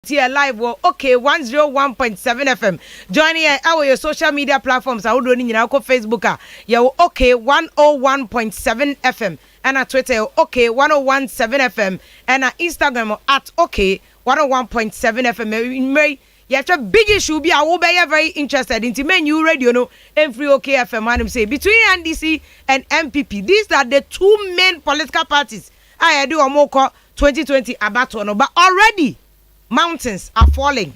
here live okay 101.7 FM. Joining our social media platforms. I would only Facebook. Okay 101.7 FM. And at Twitter okay 101.7 FM. And at Instagram at okay 101.7 FM. You have a big issue. Be very interested in menu radio no every okayfm. And say between NDC and MPP, these are the two main political parties. I do a more 2020 abato, but already mountains are falling.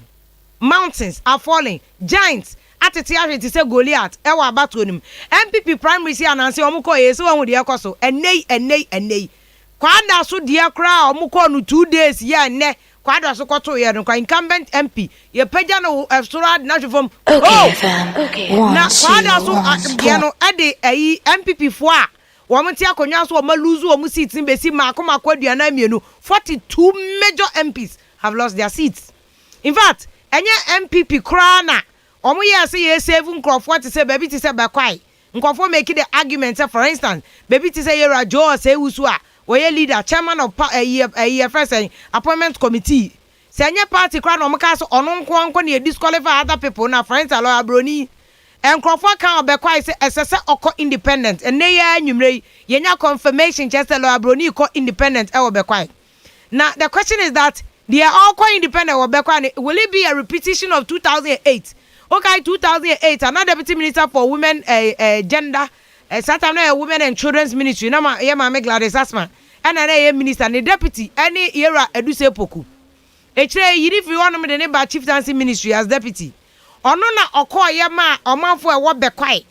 Mountains are falling. Giants at the theater to say Goliath. Ewa abato MPP primary see anansi omuko yeso one with the ekoso. And nay. Kwanda so dear crowd omuko no 2 days yeah ne. Kwada so koto ye no incumbent MP ye pagya no Electoral national form okay na kwada so ye no ade ayi MPP fo a wo mti akonwa so ma lose wo mu seats in besi makoma kwaduana mienu 42 major MPs have lost their seats. In fact enye MPP kra na omo ye say ye save nkrofo to say baby to say bakwai nkrofo make the argument for instance baby to say yera jo say wusu a we leader chairman of first appointment committee say any party crowd no maka so ono nko na disqualify other people na friends alo abroni enkrofo kan obekwa say esese oko independent and ne ya anwumre yenya confirmation just alo abroni ko independent e obekwa. Now the question is that they are all co independent obekwa. Will it be a repetition of 2008? Okay, 2008 another deputy minister for women gender Saturday Women and Children's Ministry. Nama Yama Gladys Asman. And a minister and deputy. Any era Egyaso Pokuaa. If you want to the name by chieftaincy ministry as deputy. Onona Oko Yama Oman for a what be quiet.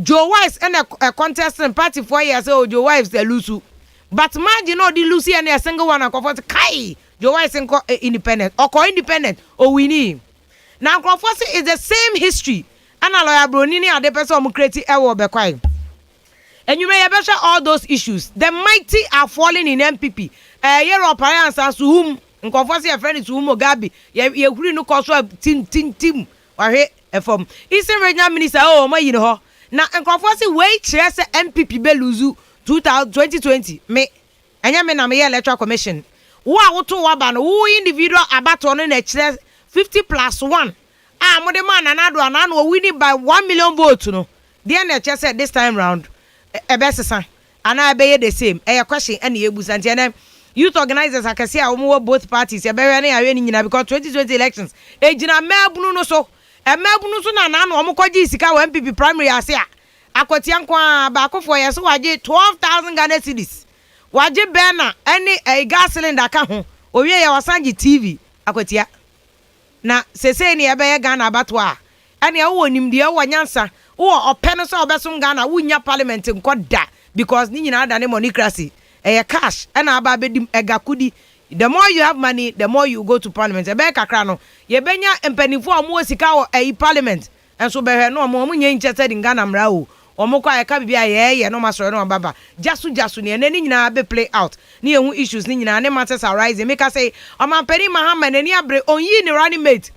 Joe Wives and a contestant party 4 years old. Joe Wives the Lusu. But man, you know the Lucy and a single one comfort Kai. Joe Wives and independent. Oko independent. Oh we need. Now Crawford is the same history. And a lawyer Bronini and the person who created a be quiet. And you may have all those issues. The mighty are falling in MPP. Year of parents as to whom Nkonfosi a friend is whom Ogabi. You agree no cause team. Or he from Eastern Regional Minister. Oh my, you know. Now Nkonfosi wait chess MPP beluzu 2020. Me. And you na me Electoral Commission. Who are to waban? Who individual about on a chess 50+1. More the man and I know winning by 1 million votes. No. The NHS said this time round. Ebesesa and I be the same a question and yebusa and youth organizers I can see both parties because 2020 elections ejina mebunu no so na no omokoji sika MPP primary ase a akotiankwa ba akofo yeso waje 12,000 Ghana cedis waje bena any gas cylinder ka ho owie ya wasanji TV akotia na sese ni ebe Ghana abato a ane wo nimde wo nyansa wo open so obesom Ghana wunya parliament nkoda because ni nyina da ne monocracy cash and aba bedim egakudi. The more you have money the more you go to parliament ebe kakra no ye benya empanifo omo sika wo parliament enso behwe no omo nye interested in Ghana mra o omo kwa eka bibia ye no masoro no baba jasu ne ni nyina be play out ni ehu issues ni nyina ne matters arise make say omampani mahama nani abre onyi ni running mate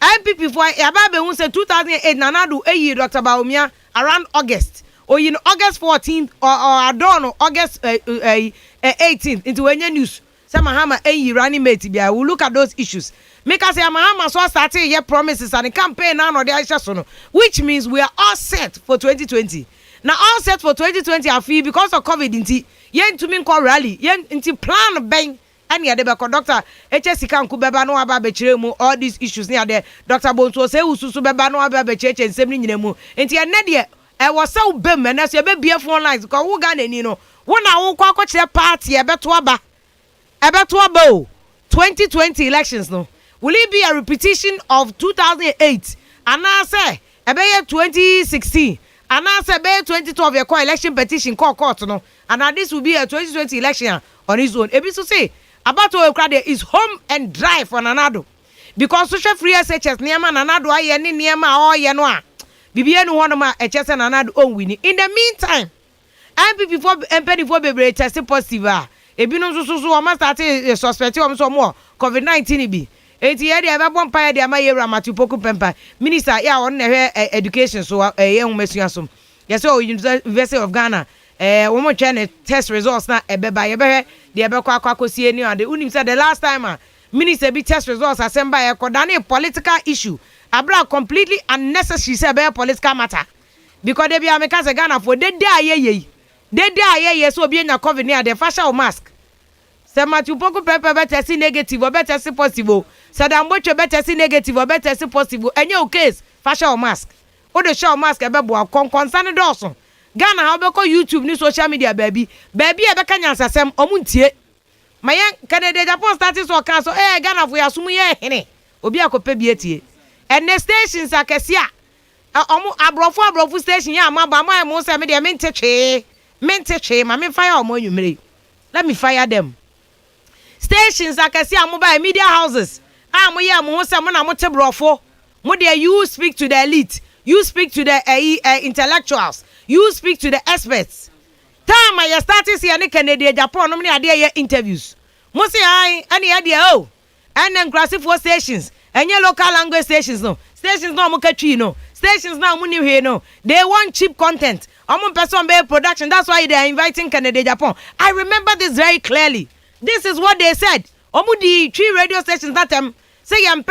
MPP for Ababe who said 2008 Nanadu Dr. Baumia around August or in August 14th or I don't know August 18th into any news. Some Mahama running mate. We'll look at those issues. Make us say Mahama so starting your promises and a campaign now or the Aisha, which means we are all set for 2020. Now all set for 2020 I feel because of COVID inti yen to me call rally yen inti plan bang. And ya deba conductor HSC kan ku beba no aba bechire mu all these issues near there Dr. Bonto say ususu beba no aba bechire nsem ni nyina mu enti ene de e wo say ubem na so be bia phone lines ko wo ga nani no wo na wo kwa kire party e beto aba o 2020 elections no will it be a repetition of 2008 and I say e be 2016 and I say be 2012 your election petition court no and this will be a 2020 election on his own ebi so say about to crowd is home and dry for Nanado because social free SHS niema Nanado aye ni niema o ye no a bibie no hono ma HS Nanado on winning. In the meantime MPP for MPP for be test positive a ebi no so o ma start suspect o so mo COVID-19 bi enti ye de be bon pa de ama ye Afia Pokuaa pempa minister ya on na hwe education so ye humasuan so yes o University of Ghana we mo try test results na ebeba ye be de ebe kwa kosie ni ade unim say the last time minister be test results assemble e kodane political issue abra completely unnecessary say be political matter because they be ameka say Ghana for de ayeye so obi enya covid near the facial mask say Matthew Pokuaa pepe be test negative or be test positive say dan bocho be test negative or be test positive enye case facial mask o de show mask e be bo concern doso Ghana how be ko YouTube ni social media baby e be kanya asasem omuntie mayen Canada Japan starting so kan so Ghana for yasum ye hene obi akope bi etie and the stations akesia omu abrofo station ya amaba ma mo se me de mentetwe ma me fire omo nwumere let me fire them stations akesia mobile media houses mo ye mo se mo na mo te brofo mo de you speak to the elite, you speak to the intellectuals, you speak to the experts. Time I started see any Canada Japan no me ade interviews mo say ai any ade and then grassy for stations and your local language stations no mo katwi no stations now mo ni hwe no they want cheap content person be production. That's why they are inviting Canada Japan. I remember this very clearly. This is what they said di 3 radio stations that say and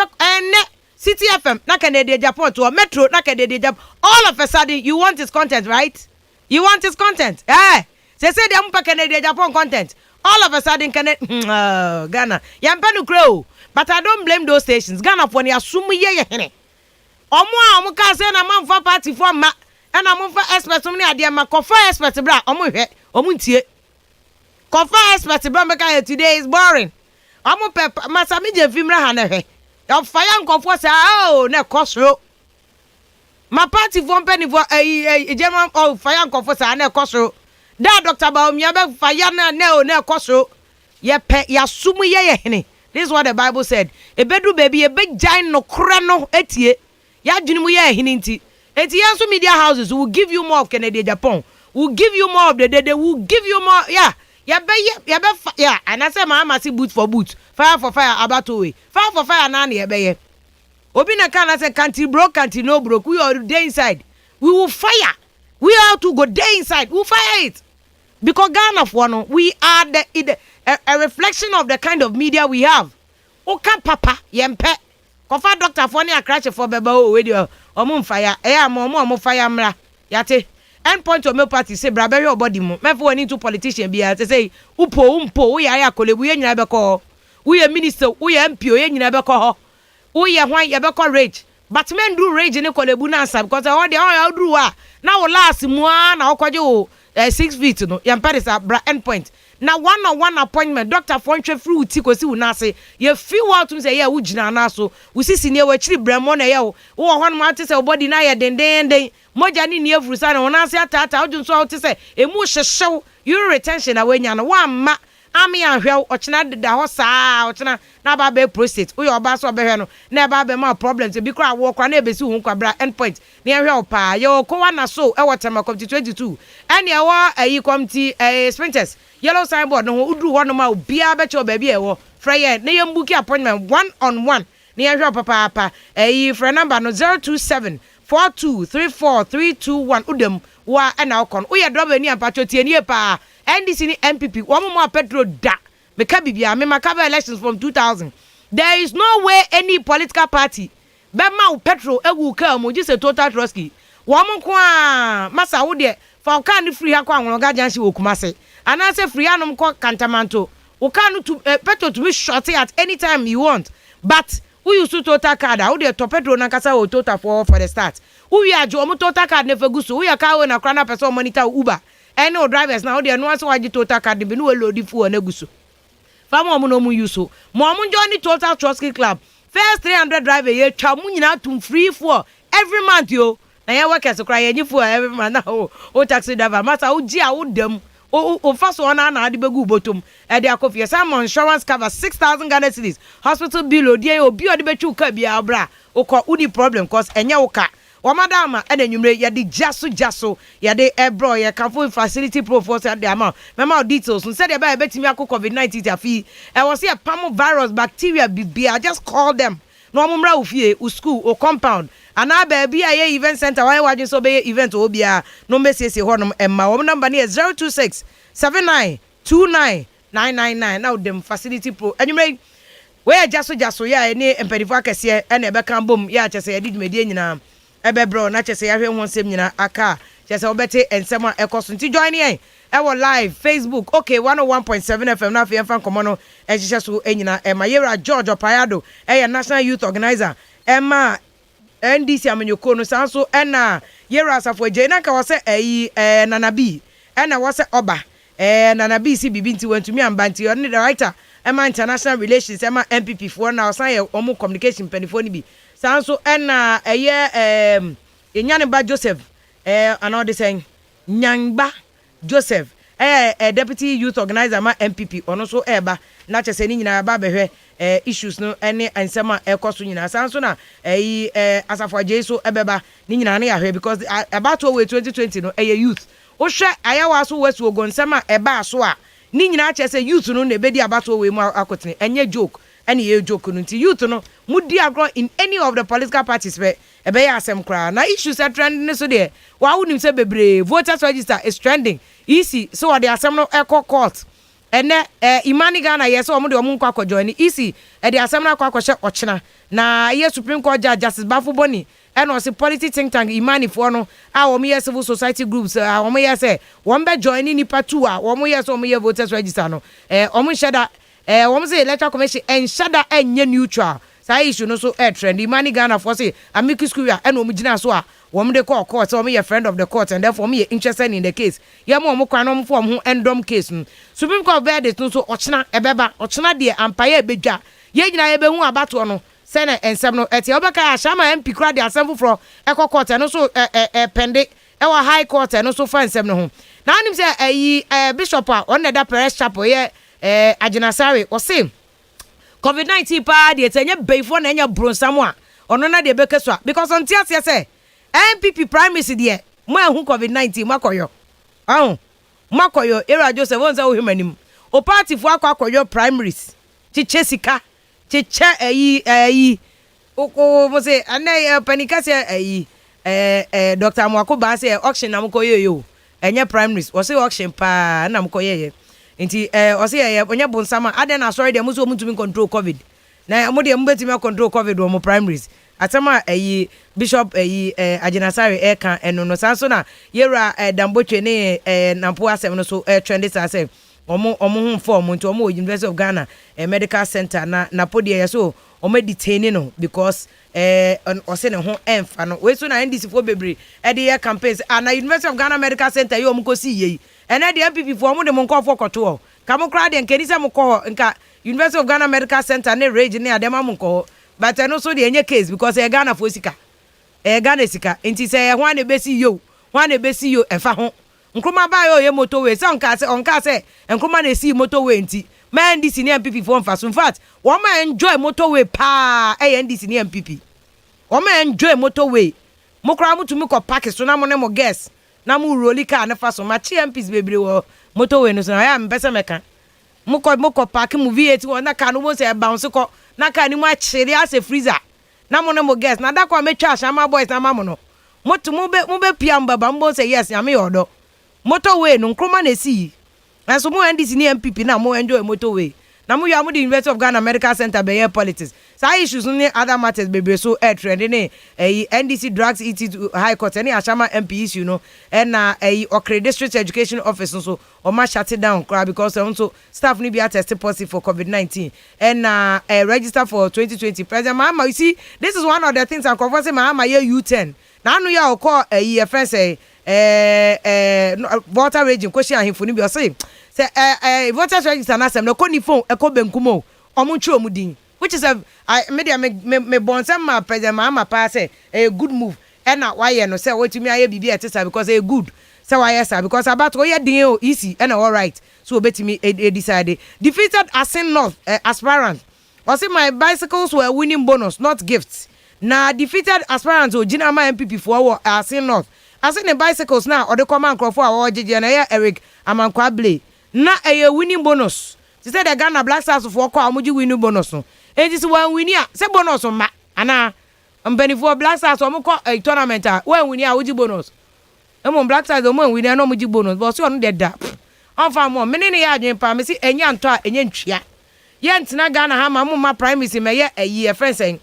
City FM na Canada Japan to Metro na Canada Japan. All of a sudden you want his content, right? You want his content. They say they want Canada Japan content. All of a sudden Ghana yampenu crow. But I don't blame those stations. Ghana for ya sumu ye hene. Omo ka say na man for party for ma and am for expert mni ade ma kofa expert bra omo hwe omo ntie. Kofa expert bra meka today is boring. Omo pe masami je fimra ha na hwe. Ya fire nkofo say na kosro. Ma party for penny for German fire nkofo say na kosro. Da Dr. Baumia be fire na kosro. Ye pe ya sumu ye hene. This is what the Bible said. Ebedu baby, a big giant no krano etie. Ya junimu ye hininti. Etiyansu media houses will give you more of Canada Japan. Will give you more of they will give you more. Yeah. Yeah. And I say my see boot for boot. Fire for fire abatowe. Fire for fire nani ebeye. Obi na kana say can't broke, can't no broke. We are day inside. We will fire. We have to go day inside. We'll fire it. Because Ghana for no, we are a reflection of the kind of media we have. Oka papa yempe kofa doctor for ne crash for beba o we dey omo fire mo fire mra yate end point of my party say bra be body mo me for any to politician bia say umpo we ya kolebu ye nyina be ko we ye minister we ye MP ye nyina be ko ho we ye hwan ye be ko rage but men do rage ne kolebu na answer because all the all do na wo last mu na okwaje o 6 feet no yempe is bra end point. Now one appointment doctor Fonche free tikosi unase ye feel out to say yeah ujina na so we see senior we chiri bremo na ye wo hon ma te say body na ye den moja ni nie furu sa na onase atata ojun so te say emu hyehyew your retention awanya no wa ma ami ahwew ochina da ho saa ochina na ba be prostate wo oba so be hwe no na ba be ma problems bi kra wo kwa na ebesi hu kwa bra end point na ahwew pa ye ko wa na so e wotema committee 22 ene e wo ayi committee sprinters yellow signboard no udu hono ma obia be che baby e wo frey na ye mbuki appointment 1-on-1 na ye hwe papa frey number no 02742343321 udem wa na okon wo ye drobe ni ampacho tie ni pa NDC ni MPP womo Pedro da meka bibia me makaba elections from 2000. There is no way any political party be ma Pedro ewu ka mo just a total trustee womo kwa masa wo de fa ka ni free ha kwa anwoga jansi okumase ana say free anom ko kantamanto wo ka no to Pedro to be short at any time you want but who use total card how de to Pedro na kasa o total for the start who we ajo omo total card ne faguso we ka we na kra na person monitor Uber and no drivers now they no so waji total card be no load fu na guso fa mo no mu use mo join total trustee club first 300 driver ye twa mu nyina tum free for every month yo na ye workers cry ye for every month na o taxi driver masa o gi a wo dem o fa so na ade begu botom e de akofie some insurance cover 6,000 Ghana cedis hospital bill o de obi o de betwu ka bia bra o ko udi problem cause enye wo ka wa madama ene nwumre ye de Gyaso ye de ebro ye kanfo facility pro force de ama mema details said e ba betimi akọ covid-19 afi e was here palm virus bacteria bibia just call them no omumra ofie o school o compound ana ba bia ye event center why wajin so be event obia no mesese honom emma wo number ne 026 7929 999 now them facility pro anyway we Egyaso Gyaso ya ene empedifo akese ene ebeka bom ya chese yedi dwumedie nyina ebebro na chese ya hwe ho nsem nyina aka chese obete ensem a ekoso nti join yen ewo live Facebook okay 101.7 FM na Afia fan komono ehihye so enyina Mayera George Opayado National Youth Organizer NDC amenyoko no sanso ena Yera Asafo Agye na ka wose Nanabi ena wose Oba Nanabi si bibi nti wantumi ambanti on the director international relations MPP for na osan ye omu communication penifoni bi sanso ena Enyane ba Joseph another saying Nyangba Joseph deputy youth organizer MPP ono so eba na chese ni nyina ba behwe issues no ene ansema ekoso nyina sanso na Asafo Agye so ebeba ni nyina na yahwe because about 2020 no youth wo hwe ayawa so wesu ogonsema eba so a ni nyina chese youth no na ebedi about we mu akotene enye joke ene ye joke no nti youth no mudi agro in any of the political parties be ebe ya asem kra na issues are trending so there wa wonim se bebre voters register is trending easy so what the asem no echo court ene imani Ghana yes o mo de o mu nkwa join easy the asem na akwa hye ochena na ye Supreme Court Judge Justice Bafo Boni and also politics think tank imani for no a wo me civil society groups wo me yes won be join nipa 2 a wo mo yes o mo ye voters register no o mo sheda wo mo say electoral commission en sheda enye neutral say issue no so trend imani Ghana for say amicus curiae and o mo gina so a wo mo de call court so mo ye friend of the court and therefore me interested in the case ye mo kwa no mo for mo endom case Supreme Court verdict no so ochena ebeba ochena de ampaye ebedwa ye gina ye be hu abato no sene ensem no eti obeka ashama MP kra de asem fro ekọ court no so pende ewa high court no so fa ensem no ho na anim se bishop a on da parish chapel ye Agenasare o say COVID-19 pa de etenye beifo na enya bronsam a ono na de beke so because on tia se MPP primacy de mo ehu COVID-19 makoyo makoyo era Joseph onza wo humanim o party fo akoyo primaries chichesika chiche mo say ane panika say Dr. Mwakoba say auction na mko yo enye primaries o say auction pa na mko ye nti o say onye bonsama ade na sorry dem so mutumi control covid na mo de mbetimi control covid wo mo primaries atama bishop Agenasare eka eno no sanso na yera dambotwe ne nampo asem no so trend this asem omo hu form nti omo University of Ghana medical center na podie so omo detain no because ose ne ho emfa no we so na NDC fo bebre e de campaigns na University of Ghana medical center yo omo ko si yi ene de MPP fo omo de mo nkofo koto ka mo kra de nkedi se mo ko nka University of Ghana medical center ne rage ne adema mo ko but no so de enye case because Ghana fo sika Ghana sika nti se ho na besi yo efa ho nkroma ba yo ye motorway se onka se nkroma na esi motorway nti ma NDC ne MPP for mfa so in fact wo ma enjoy motorway pa NDC ne MPP wo ma enjoy motorway mo kra mutumi ko park so na mo ne mo guess na mo roli car na fa so ma chi MPs bebre wo motorway no so ya mpese meka mo ko park mu V8 wo na car no mo se bounce ko na car ni mo achire as a freezer na mo ne mo guess na da kwa metwa ashama boys na ma mo no mo be piam baba mbo se yes ya me yodo motorway no nkroma na esi and so mo NDC ni MPP na mo enjoy motorway na mo ya mo the University of Ghana Medical Center be politics sa issues ni other matters be so trend ni NDC drugs to high court any ashama MP issue no na Okre district education office so o ma shut it down because so staff ni be tested positive for COVID-19 and register for 2020 president Mahama. You see, this is one of the things I'm confessing Mahama ye U10 na anu ya okọ friend say voter raging question ahimfo ni bi o say voters register na sem no ko ni phone e ko benkumo omo ntwe omudin which is a media me bonsam ma president Mahama pa say a good move and na why no say wetumi aye bibi etesa because a good say why yes because about go ye din easy and all right so obetimi decide defeated Asin North aspirant o say my bicycles were winning bonus not gifts na defeated aspirants o Jinama MPP for Asin North Asin the bicycles now or the command crop for our JJ na Eric Amankwable na winning bonus. She said the Ghana Black Stars for kwa amuji winning bonus no. E this one win ya say bonus ma ana mbeni for Black Stars o mo a tournament when win ya uji bonus. E mo Black Stars o mo win ya no muji bonus but so on the da. On fa mo menene ya adwen pa me si enya nto a enye ntwia. yentina Ghana ha ma primaries me ye ayi friend saying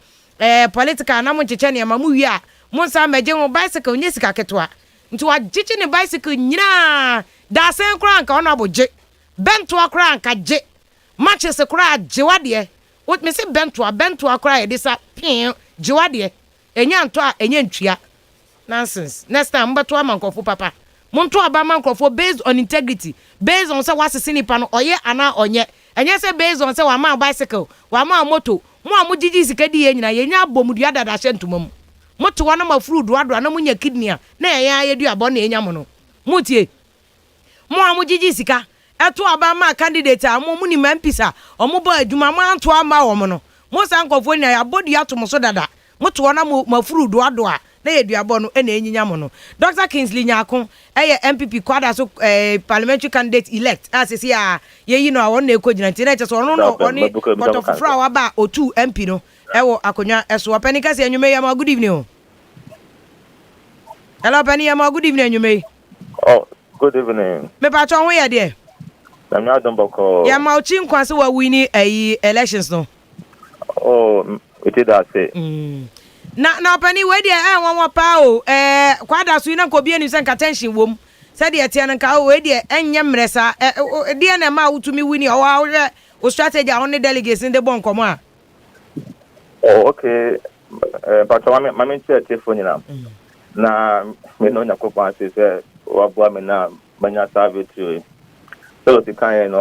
political na mo cheche ne ma mu wi a mo nsa meje mo bicycle nye sika ketwa nti wa gichi ne bicycle nyina da sen kra nka ono aboje bento akra nka je matches kra je wade what me say bento akra e disa pin je wade enya nto a enya ntua nonsense next time mbeto amankofo papa monto aba amankofo based on integrity based on say wasese nipa no oye ana onye enya say based on say wa ma bicycle wa ma moto mo amugigi sikadi ye nyina ye nya bomudua dada hye ntomam moto wa na mafuru doado na munya kidney na ye du abo na enya mo no mutie mo amugigi sika eto aba ma candidate a mo muni mampisa omo ba adwuma mo anto ama wo mo no mo sankofo nya ya bodi ato so dada moto wa na mafuru doado a na ye duabo no na enyinya mo no Dr. Kingsley Nyako MPP kwada so parliamentary candidate elect asisi a ye yi no awon na ekogina nti na che so ono no oni potofra wa ba otu MP no ewo akonya eso opani kase anwume ya ma good evening o hello opani ya ma good evening anwume oh good evening me pa cho ho ye de na mi adon boko ya ma uchi nkwanse wa wini elections no oh it is that say na opani we de won pa o kwada so ina ko bi enu sen attention wom said the etian nka o we de enye mresa de na ma utumi wini o wa o strategy on the delegates in the bon komo a oh okay but my telephone na me no nyakopa say wa bo me na manya service to so the kind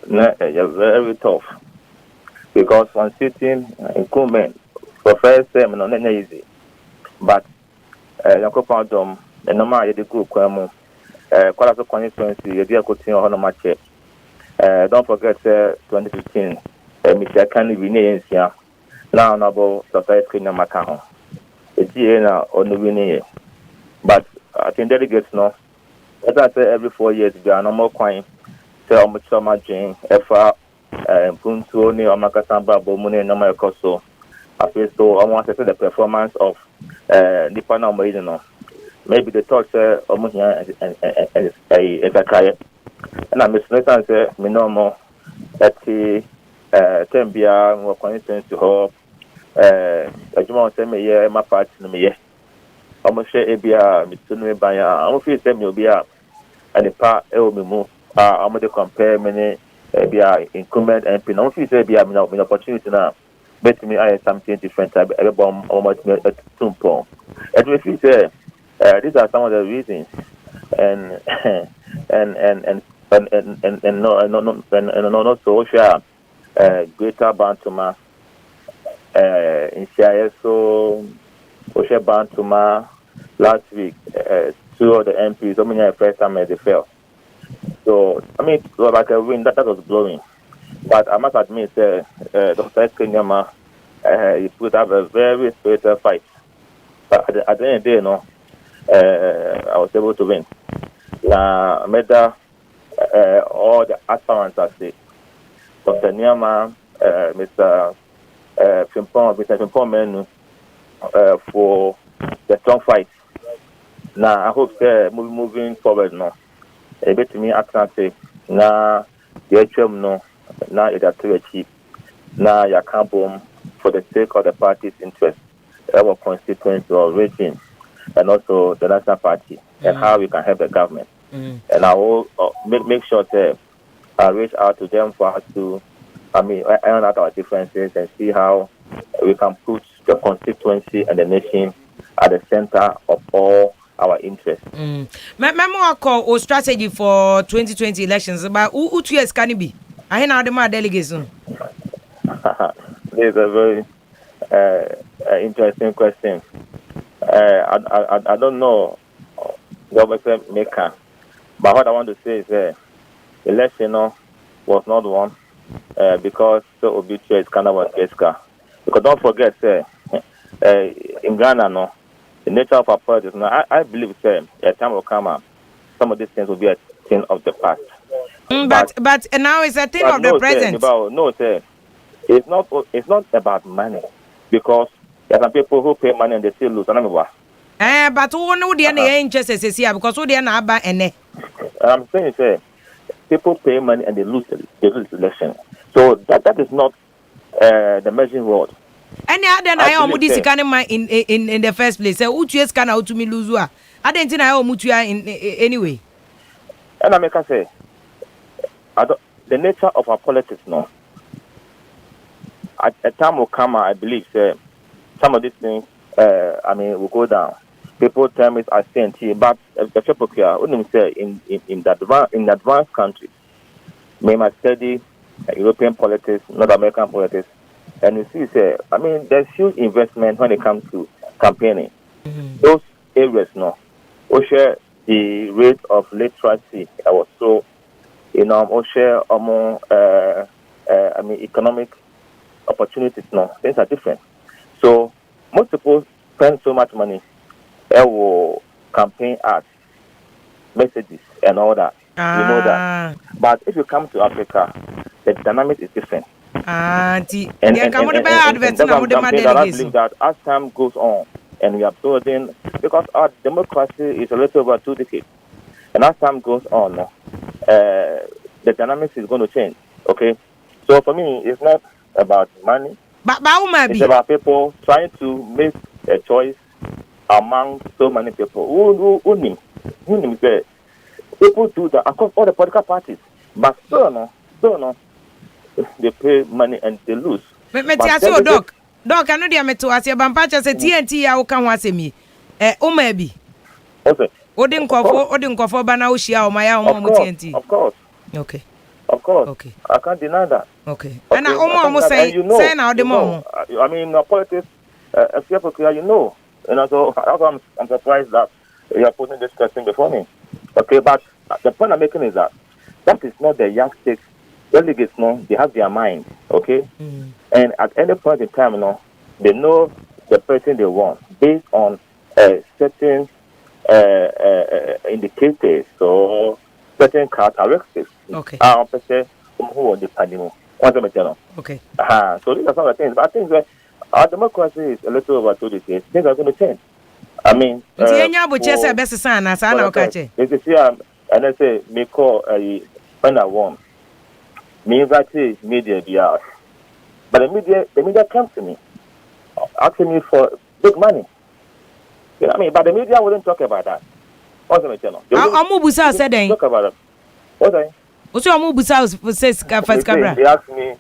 na very tough because one sitting incumbent for first time no na easy but nyakopa dom the normal ye the group kwamu kwala so constituency ye dia continue ho no match don't forget 2015 Mr. Kani win here now about society na maka ho eti na onu win but I think delegates no as I say every 4 years we are no more kwan say omuchoma jin efa punto ni omakasamba bomune na makoso after so almost say the performance of the panel no maybe the talk say almost here and a and I'm listening say me no more at Tembia mo constituency ho adwuma say me ye my party no me ye almost share ebia mitunu me ban ya am feel say me obi a and pa e o me mu am dey compare many ebia incumbent MP no feel say ebia me no opportunity na bet me I something different I be bomb almost me tumpo and we feel say these are some of the reasons and no social greater bantuma in CISO social bantuma last week 2 of the MPs so many first time they fell so I mean it was like a wind that was blowing but I must admit Dr. Kenyama he put up a very spirited fight but at the end of the day no I was able to win made all the aspirants I say Dr. Nyama Mr. Fimpong Menu for the strong fight. Now I hope moving forward no a bit to me I can say now the HM no now it has to achieve now you can't boom for the sake of the party's interest our constituency or regime and also the national party and how we can help the government and I will make sure that I reach out to them for us to iron out our differences and see how we can put the constituency and the nation at the center of all our interests. Memo call or strategy for 2020 elections, but who 2 years can it be? I know the delegation. This is a very interesting question. I don't know government maker, but what I want to say is election was not won because the obituary is kind of a Geska. Because don't forget, in Ghana, no, the nature of our politics, I believe, a time will come, some of these things will be a thing of the past. But now it's a thing of the present. It's not about money because there are some people who pay money and they still lose. But who know the interest is here because who they are not. I'm saying, people pay money and they lose the election. So that is not the measuring rod. Any other na ya omudi sika ne in the first place. Say utu sika na utu mi lose a. Adenti na ya omutu in anyway. And I make I say the nature of our politics no. At a time will come, I believe, some of these things, will go down. People tell me I say but Afia Pokuaa, wouldn't say in advanced countries, may I study European politics, North American politics, and you see, there's huge investment when it comes to campaigning. Those areas, no, share the rate of literacy. I was so, share economic opportunities. No, things are different. So most people spend so much money. Campaign ads, messages, and all that. You know that. But if you come to Africa, the dynamic is different. And I believe that as time goes on, and we are building, because our democracy is a little over 2 decades, and as time goes on, the dynamics is going to change. Okay, so for me, it's not about money. It's about people trying to make a choice among so many people. Who people do that across all the political parties, but still no, they pay money and they lose. Doc, I know they are to ask you, Bampacha said TNT, I can watch me. Maybe. Okay. Odin Kofo Banaushia or my own TNT. Of course. Okay. Of course. Okay. I can't deny that. Okay. And I almost say now the more. Politics, Afia Pokuaa, and also I'm surprised that you are putting this question before me. Okay, but the point I'm making is that is not the youngsters. Delegates, they have their mind, okay? And at any point in time, they know the person they want based on certain indicators or certain characteristics. Okay. Okay. Okay. So these are some of the things. But I think that our democracy is a little over 2 decades. Things are going to change. I mean, and I say, me call when I want. Me invite media be out. But the media comes to me, asking me for big money. You know what I mean? But the media wouldn't talk about that. What's the channel? Talk about it. What's that? They asked me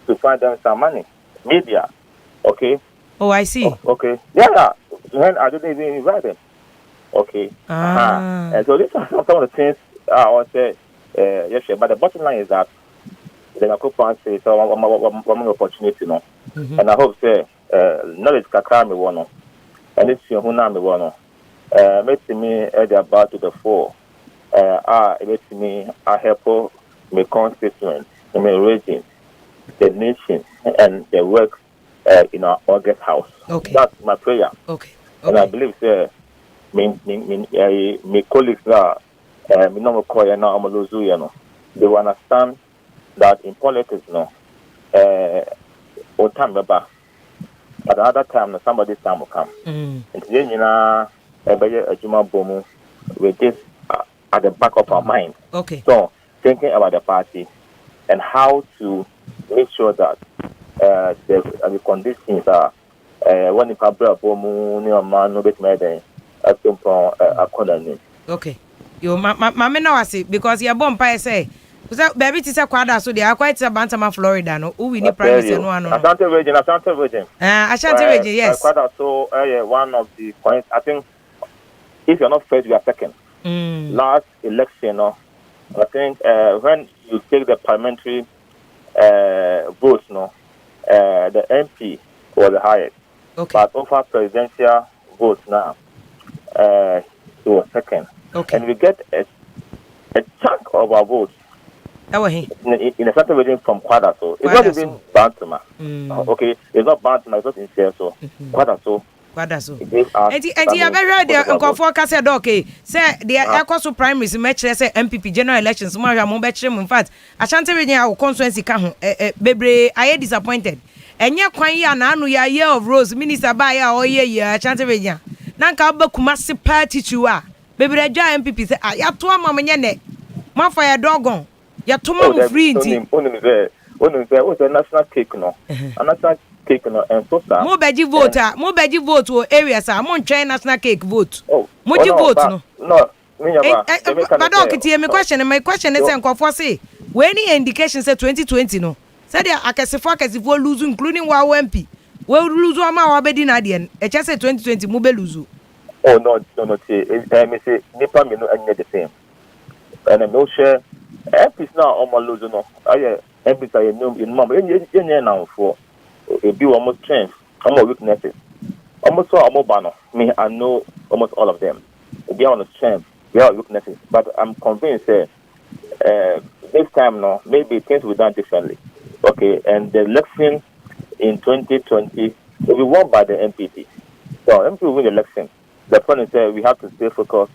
to find them some money. Media. Okay. Oh, I see. Okay. Yeah. When I didn't even invite them. Okay. And so these are some of the things I want to say. Yes, but the bottom line is that the Akupan says one opportunity, and I hope say knowledge kakra me wono, and it's your huna me wono. Make me add about to the fore. Make me I help my constituents, my region, the nation, and the work in our August house. Okay. That's my prayer. Okay. And I believe my colleagues now, me no call you now, they will understand that in politics, or time but another time, somebody's time will come. And today, with this at the back of our mind. Okay. So, thinking about the party and how to make sure that the conditions are when the public man no bit made okay. You mama now I see because your bomb pie say baby tisa kwada so they are quite a Bantama Florida no we need privacy no one. Ashanti region. Ashanti region, yes. Kwada so one of the points I think if you're not first you are second. Last election I think when you take the parliamentary votes the MP was the highest. Okay. But over presidential votes now he was second. Okay. And we get a chunk of our votes in a certain region from Kwada. So it's not even Bantama. Okay, it's not Bantama, it's not in here. So Kwada so. And you very ready and for Cassia okay. Say the Ecoso primaries match say MPP general elections. In fact, Ashanti region our constituency can Bebre I disappointed. And ya kwanya na anu ya year of rose minister ba ya o ye Ashanti region. Nanka ba kumasi party chua. Bebre ja MPP say ya to amamenye ne. Ma for ya dogon. Ya to ma free nti. When you say, what's a national cake, no? A national cake, no, and so that. More beji vote to areas, I'm on China national cake vote. Oh, Moji vote, no? No, But okay, my question is, for say, when any indication say 2020, no? Said I can say for lose, including Wow MP. Well, lose one more bed in Adian. It just say 2020, Mube lose. Oh, no, me say, Nipa, me no, and the same. And I'm not sure. MPs now almost losing. No, MPs are in mom. In now for a be almost strength, almost weaknesses. Almost so almost banner. Me, I know almost all of them. They are on the strength, they are weaknesses. But I'm convinced that next time now, maybe things will be done differently. Okay, and the election in 2020 will be won by the MPP. So MP will win the election. The point is that we have to stay focused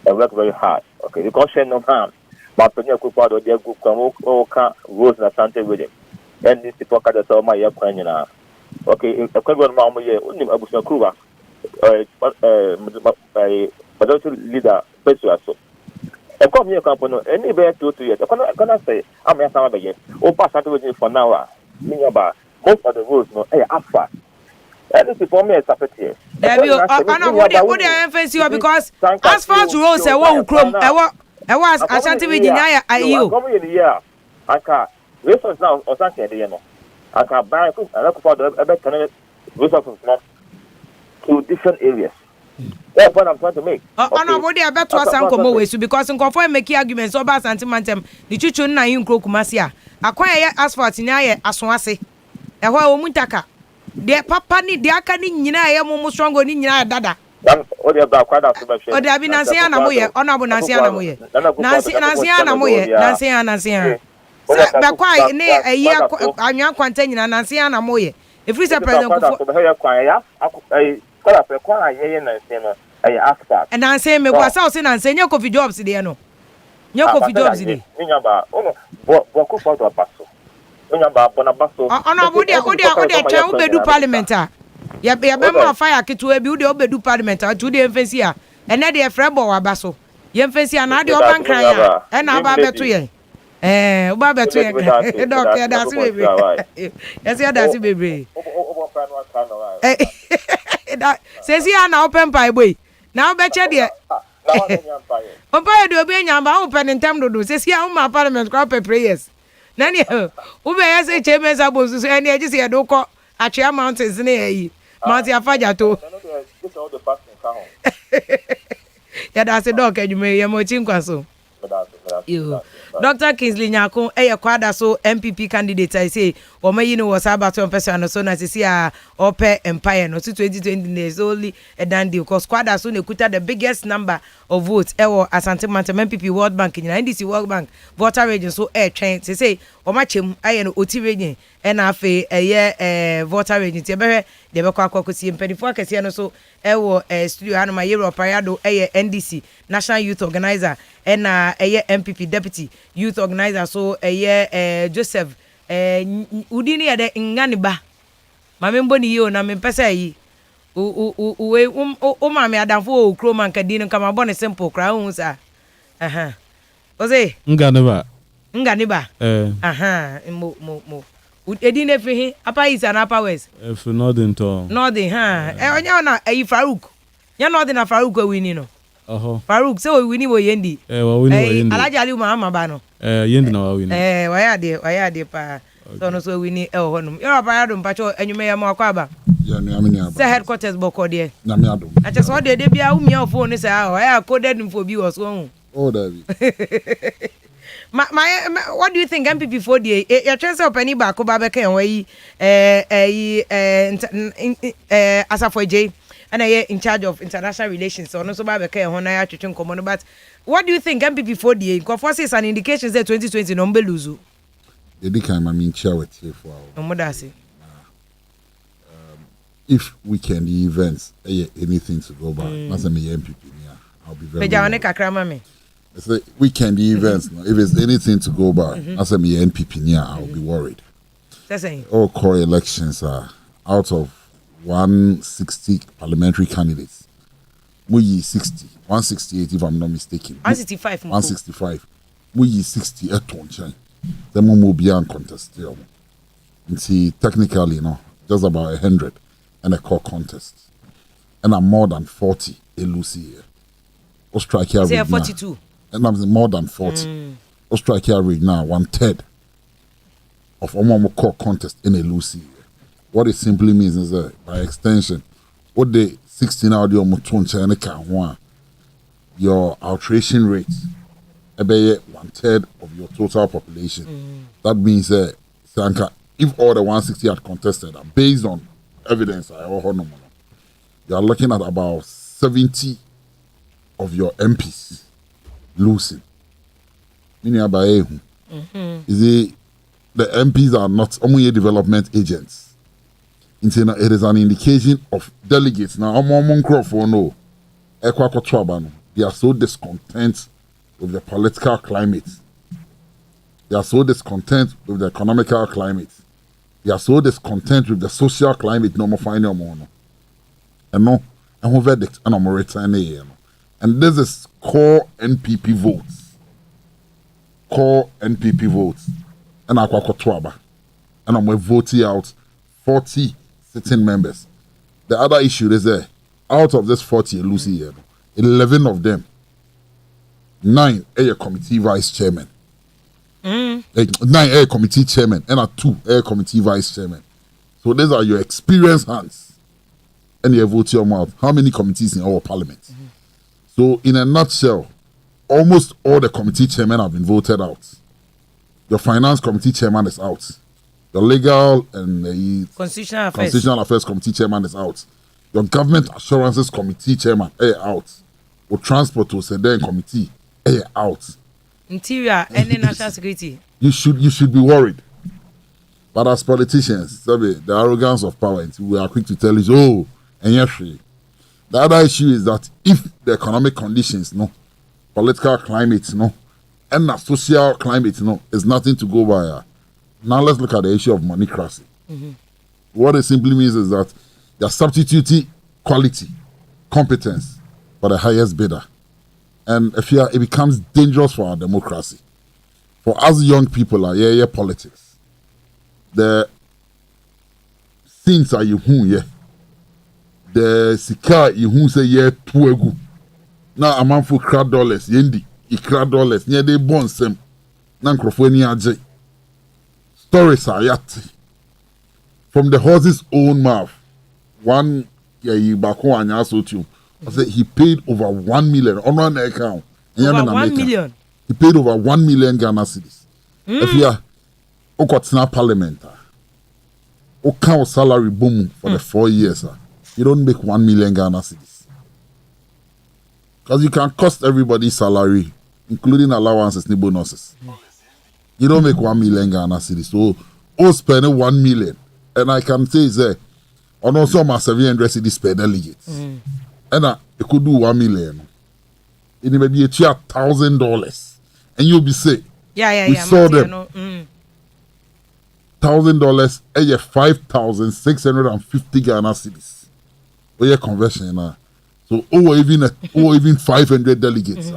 and work very hard. Okay, you can't share no harm. But when you go out of the group, rules and something with it. And this is what I saw my year. Okay, a question of my year, only a Bushman Kruger, majority leader, Pesuaso. A come here, company, any bear 2 years. I cannot say, I'm a summer again. Oh, pass out with you for now. Most of the rules, no, Afia. And this is for me a separate here. There you are. Because as far as rules, I won't chrome. I was Ashanti with you. I can resources now or something. I can buy a better resources now to different areas. That's what I'm trying to make. Nobody I bet to us Uncle ways because in conform make arguments about Santimantem, the Chuchu na in Krokumasia. Acquire asphalt in Aya Aswasi. A while Muntaka. Dear Papa ni diakani nyina ya mumu strong on nyina dada. O de ba kwada so ba hwe. O de abi Nancy ana moye, honorable Nancy ana moye. Nancy ana moye, Nancy. Se ba kwa ni eya anwa kwanta nyina Nancy ana moye. If we say president ko be ya kwan ya kwala pe kwan ye Nancy no ay after. And Nancy me kwa sa o se Nancy nya coffee jobs de no. Nya coffee jobs de. Nya ba ono bo ko fa do paso. Honorable Odia Obedu Parliament. Ya be ma fire kitu ebi Odia Obedu Parliament to the emfensi a. Ene de frebo wabaso. Ye emfensi a na de oban kran ya. E na ba beto ye. Oba beto ye. Doc ya da si bebre. Yes ya da si bebre. Sesi ya na open pie boy. Na obeche de. Opa ye de obi nyamba open ntem dodo. Sesi ya ma Parliament crowd prayers. Nani ube ya say chairman sabosu so eni eji se do ko Achia Mountains na yi Mount Afaja to ya da se doc adwume ya mo chinkwa so Dr. Kingsley Nyako kwada so MPP candidate I say o mayi no was about one person so na see ope empire no 2020 is only a done deal cause kwada so nekuta the biggest number of votes ewo Asante Mantem MPP World Bank in NDC World Bank voter region so train say o machem aye no oti region e na afi voter region te be de be kwa kwakosi mpedifo akese no so ewo studio hanu ma Europe ayado NDC National Youth Organizer na MPP Deputy Youth Organizer so Joseph udini ya de nganiba mamembo ni yo na mempesa yi o mame adamfo o kroma nkadini kama bone simple kra hu sa oze nganiba mo edine fi apa is and apa west if northern to northern onya na Farouk nya northern na Farouk we wini no Farouk so we wini wo yendi wo wini wo yendi Alhaji Ali Muhammad ba no yendi na wo wini waya de pa so no so wini honum yo pa yadum pa cho enyume ya mo akwa ya me amini aba say headquarters boko de na me adum acha so de bia umi on phone say waya coded info bi wo so hu David what do you think MPP for the your chance of any back ko ba be kan we Asafo J and in charge of international relations so no so ba be kan ho na ya twetwe nkomo no but what do you think MPP for the because is an indication that 2020 no mbeluzu the kind I mean share with you for if weekend events anything to go by that's me MPP I'll be very I say weekend events now if it's anything to go by that's me MPP I'll be worried all core elections are out of 160 parliamentary candidates we 60 168 if I'm not mistaken 165 we 60 at one chain The Momo beyond contest. And see, technically, just about 100 and a core contest. And I'm more than 40 Lucy here. Or strike here. Say 42. And I'm more than 40. Or strike here now, 1/3 of Omo core contest in a Lucy here. What it simply means is that by extension, what the 16 audio moton your alteration rate about 1/3 of your total population. That means that if all the 160 had contested are based on evidence, you are looking at about 70 of your MPs losing. Meaning is it the MPs are not only development agents. It is an indication of delegates. Now, they are so discontent with the political climate. They are so discontent with the economical climate. They are so discontent with the social climate. No more final more. And no, and verdict and I'm returning. And this is core NPP votes. Core NPP votes. And I and I'm voting out 40 sitting members. The other issue is that out of this 40 Lucy here, 11 of them, 9 are committee vice chairman. 9 are committee chairman and 2 are committee vice chairman. So these are your experienced hands. And you vote your mouth. How many committees in our parliament? So in a nutshell, almost all the committee chairmen have been voted out. Your finance committee chairman is out. Your legal and the constitutional affairs committee chairman is out. Your government assurances committee chairman out. Or transport to Sedem committee out. Interior and national security. You should be worried. But as politicians, the arrogance of power, we are quick to tell you, and yes, the other issue is that if the economic conditions, political climate, and the social climate, is nothing to go by. Now let's look at the issue of moneycracy. What it simply means is that they're substituting quality, competence for the highest bidder. And it becomes dangerous for our democracy. For us young people, politics. The things are the sika say tuegu. Now a man for crowd dollars, yendi, crowd dollars, near the bonsem, nancrophony. Stories are yet from the horse's own mouth. One I said he paid over 1 million on one account. Over 1 million. He paid over 1 million Ghana cedis. If you are got parliament, count salary boom for the 4 years, you don't make 1 million Ghana cedis. Because you can cost everybody salary, including allowances and bonuses. You don't make 1 million Ghana cedis. So, spending 1 million. And I can say, on also my 700 cedis per delegates. And it could do 1 million. It may be $1,000. And you'll be saying, we saw them. $1,000 and 5,650 Ghana cedis. For your conversion now. So, even 500 delegates.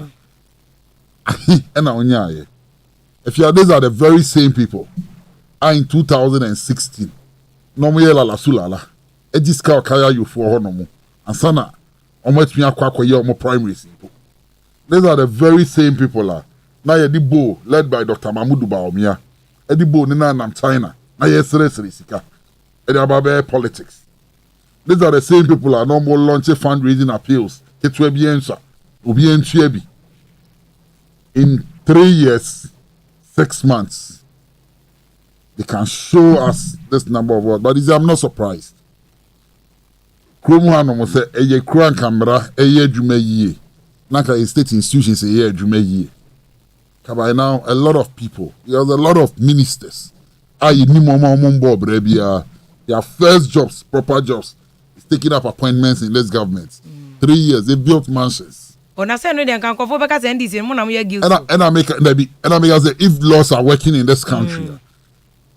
And if these are the very same people, in 2016, no more la sulala, Ejiska Kaya you for Honomo, and Sana, almost me a primaries. These are the very same people. Now Edibo, led by Dr. Mahmoud Baomia, Edibo Nina Nam China, now yesterday Sika, Ediababe politics. These are the same people no more launching fundraising appeals. It will be answer, will be in 3 years. 6 months, they can show us this number of words. But I'm not surprised. Kromuhano will say, "Eye Kran Camera, Eye Jumeyi." Naka a state institution say, "Eye Jumeyi." By now, a lot of people, there's a lot of ministers. Their first jobs, proper jobs, is taking up appointments in this government. 3 years, they built mansions. And I make say if laws are working in this country,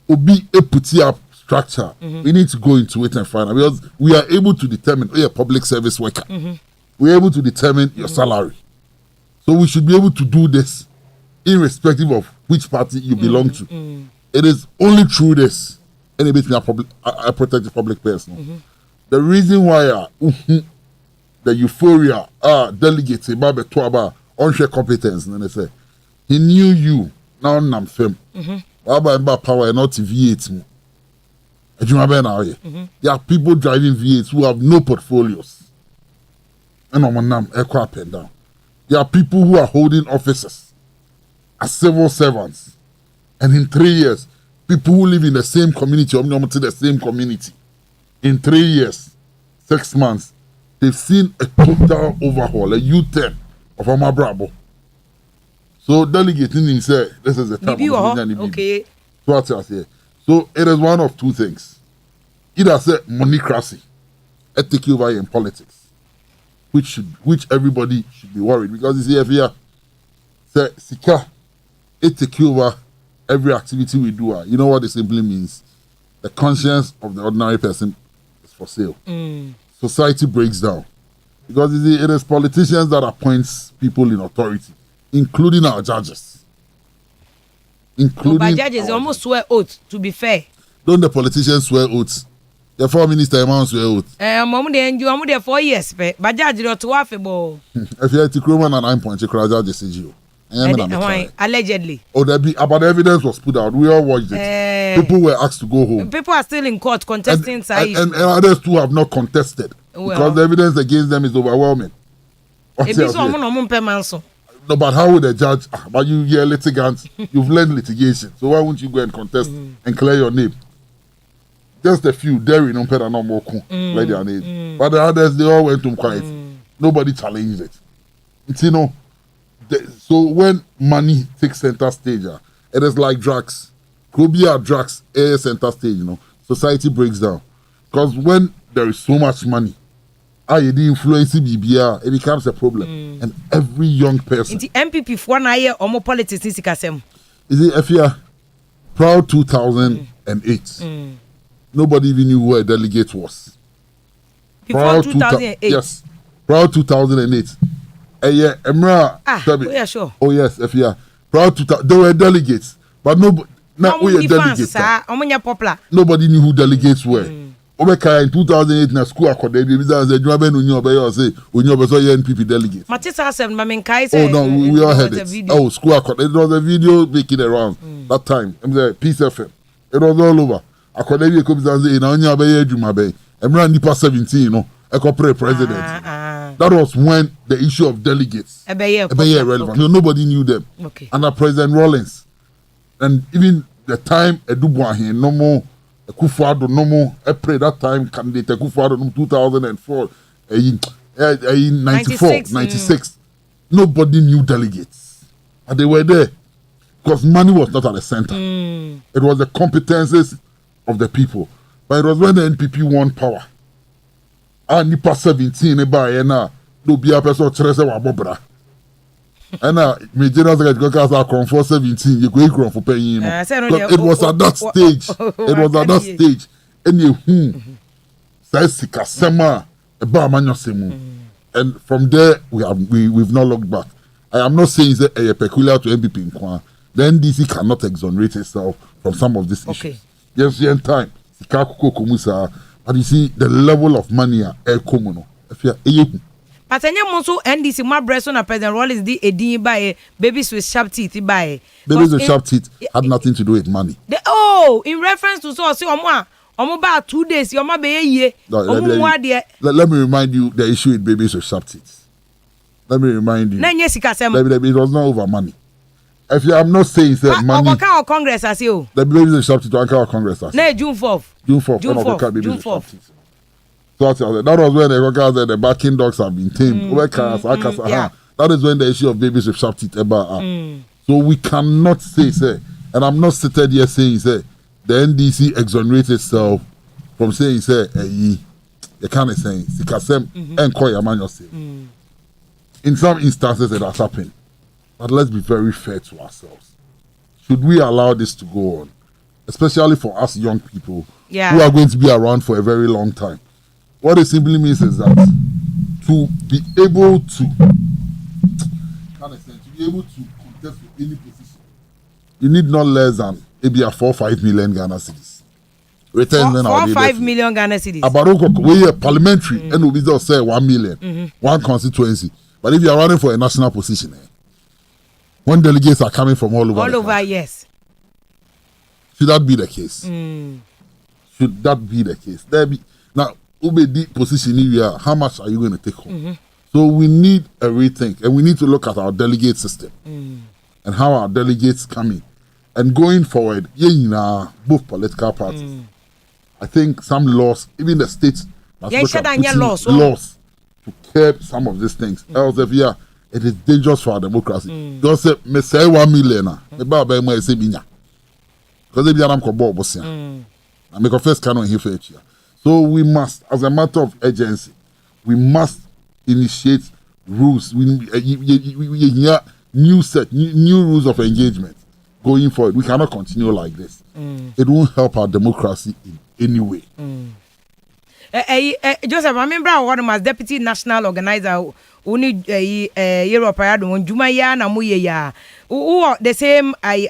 Obi a put up structure. We need to go into it and find out because we are able to determine you're a public service worker. We are able to determine your salary. So we should be able to do this irrespective of which party you belong to. It is only through this, and it makes me a protected public person. The reason why the euphoria delegates about unshare competence, and they say he knew you now I'm fame. About power and not V8. There are people driving V8s who have no portfolios. And up and down. There are people who are holding offices as civil servants. And in 3 years, people who live in the same community, or the same community, in 3 years, 6 months, they've seen a total overhaul, a U-turn of Ama Brabo. So delegating him say, this is the time. Okay. So what I say. So it is one of two things. Either say monocracy, it take over in politics, which everybody should be worried, because you see here, say Sika, it take over every activity we do. You know what it simply means? The conscience of the ordinary person is for sale. Society breaks down, because you see, it is politicians that appoint people in authority, including our judges. But judges almost swear oath, to be fair. Don't the politicians swear oaths? The foreign minister amount swear oath. Mom, they enjoy 4 years, but judge not to affable. If you had to Roman and 9 points, you could judge the CGO. Allegedly. Oh, about the evidence was put out. We all watched it. People were asked to go home. People are still in court contesting and others too have not contested, because the evidence against them is overwhelming. No, but how would a judge? But you're litigant. You've learned litigation, so why won't you go and contest and clear your name? Just a few, Derry, no better, no more, like their name. But the others, they all went to quiet. Nobody challenged it. It's, so when money takes center stage, it is like drugs. Cobia drugs, center stage. Society breaks down, because when there is so much money, the influence BBR, it becomes a problem. And every young person. The MPP for 1 year or more politics in Sikasem. Is it Afia? Proud 2008. Nobody even knew who a delegate was. Before 2008? Yes. Proud 2008. Yeah, Emra. Yeah, sure. Oh, yes, Afia. Proud 2000. They were delegates. But nobody. Not we delegates. Nobody knew who delegates were. Obeka in 2008 na school academy because the Joaben Unyo say Unyo so NPP delegate. Matisa said Mamen oh no, we all had it. Oh, school academy. It was a video making around that time. I'm the Peace FM. It was all over. Academy comes and say na Unyo be Juma be. Emra nipa 17, Ekopre president. That was when the issue of delegates Ebeye relevant. Okay. Nobody knew them. Okay. Under President Rawlings. And even the time Edubwa here no more Kufuado no more. I pray that time candidate Kufuado no 2004, 96. Nobody knew delegates, and they were there because money was not at the center. It was the competences of the people. But it was when the NPP won power. And Nipa 17 eba no be a person chrese wa bobra. And me general secretary because I come for 17 you go for paying. It was at that stage. It was at that stage. And says Sikasema eba manyosemu. And from there we've not looked back. I am not saying that a peculiar to MPP in Kwan. The NDC cannot exonerate itself from some of these issues. Yes, in time. Sikakuko Kumusa. But you see the level of money komuno. But any monso NDC my breast on a President Rawlings di edin by babies with sharp teeth by. Babies with sharp teeth had nothing to do with money. In reference to so about 2 days, your mother ye. Let me remind you the issue with babies with sharp teeth. Let me remind you. It was not over money. If you, I'm not saying that money. Our Congress as you. The babies with sharp teeth to our Congress as. No, June 4th. June 4th. So that was when the backing dogs have been tamed. That is when the issue of babies with sharp teeth about. So we cannot say, and I'm not seated here saying, the NDC exonerates itself from saying, you can't say, in some instances it has happened. But let's be very fair to ourselves. Should we allow this to go on? Especially for us young people who are going to be around for a very long time. What it simply means is that to be able to contest for any position you need not less than maybe a 4-5 million Ghana cedis. 4-5 million Ghana cedis. About we are parliamentary and we just say 1 million, one constituency. But if you are running for a national position, when delegates are coming from all over, yes. Should that be the case? Should that be the case? Now, Ubedi position here, how much are you going to take home? So we need a rethink, and we need to look at our delegate system and how our delegates come in. And going forward, both political parties, I think some laws, even the states, must look at laws to curb some of these things. Else, if it is dangerous for our democracy. Because me say 1 million, me ba me say binya. Because if you are not boss, I make a first canon here for each year. So we must, as a matter of urgency, we must initiate rules. We need new rules of engagement going forward. We cannot continue like this. It won't help our democracy in any way. Joseph, I remember one of my deputy national organizer. Only Europe, I don't Jumaya na muya. Who the same I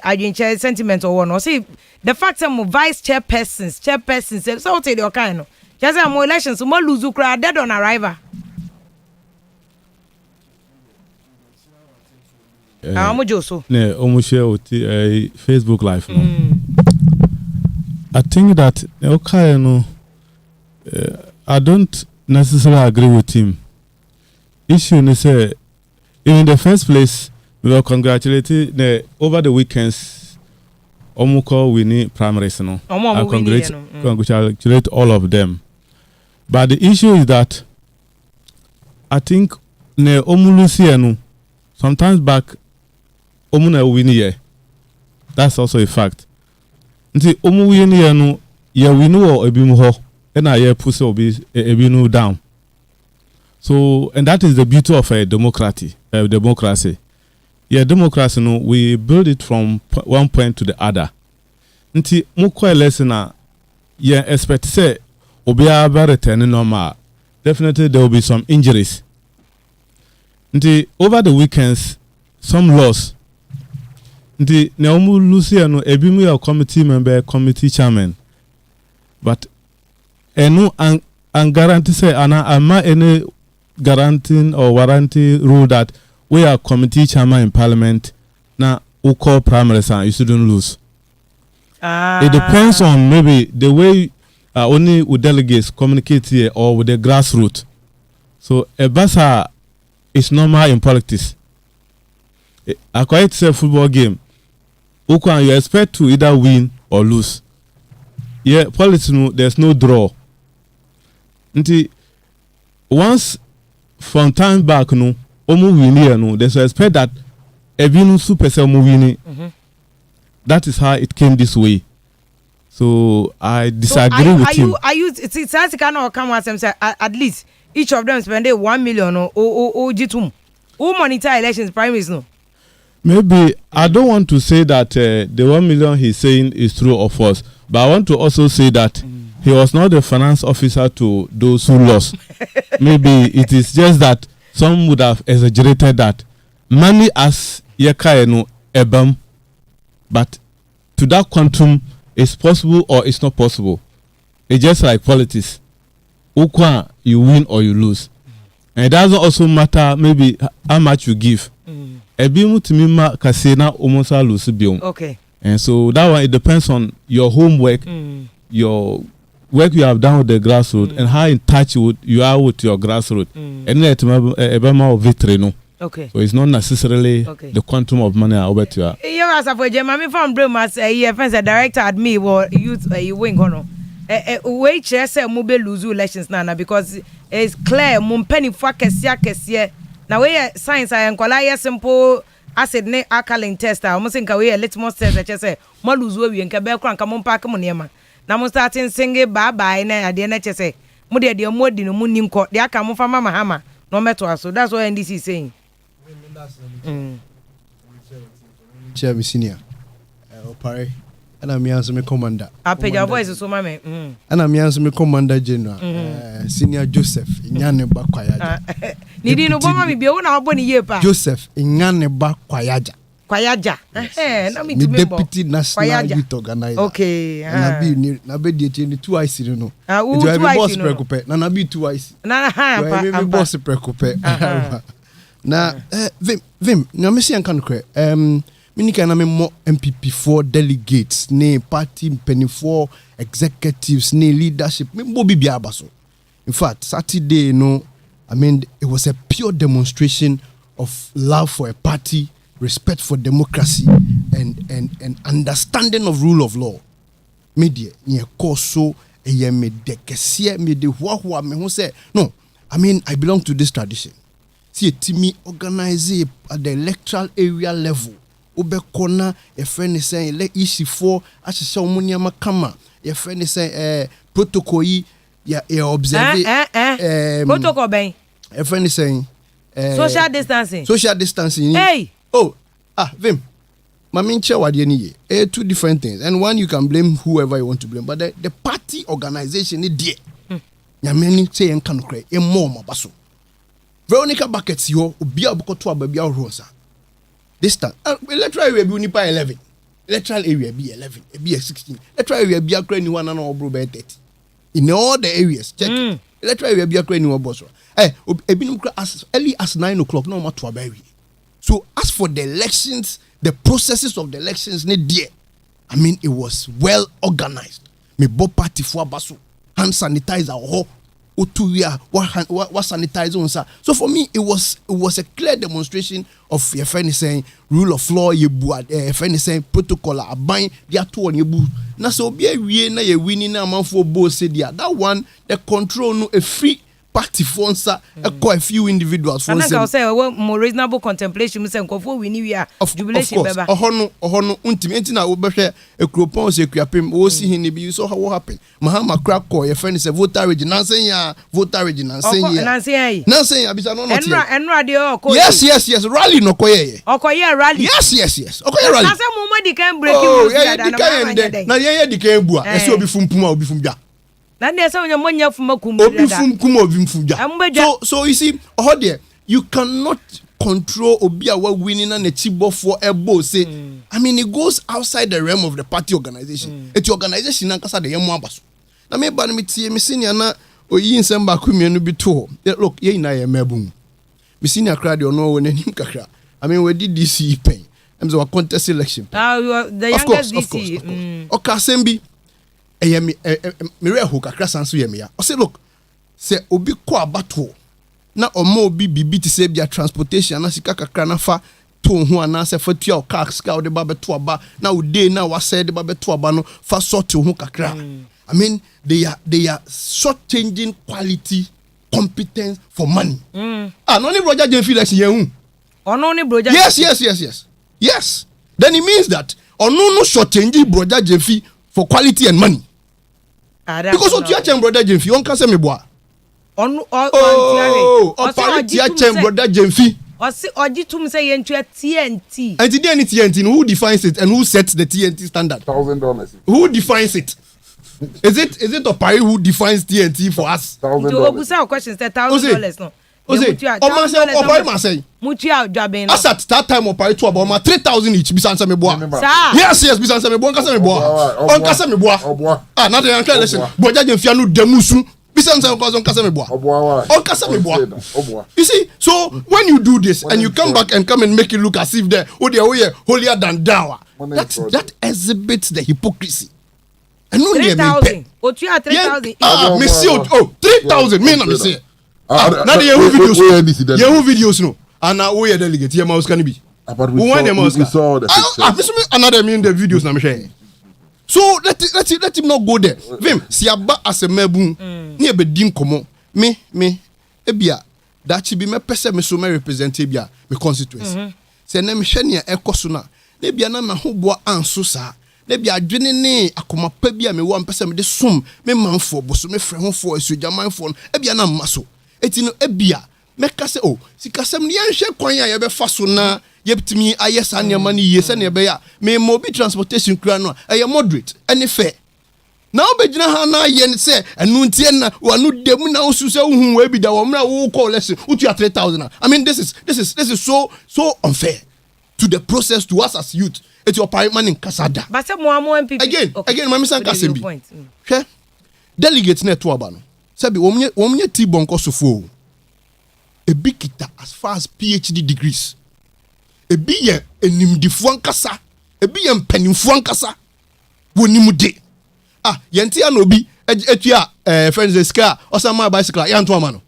sentiment or one. See the fact that vice chairpersons, so say the kind. Just a more elections, so more lose crowd dead on arrival. Joso. Ne, almost share Facebook Live. I think that okay, no, I don't necessarily agree with him. Issue is in the first place, we were congratulating over the weekends. Omuko winning primaries, no. I congratulate all of them. But the issue is that I think ne omulusianu sometimes back omuna winning here. That's also a fact. Nti omu winning here no ye winu or ebimu ho na ye push obi ebinu down. So, and that is the beauty of a democracy. Yeah, democracy, no, we build it from one point to the other. Nti mukwa lesson yeah, expect say obia ba return normal. Definitely there will be some injuries. Nti over the weekends, some loss. Nti ne omu Lucia no ebimu ya committee member, committee chairman. But enu an guarantee say ama any guaranteeing or warranty rule that we are committee chairman in parliament now who call primaries and you shouldn't lose. It depends on maybe the way only with delegates communicate here or with the grassroots. So a basa is normal in politics. A quite say football game. You expect to either win or lose. Yeah, politics there's no draw. Once from time back, no, omu winnie no. There's a expect that ebinu super se omu winnie. That is how it came this way. So I disagree with him. Are you? It's as can or come as say at least each of them spend 1 million or jitum. Who monitor elections primaries no? Maybe I don't want to say that the 1 million he's saying is true or false, but I want to also say that. He was not the finance officer to those who lost. Maybe it is just that some would have exaggerated that money as yekaenu ebam, but to that quantum is possible or it's not possible. It's just like politics. Ukwa, you win or you lose, and it doesn't also matter maybe how much you give. Ebimu timima kasena omosa lose biom. Okay. And so that one it depends on your homework, your work you have done with the grassroots and how in touch you are with your grassroots. And let a victory, no. Okay. So it's not necessarily the quantum of money over to you. You as a German from Bremas, a director at me or youth wing hono. Wait, say mobile lose elections now because it's clear Mumpenny Fakasia. Now we science I inquire simple acid ne alkaline test. I almost think away a little more test. I say more lose we and Quebec and come on pack money. Now, starting singing bye bye, and I didn't say, Mudia, dear Modi, no moon court, they are coming from Mama Hammer, no matter. So that's what NDC is saying. Chairman Senior, Opare, and I'm Yansome Commander. I pay your voice, so mammy. And I'm Yansome Commander General, Senior Joseph, in Yane Bakwayaja. Need you know, Mammy, be on our bonny year, Joseph, in Yane Bakwayaja. Kwayaja. Na me to deputy national youth organizer. Okay. Na be the 2IC no. It will be boss prekope. Na be 2IC. Na be boss prekope. Na vim na me see anka no kre. Minika na me mo MPP4 delegates ne party penifo executives ne leadership me bo bibia abaso. In fact, Saturday no, I mean it was a pure demonstration of love for a party, respect for democracy, and understanding of rule of law. Media, nye koso, eye me de kesie, me de huahua, me who say, no, I mean, I belong to this tradition. See, Timmy organize at the electoral area level. Ube kona, your friend is saying, let issue for, as a ceremony makama, your friend is saying, protocol, ya observe. Protocol, bang. Your friend is saying, social distancing. Social distancing. Hey. Oh, Vim. Maminche wadieni ye. Two different things. And one, you can blame whoever you want to blame. But the party organization is there. Nyameni say en kanokre. E mo mabaso. Veronica Buckets yo. Ubia buko tuwa babia uruonsa. This time. Electoral area be unipa 11. Electoral area be 11. Be 16. Electoral area be akre ni wana na obro be 30. In all the areas. Check. Electoral area be akre ni waboso. As early as 9 o'clock, no matter what. So, as for the elections, the processes of the elections, I mean, it was well organized. Me bo party for basu, hand sanitizer, what sanitizer on sa. So for me, it was a clear demonstration of your friend saying rule of law. You friend saying protocol. A bind the two on your boo. Na so be a na ye winning na man for both say that one the control no a free. Party sponsor quite a few individuals for and I say more reasonable contemplation say nkofo we ni we are jubilation beba ohono untimenti na obehwe ekropon se kuapem o si hin bi so what happen mahama crack call your friend say voter registration ya voter registration nansen ya bisa no not enra de o yes rally no koye rally yes okoye rally na say mo madi kan break you na ye di kan bua e se obi fumpum a obi fumja na dey say onye fuma kum obi fumja so you see there you cannot control obi awa winning and a chibo for a boss say I mean it goes outside the realm of the party organization it's organization na kasa de yemo abaso na me ba me tie me senior na oyi nsem ba ku mienu bi to look ye na ye mabum me senior crowd you know when him kakra I mean we did DC pen I'm the contest election the youngest DC okasembi me reho kakra sanso ye me ya o say look say obi ko abato na omo obi bibi ti say bia transportation na sika kakra na fa to ho ana se fa tua o car ska o de ba beto aba na o day na wa say de ba beto aba no fa sort ho kakra I mean they are short changing quality competence for money no ni Roger Jemfi election ye hu ono ni Roger yes then it means that ono no short changing Roger Jemfi for quality and money because what you change brother Jemfi on kase me boa brother Jemfi ojitum say yentua TNT and today any TNT who defines it and who sets the TNT standard $1,000 who defines it is it Opari who defines TNT for us $1,000 questions $1,000 no Opari ma say mutia dwaben as at that time Opari to about 3,000 each bisansa me boa yes bisansa me boa kasa me boa on kasa me boa na the answer listen brother Jemfi anu demusu bisansa on kasa me boa on kasa me boa you see so when you do this and you come back and come and make it look as if they holier than thou that exhibits the hypocrisy and no 3,000 o 3,000 me see 3,000 me na me say now the Yahoo videos no and now we are delegate here mouse can be but we saw the pictures another mean the videos na me share so let him not go there vim siaba as a mebun ni be din komo me ebia that chi be me pese me so me represent ebia me constituency say na me hwe ne ekoso na ebia na ma hobo anso sa na bia adwene ne akoma pa bia me wo pese me de som me manfo boso me frɛ ho fo asujamanfo ebia na maso eti no ebia meka se sikasem ne yenhwe kwan ya yebɛfa so na yebtimi ayesa ne ma ne yesa ne be ya me mobi transportation kura no eye moderate any fair na obegyina ha na ye ne se enu ntie na wanu demu na osu se hu we bi da wo mra wo call lesson utu 3,000 I mean this is so unfair to the process to us as youth. It's your parliament in Kasada. But some more MPP. Again, my Mr. Kasembi. Okay. Delegates net to Abano. Sabi, omye T-Bonko Sofo. A big kita as far as PhD degrees. A biye enimdifuan kasa. A biye mpenimfuan kasa. Wonimude. Yenti anobi. Etia friends ska. Osama bicycle. Yantu amano.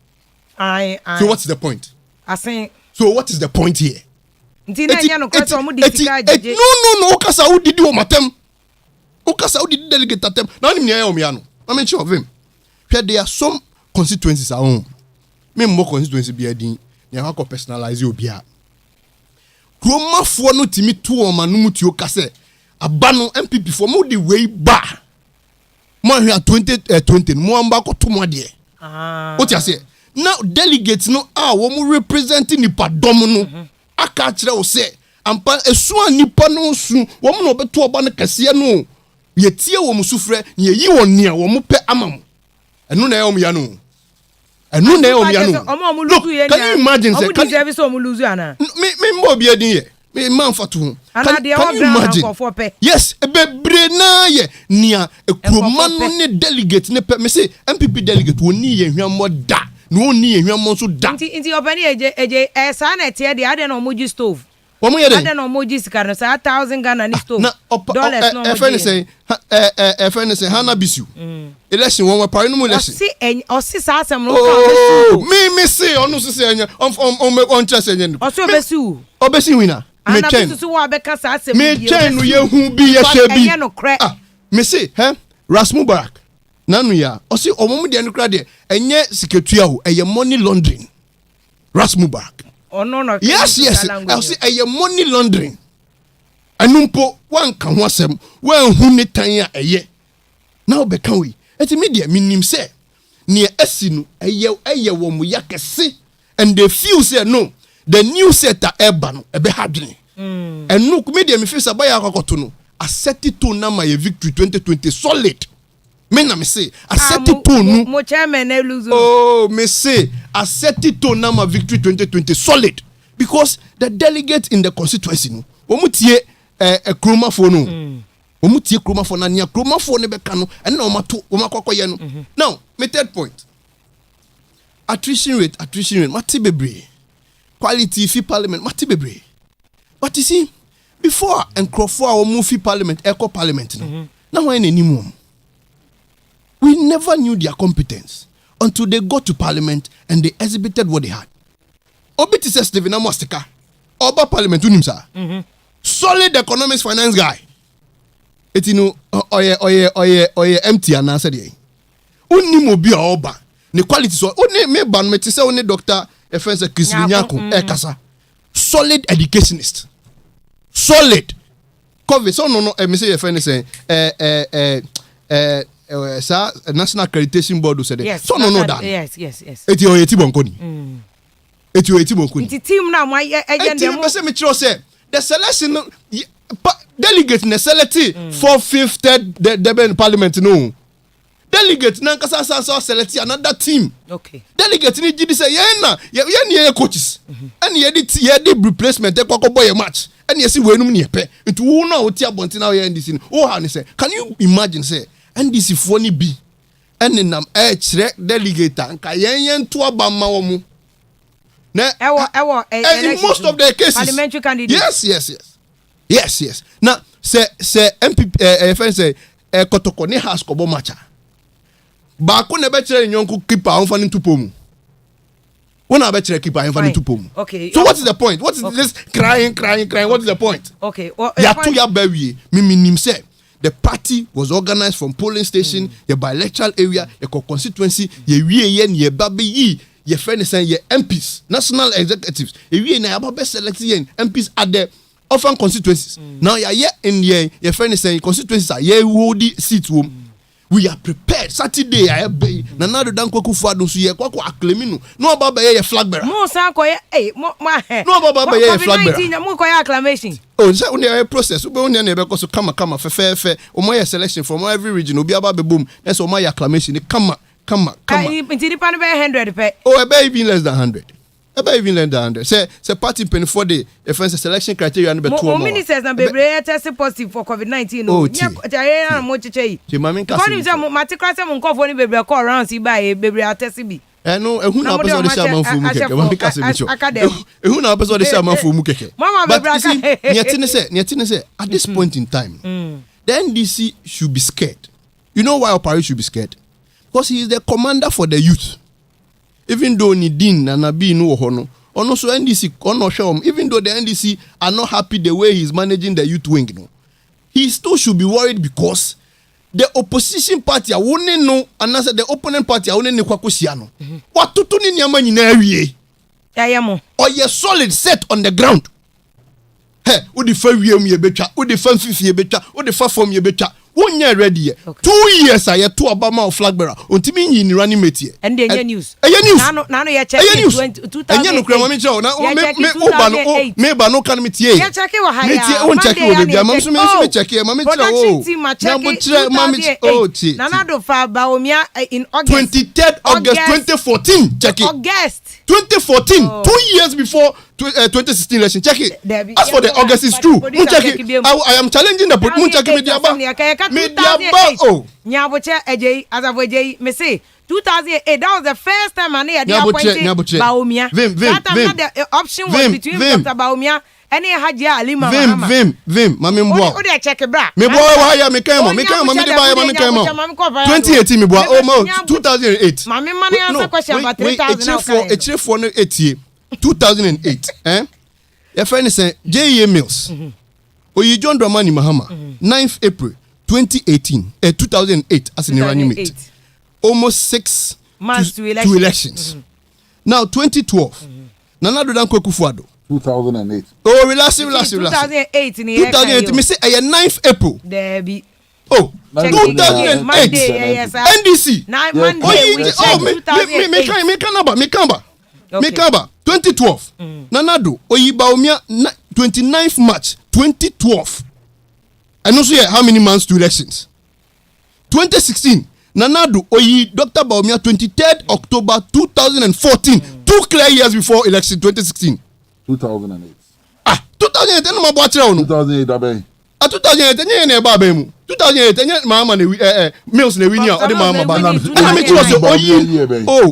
So what's the point? I say. So what is the point here? No. Okasa who did you matem? Okasa who did delegate atem? Now I'm near Omiano. I'm sure of him. There are some constituencies at home. Me more constituency be a din. You have to personalize your beer. Kroma for no timi two or manumuti okase. Abano MPP for more the way bar. More here 2020. More back or 2 more dear. What you say? Now delegates no womu representing nipa domono. Aka kire wo se ampa esu anipa no su womu no beto oba ne kase no ye tie wo musufre ye yi won ne wo mu pe amam enu na ye wo ya no enu na ye wo ya no look can you imagine say can you so mu lose ana me mo bi edin ye me man fatu ho can you imagine yes bebre na ye nia ekroma no ne delegate ne pe me say MPP delegate woni ye hwammo da no ni ehwammo so da inti obani eje sa na tie de ade na omoji stove omo ye de ade na omoji sikano sa 1000 Ghana ni stove dollars no omoji FNC Hana Bisu election won pare no election osi sa asem no me say onu so say anya on chance anya osi obesi wina me chen so wa be ka sa asem me chen no ye hu bi ye hwe bi me say Rasmu Barak nanu ya osi omom de no kra de enye siketua ho eye money laundering Rasmu Barak no yes I say eye money laundering anumpo wan ka ho asem wan hu ni tan a eye now be kan we eti media minim say ne asi no eye wo mu yakese and they feel say no the new set eba no ebe hadwene enu media me feel say ba ya akokoto no asset to na my victory 2020 solid. Me na me say accept it to no mo chairman na lose me say accept it to na my victory 2020 solid because the delegate in the constituency no omutie kroma fo no omutie kroma fo na nia kroma fo ne beka no and na omato omakokoye no now my third point attrition rate mati bebre quality fi parliament mati bebre but you see before encrofo a move fi parliament eco parliament no na when anymore. We never knew their competence until they got to parliament and they exhibited what they had. Obiti says Stephen Amostika, Oba Parliament unimsa. Solid economics finance guy. It you know oye empty and answer there. Unimo bi oba. The quality so oni me ban me say oni Dr. Efense Kislinyako kasa. Solid educationist. Solid. COVID so no me say Efense say National Accreditation Board said yes, so no that yes eti o yeti bonkoni eti team na my agent dem say me tro say the selection delegate na select 4/5 the parliament no delegate na kasa select another team okay delegate ni gidi say ye coaches and ye the replacement e kwakọ boy match and ye see wenum ne pe nti wo na o ti abonti na ye ndisi o ha ne say can you imagine say NDC foni bi eninam kire delegate nka yen to abamma wo mu na in most of the cases parliamentary candidates yes na say MPP friend say kotoko ne house kobo matcha ba ko na be kire nyonku keeper on fani tupomu wona be kire keeper on fani tupomu okay so what is the point what is this crying what is the point okay well ya to ya bawie minim say the party was organized from polling station, your bi-electoral area, your constituency, your ye baby ye friend saying your MPs, national executives, ye na babe selecting MPs at the often constituencies. Now you're in your friend saying constituencies are ye woody seats room. We are prepared. Saturday I be na do dan kwaku fado so ye kwako acclaim no baba ye flag bearer. Mo san ko ye mo no baba ye flag bearer. Mo ko ye acclamation. Oh, so on a process. We only na be ko so kama fe. O mo ye selection from every region. Obi aba be boom. Na so o mo ye acclamation. Kama. Inti di pan be 100 pe. Oh, e be even less than 100. Eba even learn that. Say party pen for the offense selection criteria and be two more. Ministers na bebre test positive for COVID-19 no. Nya na mo cheche. Ti mami kasi. Because you matikra say mo nkofo ni bebre call round si ba e bebre test bi. No, ehun na person dey share man for mu keke. Mami kasi bi cho. Ehun na person dey share man for mu keke. But you see, nyetine say at this point in time, the NDC should be scared. You know why Opari should be scared? Because he is the commander for the youth. Even though Nidin and Nabi no hono, or no so NDC ono show even though the NDC are not happy the way he's managing the youth wing, no, he still should be worried because the opposition party are winning no, and as the opponent party are winning kwakusiano. What to ni nyama nyina awie? Yayamo. Or you solid set on the ground. Hey, wo the fa wiem ye betwa, wo the fa fifi ye betwa, wo the fa form ye betwa. One year ready. 2 years I had 2 Obama flag bearer. Untimi ni running mate. And the news. Nano ya check 2008. And you know krama cho na me ba no kan metie. Ya check wa haya. Metie on check wo baby. Mam so me check e mam check. Mami Nana do fa Baomia in August. 23rd August 2014. Check it. August 2014. 2 years before 2016 election. Check it. As for the August is true. Check it. I am challenging the put check media ba. Oh, Nyaboche Ejay, as of Ejay, me say 2008. That was the first time I had appointed Baomia. That time the option was between Dr. Baomia and Hajia Alima. Vim, Mammy Boy. Oh, they check a bra. Me boy, why me came on, me came on, me buy, me came on. 2018, me boy, almost 2008. Mammy money answer question about 3,000. A chief for 2008. Your friend is saying J.E. Mills. Or you John Dramani Mahama, 9th April 2008 as an Iranian mate. Almost 6 months to elections. Now 2012. Nana do dan Kufuado. 2008. Oh, relax. 2008 in 2008. Me say 9th April. There be. Oh, 2008. NDC. Mekamba 2012. Nanado Oyibaomia 29th March 2012. And also how many months to elections? 2016. Nanado Oyi Dr. Baomia 23rd October 2014. 2 clear years before election 2016. 2008. 2008 no mabwatre no. 2008 abe. 2008 enye na eba abe mu. 2008 enye mama na Mills na wini or the mama ba. And me tell you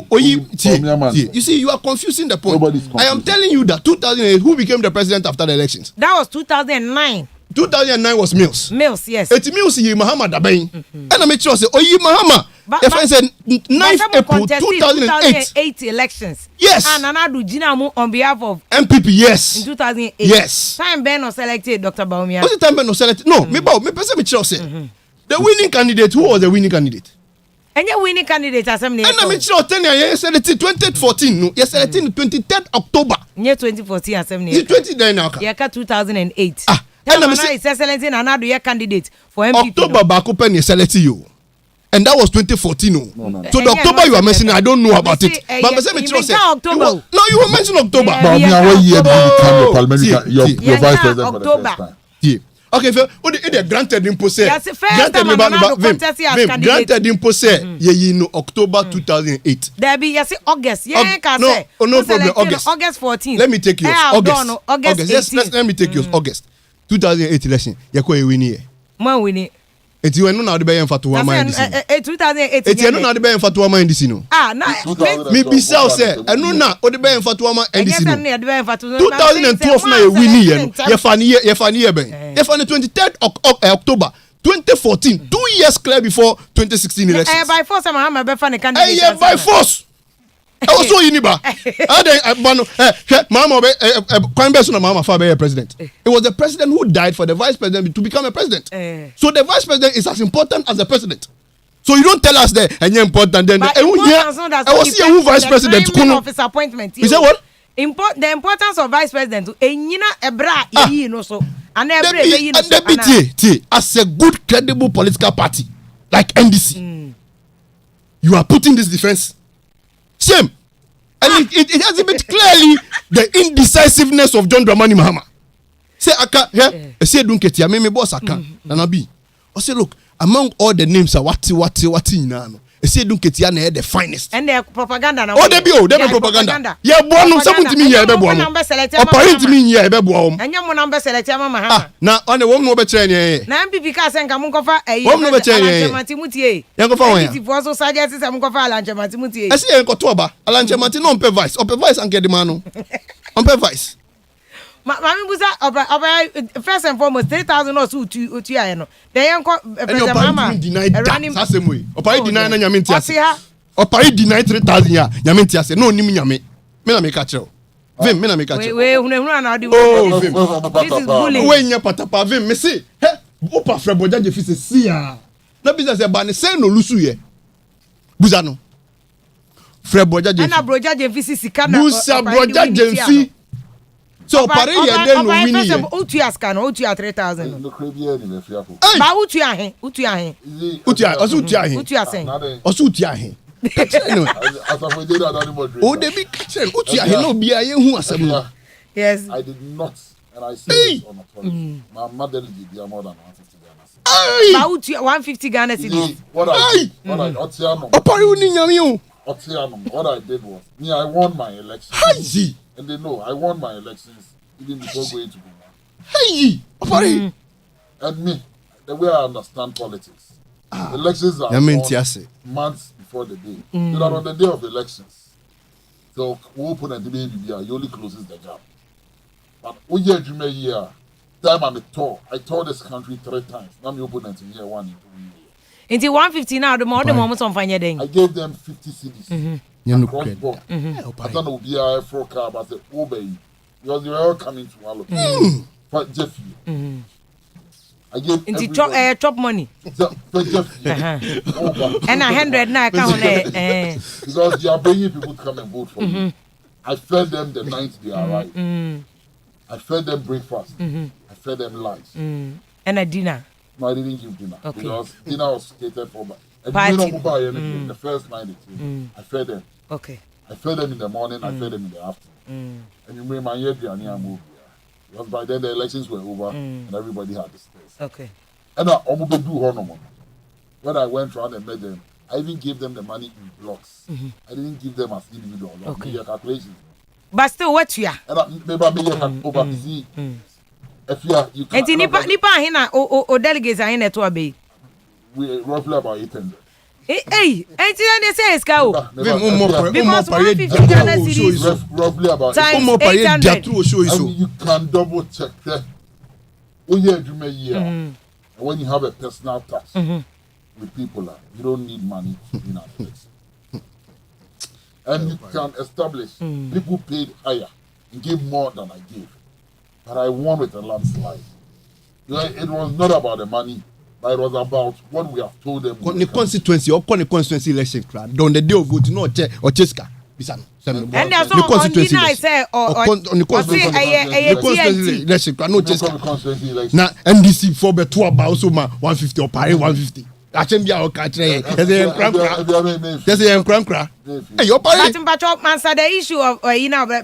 Oyi. You see, you are confusing the point. I am telling you that 2008 who became the president after the elections? That was 2009. 2009 was Mills. Mills, yes. It's Mills yi Muhammad Abayin. And I make sure say Oyi Mahama. If I said 9th April 2008 elections. Yes. And Nanadu Jinamu on behalf of MPP, yes. In 2008. Yes. Time Ben was selected, Dr. Baomia. What's the time Ben was selected? No, me person me sure say the winning candidate. Who was the winning candidate? And your winning candidate assembly. And I make sure 10 years selected 2014. No, you selected 23rd October. Near 2014 assembly. It's 29 now. Yaka 2008. And I'm saying it's excellency and another year candidate for MPP. October Bakupen is selected you. And that was 2014. No. So the October you are mentioning, I don't know about it. But I say October. No, you were mentioning October. But what year did you become the parliamentary? Your vice president for the first time. Yeah. Okay, they granted him possess. Granted him possess. You know October 2008. There be August. Yeah, no problem. August 14. Let me take yours. August. Yes, let me take yours. August 2008 election. You go win here. Man win it. It's you know now the bay fatwa mind this. 2008. It's you know now the bay fatwa mind this no. Me be say and no now the bay fatwa mind this no. 2012 na you win here. You funny here ben. You funny 23rd October 2014. 2 years clear before 2016 elections. By force I'm be fan candidate. Yeah, by force. I was so uniba. Mama Mama Fabe president. It was the president who died for the vice president to become a president. So the vice president is as important as the president. So you don't tell us that and you're important then. I was here who vice president. Office appointment. You say what? The importance of vice president. As a good credible political party like NDC, you are putting this defense. Shame. And it has been clearly the indecisiveness of John Dramani Mahama. Say, say, don't get me boss, I can't. I say, look, among all the names, wati, say don't get ya the finest. And the propaganda now. Oh, they be propaganda. Yeah, born on 70 million. Apparently, me here, Bebo. And your number select Mama. Now, on the one over chain. Now, because and Kamunkofa, a one over chain. Matimuti. Young of If also suggests some Kofa Lancha Matimuti. I see a Kotoba, Alancha Matino on Pervice, or Pervice and get the mano. On Pervice. Mammy was first and foremost 3,000 or so to Utiano. The young Mama denied that same way. Or Pai denied Yamintia. Or Pai denied 3,000 ya. Yamintia said, no, Nimyame. Mena make a show. Vim, Mena make a show. Oh, Vim. This is bullying. When you patapa Vim, me say, hey, Opa Freboja Jeffis see ya. No business a ban, say no Lusuye. Buzano. Freboja Jeffis. And a broja Jeffis Sikana. Busa broja Jeffis. So pare ye den no win ye. Utua scan, Utua 3,000. No crabby any me fearful. Ba Utua he, Utua he. Utua he. Utua sen. Osu Utua he. As of did that anybody. Oh, they be catching. Utua he no bia ye hu asem. Yes. I did not, and I said this on authority. My mother did more than 150 Ghana. Ba Utua 150 Ghana cedis. What I Otiano. Opari uni nyame o. Otiano. What I did was, me, I won my election. Haji. And they know I won my elections even before going to Goma. Hey, Opari. And me, the way I understand politics, elections are months before the day. So that on the day of elections, so who open and the baby, you only closes the gap. But we year year, time I'm a tour. I toured this country 3 times. Now me open and year 1 in 2 years. Into 150 now, the more the moments on fire then. I gave them 50 CDs. Across board. I thought it would be a for car, but I said, oh, baby, because you were all coming to Wallo. But Jeffy, I gave into chop money. For Jeffy, and 100 now, because you are bringing people to come and vote for me. I fed them the night they arrived. I fed them breakfast. I fed them lunch. And a dinner. No, I didn't give dinner. Okay. Because dinner was catered for. Party. The first night I fed them. Okay. I fed them in the morning, I fed them in the afternoon. And you made my year and moved here. Because by then the elections were over and everybody had the space. Okay. And I almost do Honomon. When I went around and met them, I even gave them the money in blocks. I didn't give them as individual. Okay. Calculations. But still, what you are? And maybe over see. If you can. And Nipa Hina or delegates are in a tour bay. We roughly about 800. Hey, and they say it's cow. Because 150 Ghana cedis Roughly about times 800. You can double check that. And when you have a personal tax with people, you don't need money in our place. And you can establish people paid higher and give more than I gave. But I won with a landslide. It was not about the money. But it was about what we have told them. The constituency or the constituency election, on the day of voting, or Cheska. And there's no constituency. I say, or the constituency election, no Cheska. Now, NDC for the 2 about also 150 or Paris 150. I can be our country. There's a crankra. Hey, you're but answer the issue of,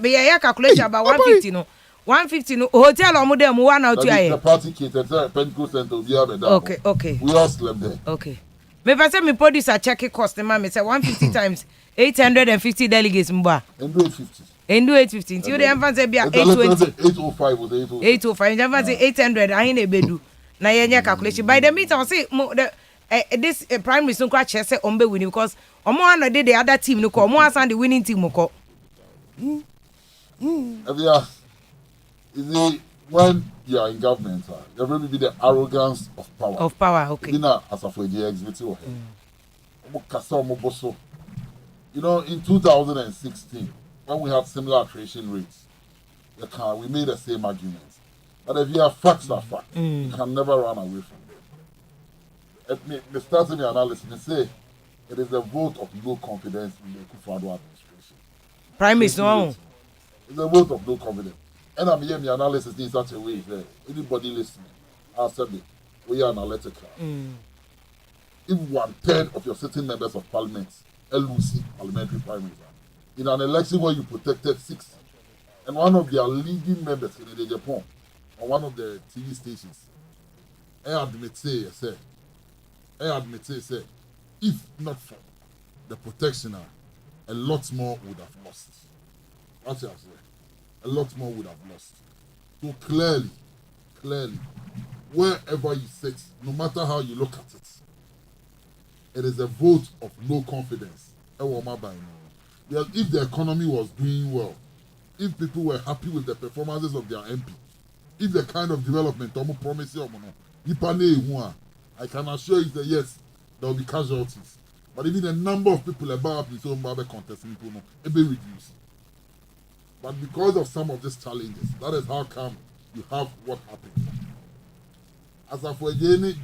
be a calculation about 150. No. 150 no hotel or modem 1 out here. The party catered Pentecost Center we have a Okay. We all slept there. Okay. Me person me producer check cost me say 150 times 850 delegates mba. And do 850. And do 850. Until the emphasis say be 820. 805 was 805. 805. The emphasis say 800 I ain't bedu. Na yenye calculation. By the meter say this prime minister no kwa say ombe win because omo an dey the other team no ko omo asan the winning team ko. When you are in government, there will be the arrogance of power. Of power, okay. As a for the executive. You know, in 2016, when we had similar attrition rates, we made the same arguments. But if you have facts are facts, you can never run away from them. They start in the analysis and say it is a vote of no confidence in the Kufuor administration. Prime Minister. It's a vote of no confidence. And I'm hearing the analysis in such a way that anybody listening, I'll say, we are analytical. If 1/3 of your sitting members of parliament, LUC, parliamentary primaries, in an election where you protected 6, and one of their leading members in the Japan, on one of the TV stations, I admit, say, if not for the protection, a lot more would have lost. That's what I say. A lot more would have lost. So clearly, wherever you sit, no matter how you look at it, it is a vote of no confidence. Well, if the economy was doing well, if people were happy with the performances of their MP, if the kind of development I can assure you that yes, there will be casualties. But even the number of people about this own contesting people it will reduce. But because of some of these challenges, that is how come you have what happened. As for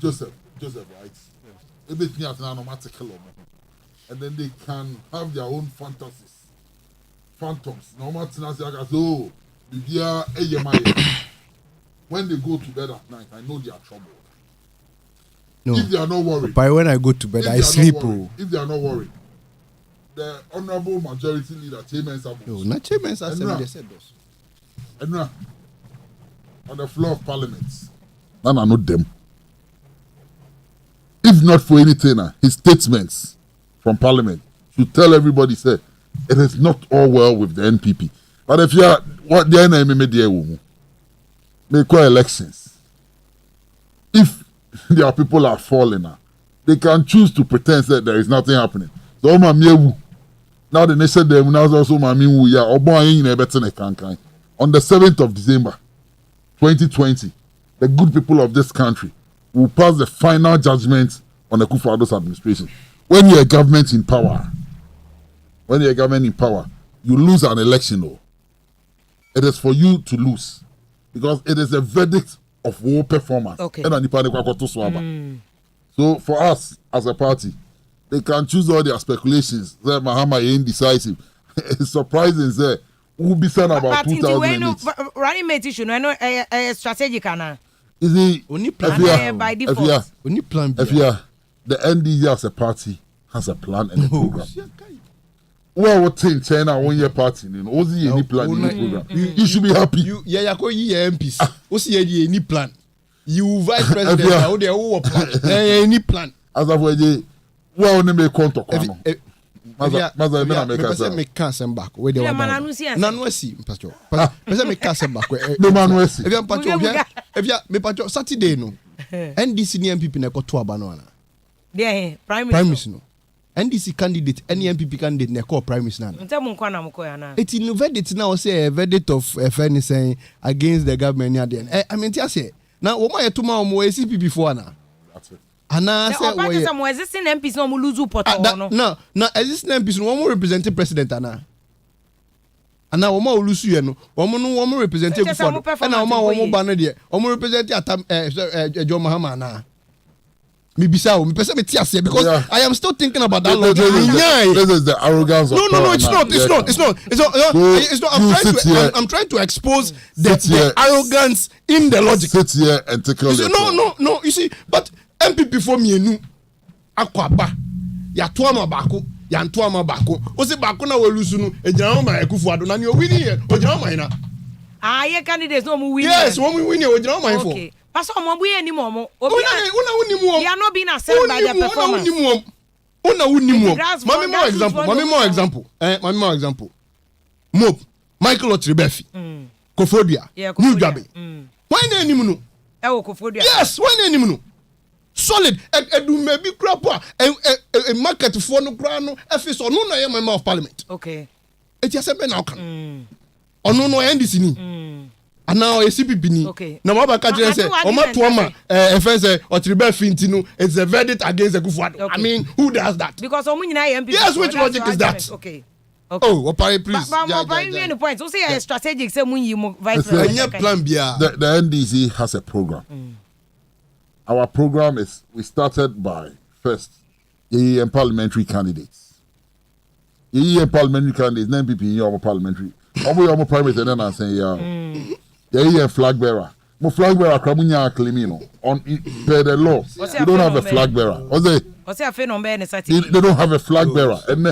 Joseph, right? Everything has an automatical, and then they can have their own fantasies, phantoms. No matter oh, when they go to bed at night, I know they are troubled. No. If they are not worried, but when I go to bed, I sleep. If they are not worried, the honorable majority leader, Chairman Sabo. No, not Chairman Sabo. They said those. And on the floor of Parliament, none are not them. If not for anything, his statements from Parliament should tell everybody, say, it is not all well with the NPP. But if you are, what the enemy make elections. If their people are falling, they can choose to pretend that there is nothing happening. So, now the nation them now also on the 7th of December 2020, the good people of this country will pass the final judgment on the Akufo-Addo's administration. When you're a government in power, you lose an election. It is for you to lose because it is a verdict of war performance. Okay. So for us as a party, they can choose all their speculations. Say Mahama is indecisive. It's surprising. Say who be saying about 2008. Running mate issue. I know a strategic ana. Is it only plan by default? Only plan B. The NDC as a party has a plan and a program. Well, what in China 1 year party? What's the any plan in the program? You should be happy. You MPs. What's the any plan? You vice president. How they all plan? Any plan? As of when well, they make contact. Maza make cancel back. Where they want? Nanwesi, pastor. Maza make cancel back. No manwesi. If you me pastor Saturday no. NDC ni MPP na koto abano na. There, Prime Minister no. NDC candidate, any MPP candidate na call Prime Minister na. Ntemu nkwa na mko ya na. It's in verdict now say a verdict of FN saying against the government at the end. I mean, I say now wo ma yetuma omo ACP before na. That's it. Ana say we some existing MPs no mo lose poto no. No, existing MPs no mo represent president ana. Ana wo ma olusu ye no, wo mo represent before. Na wo ma ba no de. Wo mo represent atam John Mahama na. Me bisa me pese me tiase because I am still thinking about that logic. This is the arrogance of No, it's not. I'm trying to expose the arrogance in the logic. Sit here and take a look. No, you see, but MPP for me nu akwaba ya to ama bako ya nto ama bako o se bako na wolusu nu ejina ma Akufo-Addo na ni o wini here o jina ma ina ye candidates no mu win. Yes, wo mu win o jina ma for. Okay. Pastor mo bu ye ni mo mo. Una wuni mu. They are not being accepted by their performance. Una wuni mu. Mami more example. Mob Michael Otribefi. Kofodia. New Jabe. Why na enimu no? Kofodia. Yes, why na enimu no? Solid edu maybe crap a market for no grano office or no na member of parliament. Okay. It just be now kan. Ono no NDC ni. And now a CPP ni. Okay. Na ma ba ka say o ma to ma say Otribefi ntinu it's a verdict against Akufo-Addo. Okay. I mean, who does that? Because omu nyina MPP. Yes, which logic is that? Okay. Oh, please. But any point. So say a strategic say mun yi vice president. Plan B. The NDC has a program. Our program is we started by first EM parliamentary candidates. EM parliamentary candidates, NPP in parliamentary. Omo private and then I say EM flag bearer. Mo flag bearer kramunya claiming on per the law. You don't have a flag bearer. They don't have a flag bearer. And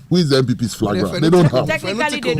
who is the MPP's flag bearer? They don't have. Technically they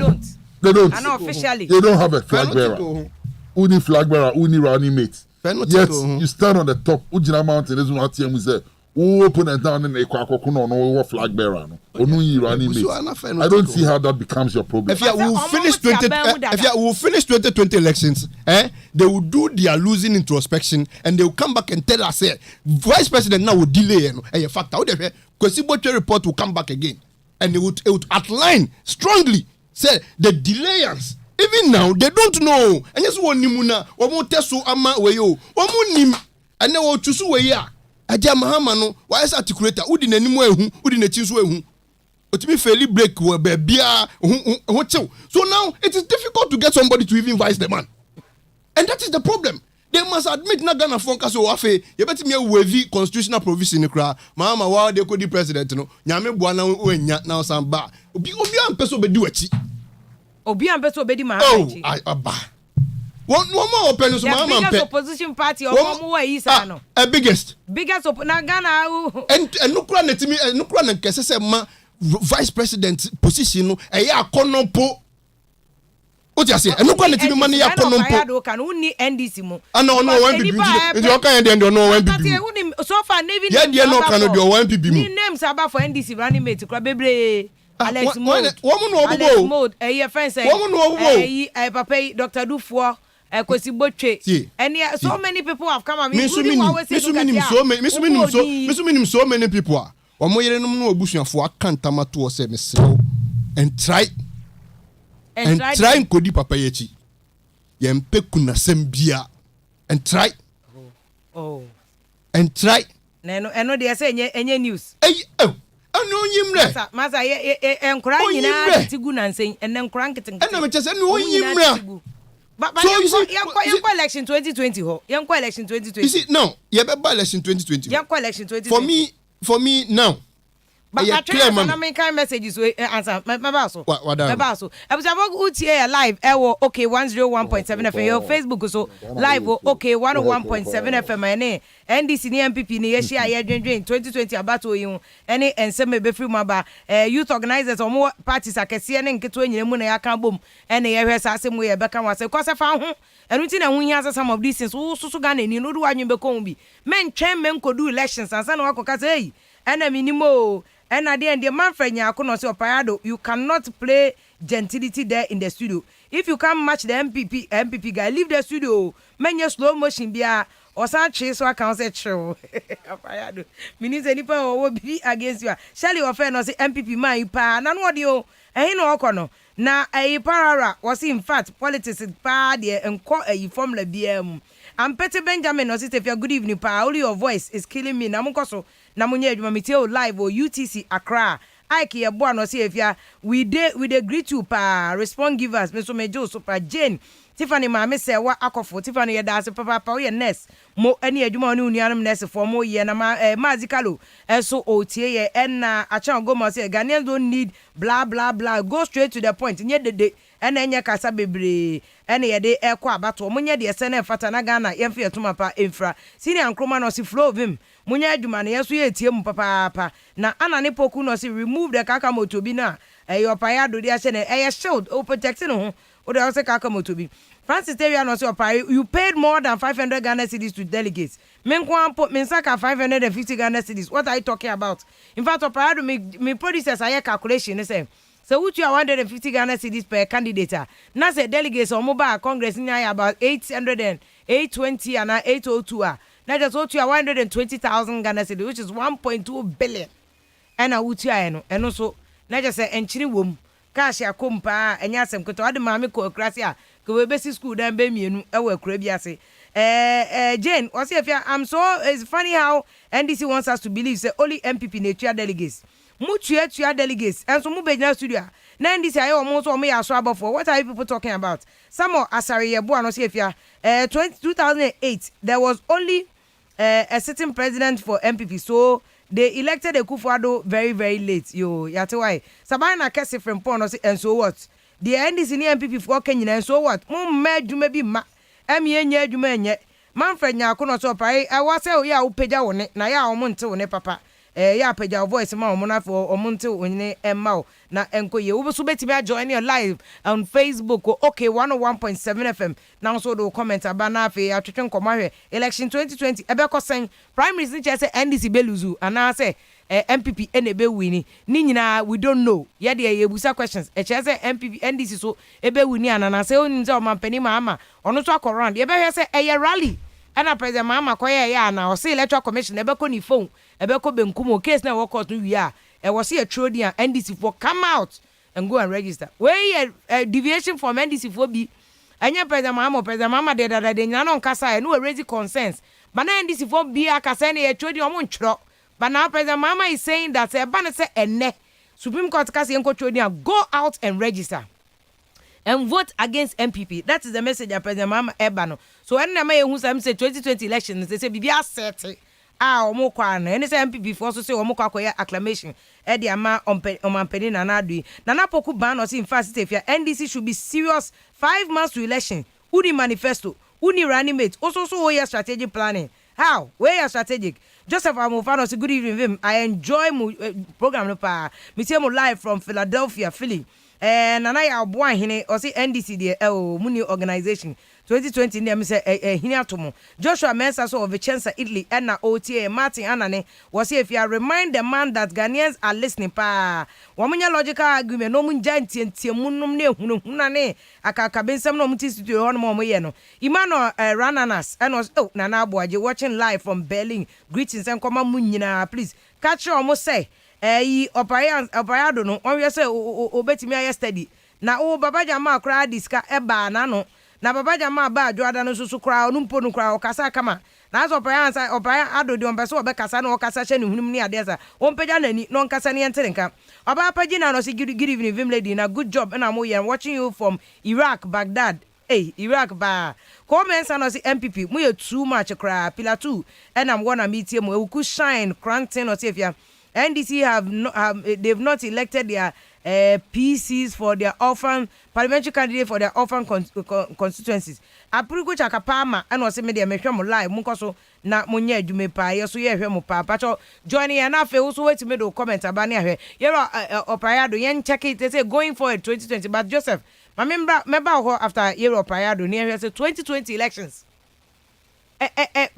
don't. And officially. They don't have a flag bearer. Uni flag bearer, uni running mate. Yet you stand on the top. Ujina Mountain is one team we say who opponent now and no flag bearer no. I don't see how that becomes your problem. If you will finish 2020 elections, they will do their losing introspection and they will come back and tell us, Vice President now will delay a factor. Because the report will come back again and it would outline strongly say the delayers. Even now they don't know. And yes, one nimuna, one more test so ama weyo, one more nim, and now what to so ya. Aja Mahamano, why is articulator? Who didn't anywhere who didn't choose who? But to be fairly break where beer. So now it is difficult to get somebody to even vice the man. And that is the problem. They must admit na Ghana fonka so afe you bet me wavy constitutional provision kra mama wa de kodi president no nyame boa na wanya na osamba obi am peso be di wachi obi am peso be di ma achi aba one more open so mama biggest opposition party omo wa isa no biggest na Ghana and nukura na timi nukura na kese se ma vice president position no e ya konompo. What you say? No quality money ya konompo. Can only NDC mo. No one PPP. It's your kind and no one PPP. So far never. Yeah, no can do one PPP. Ni names about for NDC running mate. Kura bebre. Alex Mode. Woman no Alex Mode. Friend say. Woman no Papa Dr. Dufo. Kwesi Boche. And so many people have come and so many people. Omo yere no no obusuafo akantama to o se mesrew and try nkodi papa yechi yempe kunasem bia and try and try no dey say enye news anu nyimre masa enkura nyina tigu nansen enne nkura nketen enna me chese no nyimre but yankwa election 2020 ho yankwa election 2020 you see now ye be election 2020 yankwa election 2020 for me now. But I try to make kind messages answer. My basso. What? My basso. I was about UTA live. Okay 101.7 FM. Your Facebook so live. Okay 101.7 FM. NDC ni MPP ni yeshi aye dwen 2020 abato yin. Any enseme be free maba. Youth organizers or more parties akese ne nketo nyina mu na ya kan bom. Ene ye hwesa asem ye beka wase. Kwase fa ho. Enu ti na hu hiasa some of these things. So Ghana ni no do anwen be kon bi. Men twen men ko do elections ansa na wakoka say ena minimo. And at the end, the man friend Opayado, you cannot play gentility there in the studio. If you can't match the MPP guy, leave the studio. Men your slow motion be or some chase so I can say true. Opayado. Means any power will be against you. Shall you offend us MPP man pa nan what you and no okono. Na a parara was in fact politics pa there and call a formula BM. I'm Peter Benjamin was it if you're good evening pa only your voice is killing me. Namukoso. Namunye Jumamiteo live or UTC Accra. Ike ya bwana si efia we agree to pa respond givers me so mejo super Jane Tiffany ma se wa akofo Tiffany ya da se papa pa we nurse mo ene adwuma oni unuanum nurse for mo ye na mazikalo so otie ye na achan go mo se Ghanaians don't need blah blah blah go straight to the point nye dede ene nya kasa bebre ene ye de ekwa abato mo nye de se na fata na Ghana ye mfe etuma pa infra senior nkroma no si flow vim munya adwuma na yeso ye tie mu papa na Afia Pokuaa no si remove the kaka motobi na Opayado de ase na shield o protect no ho o de ase kaka motobi Francis Terry no si Opayado you paid more than 500 Ghana cedis to delegates men saka 550 Ghana cedis what are you talking about in fact Opayado me producers aye calculation say so which you are 150 Ghana cedis per candidate na say delegates on mobile congress ni about 820 and 802 now just what you are 120,000 Ghana cedis which is 1.2 billion and a utia no and also na just say enchiri wom cash akompa enya asem koto ade maame ko krasia ko we besi school dan be mienu e wa kura bi ase Jane what's if I'm so it's funny how NDC wants us to believe say only MPP na tua delegates mu tua delegates and so mu be na studio na NDC ayo omo so omo ya so abofo what are you people talking about some asare ye bo no say if 2008 there was only a sitting president for MPP so they elected a Kufuado very, very late. Yo, yate why? Sabana Kessi from Pono, and so what? The NDC MPP for Kenya, and so what? Mad, you may be Anya, you may yet. Manfred Yakuno so pay. I was say, ya, upeja on it, Naya or Monto, ne papa. ya pagya voice ma omo na for omo nte onyine emma na enkoye wo so betimi join your live on Facebook okay 101.7 FM now so do comment aba na afi atwetwe nkomahwe election 2020 ebeko sen primaries ni chese NDC beluzu ana say MPP ebe wini ni nyina we don't know ye de yebusa questions chese MPP NDC so ebe wini anana say onim say o mampani ma ama ono to around ye be hwe say eye rally ana president mama koye ya na o say electoral commission ebeko ni phone ebeko benkumo case na work out wi a e was here trodi and NDC for come out and go and register where deviation from NDC for be anya president mama de nyina no nkasa e no raise concerns but na NDC for be akasa na e trodi o mo ntro but now president mama is saying that e ban say enne Supreme Court kase enko trodi and go out and register and vote against MPP. That is the message of President Mama Ebano. So when I say 2020 elections, they say Bibia set omo kwana. Any say MPP for also say omo kwa acclamation. Edi ama omampeni na nadui. Nana Poku ban or in fast if your NDC should be serious 5 months to election. Uni manifesto, uni running mate. Also your strategic planning. How? Where your strategic? Joseph Amofano, good evening. I enjoy my program no pa. Me see mo live from Philadelphia, Philly. Nana ya boy hine o si NDC de muni organization 2020 ne me say hine atomo Joshua Mensa so of Vicenza Italy na OTA Martin Anane was if you remind the man that Ghanaians are listening pa womunya logical argument no mun jantie munum ne hunhuna ne akaka bensam no muti studio hono mo ye no Emmanuel Rananas and was Nana Boaje watching live from Berlin greetings and come munyina please catch almost say operado no onwe say obetimi aye study na baba jama kra diska eba na no na baba jama ba adwoada no susu kra no mpo no kra okasa kama na so operado de onbeso obekasa na okasa hye ne hunum ni ade sa onpeja nani no nkasa ne enterenka oba paji na no say good evening vim lady na good job na mo here watching you from Iraq Baghdad. Hey, Iraq ba. Comments and see MPP. We too much cry. Pillar 2. And I'm gonna meet him. We could shine. Cranton or say if you NDC they've not elected their PCs for their orphan parliamentary candidate for their orphan constituencies. Apurigo chakapama and was media me hwemo live munkoso na monye adwume pa yeso ye hwemo pa pacho joining and afa also wait me do comment abane ahwe yero opayado yen check it they say going for 2020 but Joseph my member after yero opayado near say 2020 elections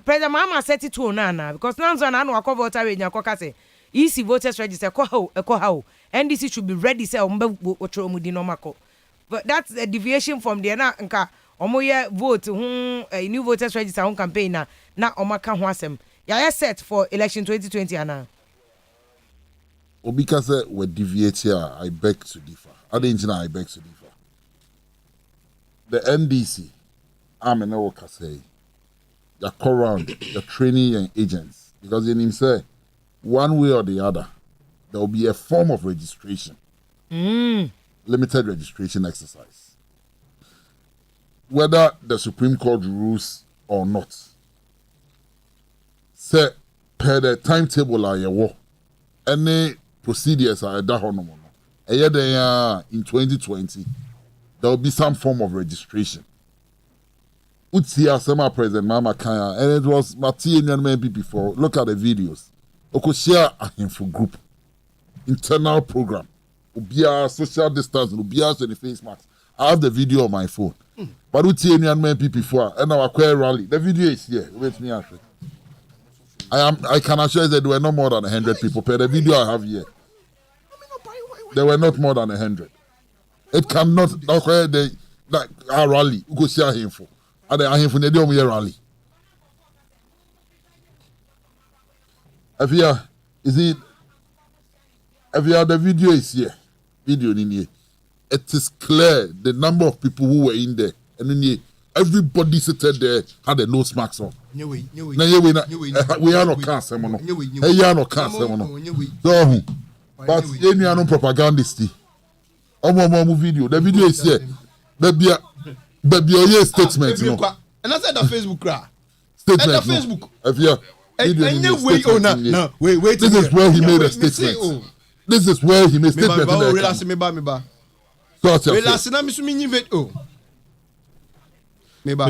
President Mama set it to na because now na no akọ voter we nyakoka say easy voters register how NDC should be ready say ombe otro mudi no mako but that's a deviation from there na nka omoye vote new voters register on campaign na omaka ho asem ya set for election 2020 ana because we deviate here I beg to differ I beg to differ the NDC amena woka say the around the training and agents because in him say one way or the other, there will be a form of registration. Limited registration exercise. Whether the Supreme Court rules or not. Say, per the timetable are your any procedures are that honorable. In 2020, there will be some form of registration. Utsia Sema President Mama Kaya, and it was Martin and MPP before. Look at the videos. Oko share a info group internal program obia social distance obia so the face mask I have the video on my phone but we see any people before and our queer rally the video is here wait me actually I can assure you that there were no more than 100 people per the video I have here there were not more than 100 it cannot like our rally we go share info and the info they do rally. Afia, the video is here. Video in here. It is clear the number of people who were in there. And then everybody seated there had a nose mask on. We are not cancer. We are not cancer. So, but any are no propagandist. Video. The video is here. Baby, your statement. And I said that Facebook. Statement. Facebook. Afia. Wait, this is where he made a statement. This is where he made a statement. Relax. Na mi sumi nyivet o. Meba.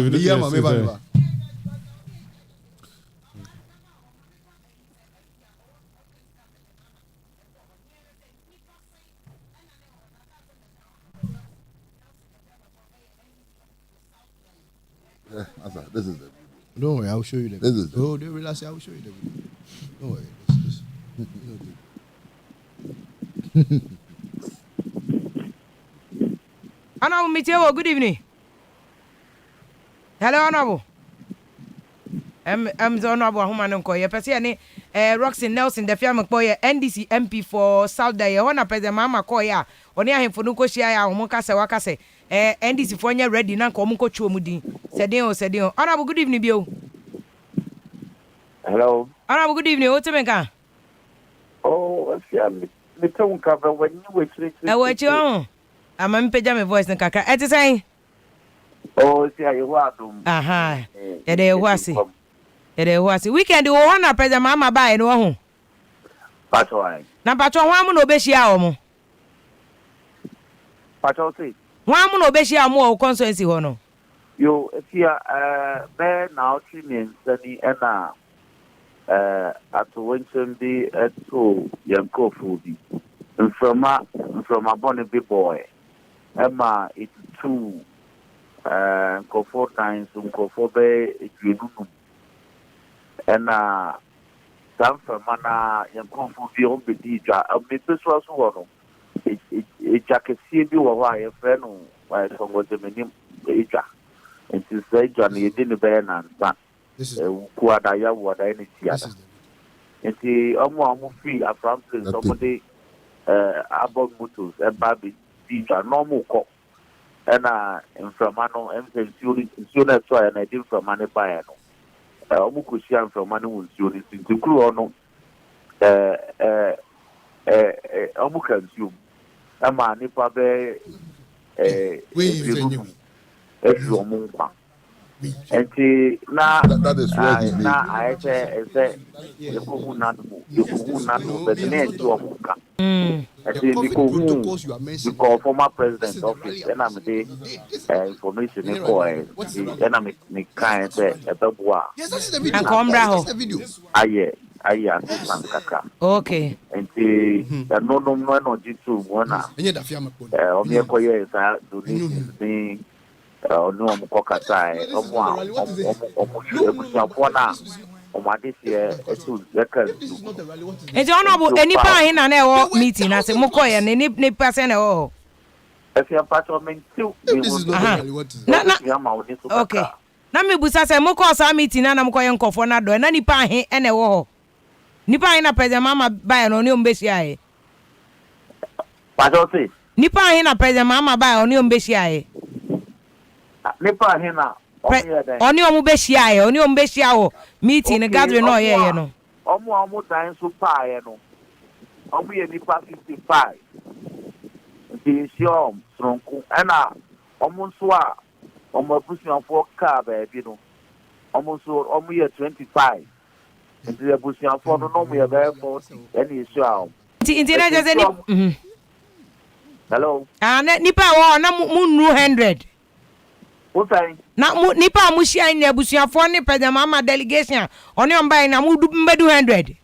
Yeah, this is the video. Don't worry, I'll show you the video. This is the they relax, I will show you the video. Don't worry. Honorable Miteo, good evening. Hello, Honorable. I'm the Honorable Human Uncle. Person, Roxy Nelson, the family boy, NDC MP for South Day. Honor President Mama Koya. Only him for Nuko Shia, Mokase Wakase. NDC for you ready, Nanko Muko Chumudi. Sedio. Honorable, good evening, Bill. Hello. Honorable, good evening. What's the matter? Oh, the tone cover when you were What you? I'm a pajama voice in Kaka. At the same. Oh, see how you want to. Aha. Ede wasi. Weekend wo na President Mama ba no ho. Patwai. Na patwa ho amu no behia o mo. Patwai say. Ho amu no behia mo o constituency ho no. Yo, see be now treatment sani na ato wenchen bi eto yanko foodi. From a bonny big boy. Emma it's 2 go 4 times go 4 be edwenu. And some from mana yanko foodi on be dija. Me peso so wono. E jacket bi wo wa ye fe no wa so go de menim eja. Nti say John ye di ne be na nsa. Ku ada ya wo ada ni tiada. Nti omo free from place somebody about motors and baby dija normal ko. Na mframano nsuo so ya na di mframane bae no. Omo kosia mframane wo nsuo ni nti kru ono omo kan nsuo. Ama nipa be Enti na that is where he na I say you go not but the name to Omuka. You call former president office and I'm the information in for and I'm the kind say a babua. Yes, that's the video. And Combra ho. Aye, assistant kaka. Okay. Enti no G2 one. Enye da fiam ko. Omi ekoye sa donation ni no mukokata omo na omadisia etu zeka Enti Honorable enipa hin na e wo meeting na se mukoye ne nipa se na wo. Afia Pokuaa tu okay. Na me busa se muko sa meeting na mukoye nkofo na do na nipa hin e na wo. Nipa hin na President Mama ba no ne ombehia e. Pacho se Nipa hin na President Mama ba no ombehia e. Nipa hin na oni omu behia e, oni ombehia wo meeting gathering no ye no. Omu dan so pa ye no. Omu ye nipa 55. Nti sio stronku ana omu so a omu abusuafo ka ba bi no. Omu ye 25. Nti abusuafo no no mu ye ba 40 eni sio a. Nti na just any Hello. Nipa wo na mu 100. Okay. Na nipa mu shia ni abusuafo ni President Mama delegation oni on buy na mu mbedu 100.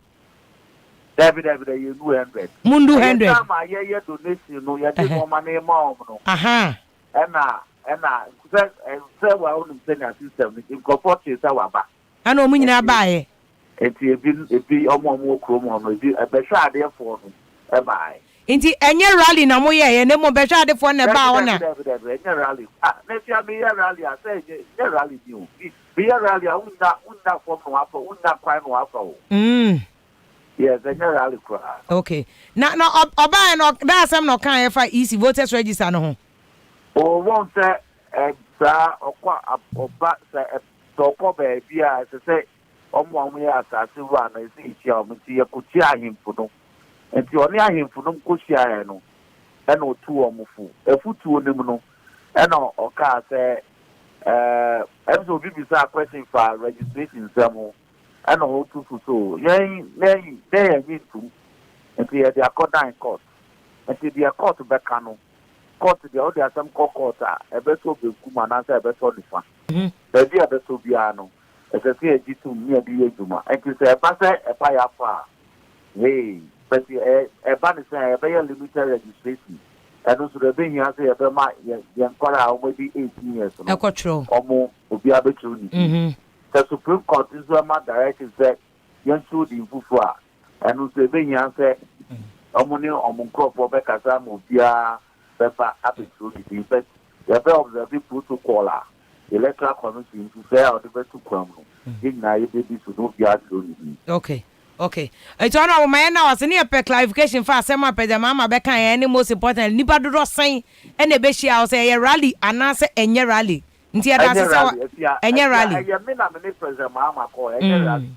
David you 200. Mundu 100. Sama ye donation no ye dey mama na ma om no. Aha. Ena say wa onu senior system ni comfort say wa ba. Ana o munyina baaye. Enti ebi omo okro mo no ebi be hwa ade fo no e baaye. Inti enye rally na mo ye ne mo be hwa ade fo na ba wona. Enye rally. Na fi am ye rally a say ye rally ni o. Be rally a unda fo no afọ unda kwai no afọ. Yes, enye rally kwa. Okay. Na oba no da asem no kan e fa easy voters register no ho. O won say sa okwa oba say toko be bia say omo ya asase wa na isi ichi o mti yakuti ahimfu no. Enti oni ahimfu no mkohia no. Ena otu omufu. Efutu onim no. Ena oka say episode bibisa question for registration samo. Ena otu so yen yitu. Enti e dey accord court. Enti dey court be kanu. Court the other some court ebeso be kuma na say ebeso nifa. Be dia ebeso bia no. E say G2 me be ejuma. Enti say e pa say e pa ya fa. Hey, but e ba ni say e be limited registration. and also the being here say about young color maybe 18 years. Equatro. Obi abetuni. The Supreme Court is one directive said young should in Fufua, and also the being here say Omoni Omunko for Becasa Mubia Befa abetuni. But the bear of the people to call her. Electoral commission to say out the best to come. Okay. It's on our man now as any clarification for Sama Pedamama Becca any most important nipa do saying and a beshi I'll say a rally and answer any rally. Intia any rally. I mean I'm a president Mama call any rally.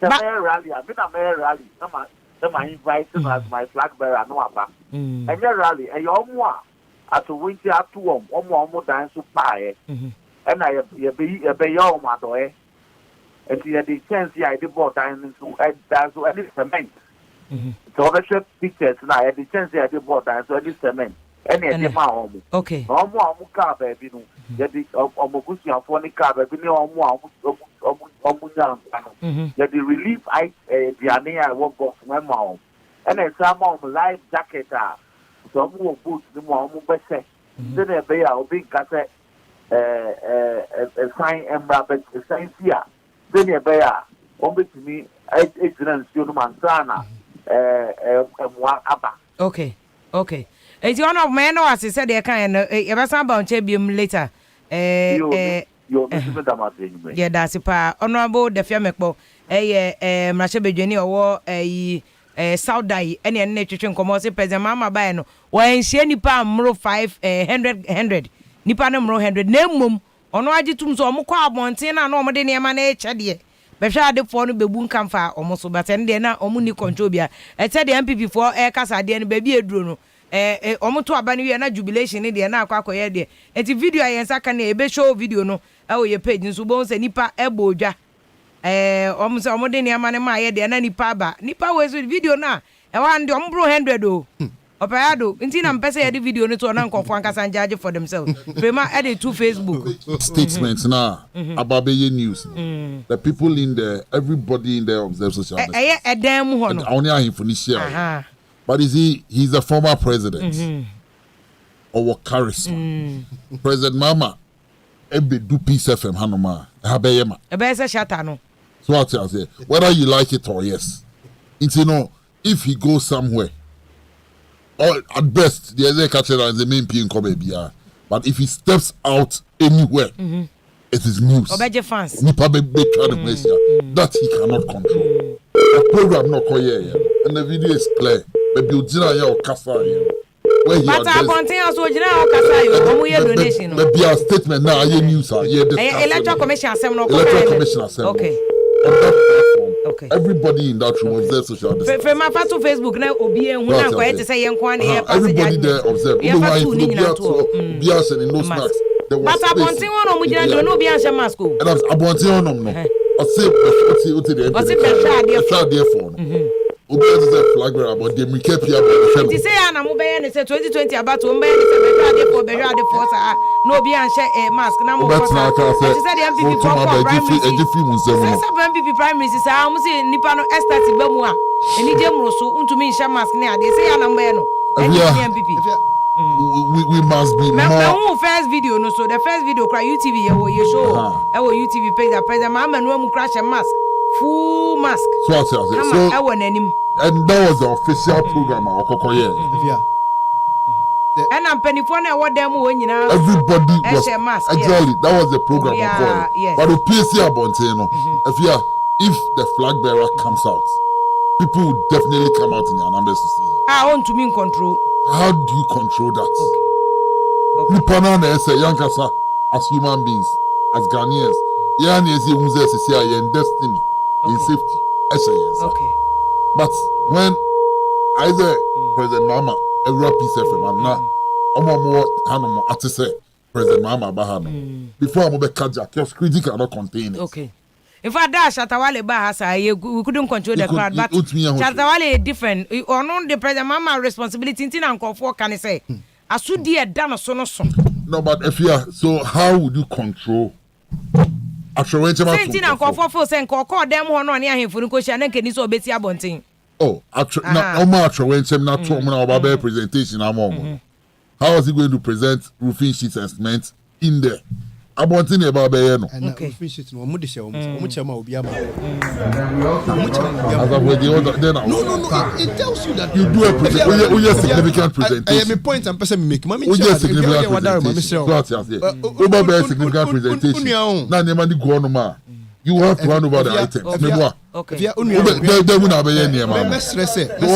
The rally, I've been a mayor rally. Some invite him as my flag bearer no about. Any rally, a young one at a winter at 2 or more dance to buy. And I be a young mother. And the chance I did bought and so that's any cement. So the pictures now at the chance I did bought and so any cement. Any amount. Okay. No more car baby. Yet the Omogusi for the car baby no more. Yet the relief I the Ania work off my mom. And then some of life jacket some more boots the more best. Then a bear or big cassette a sign and rabbit a sign here. Then a bear, only to me, I didn't see the Mansana, Okay. It's one of men, as he said, they can, ever some about Chabium later. Yeah, that's a honorable the Fiameco, Mashabe Jenny or a South Die, any nutrition commercial present Mamma Bano, when she any palm mro 500, Nipanum 100, name ono agitum so omko abonten na no omde ne ma na eche de behwe ade fo no bebu nkan fa omoso baten de na omuni control bia ete de MPP fo kasa de no ba bi eduro no omoto aba ne wi na jubilation de na akwakoye de eti video ayensa ka na ebe show video no e ye page nso bon se nipa ebo odwa omse omde ne ma ne ma ye de na nipa ba nipa we video na e wan de ombro 100 o Opayado, intina mpesa ya di video ni to na nkofo ankasa njaje for themselves. Prema edit to Facebook. Statements now about the news. The people in there, everybody in there observe social media. Edem ho no. Only him for this year. But is he's a former president. Or charisma. President Mama ebe do peace FM hanoma. Habeyema. Ebe se shata no. So what I say, whether you like it or yes. You know, if he goes somewhere, or at best, the other catcher is the main PN Kobe. But if he steps out anywhere, it is news. Obeje fans. That he cannot control. The program not clear, and the video is clear. Maybe you didn't hear Kasa. But I continue so general Kasa. You donation. Maybe a statement now. Hear news. Hear the Electoral Commission Assembly. Electoral Commission Assembly. Okay. On that platform, okay. Everybody in that room observes social distancing. From my first Facebook now, Obi and Huna go to say everybody there observe. Bias and no snacks. But I want to know Mujan do no Bias mask. And I want to know no. I say what's the phone. Obi is a flag bearer, but they make up here. They say Anna Mubay say 2020 about to Mubay for Berade Force. No be and share a mask. Now, said the MPP primary is I must say Nipano Estate Bemua and Nijem Rosso to me share mask near. They say Anna Mbeno and MPP. We must be more. First video, no, so the first video cry UTV, you show our UTV page. The president, Mamma, no crash a mask. Full mask. So and that was the official program of Okokoye. And I'm penny for now. What them when you know? Everybody was mask. Exactly, that was the program of Okokoye. Yes. But the PSC Abonteno, if the flag bearer comes out, people will definitely come out in their numbers to see. I want to mean control. How do you control that? Nipana say Yankasa as human beings, as Ghanaians, Yanezi Unze say in destiny. In safety, okay. But when either President Mama, every piece of him, I'm not, more Hanomo, I say President Mama Bahano. Before I'm a kajak, your screen cannot contain it. Okay. If I dash Shatawale Bahasa, we couldn't control the crowd, but Shatawale is different. Or not the President Mama responsibility in Uncle for can I say? I should dear done a son. No, but if you are, so how would you control? Oh, actually, now presentation. I'm on. How is he going to present roofing sheets and cement in there? I'm wanting about Bayano. Okay. Roofing sheets, no, it tells you that you do a significant presentation. I have a point and person make. Significant presentation. You have to hand over the items. Okay. What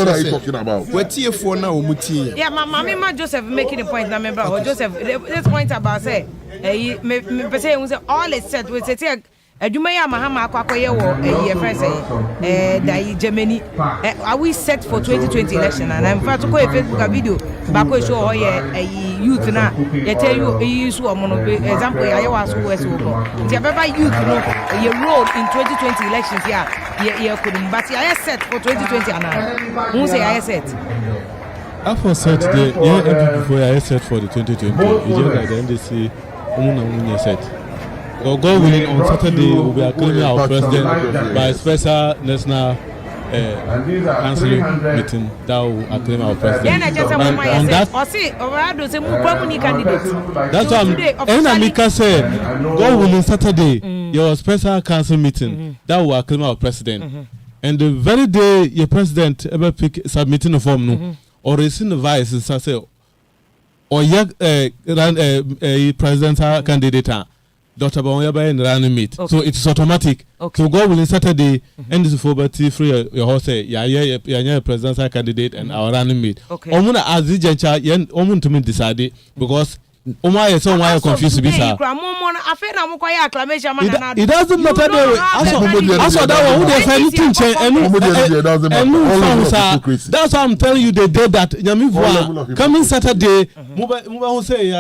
are you talking about? Yeah, my Joseph making a point. Now, remember, Joseph, this point about say, all is set. We say, Adumaya Mahama Kwakoye wo friend say Germany are we set for 2020 election? And in fact ko Facebook video ba ko show youth na they tell you use example ya was west wo the baba youth no ye road in 2020 elections ye couldn't but ya set for 2020 and who say ya set after set the before I set for the 2020 you just like the NDC umuna set. God willing, on Saturday we'll be acclaiming our president by a special national council meeting that will acclaim our president. And on that, that's what Amika said. God willing, Saturday your special council meeting that will acclaim our president. And the very day your president ever pick submitting a form or raising the vice and say or presidential candidate. Dr. Bawanyaba and running meet. Okay. So it's automatic. Okay. So go within Saturday and this for free your horse yeah presidential candidate and our running meet. Okay. Omuna as the gencha yen omun to me decide because Oma is so why confused be sir. It doesn't matter that's why I'm telling you the day that Nyamivu coming Saturday Muba say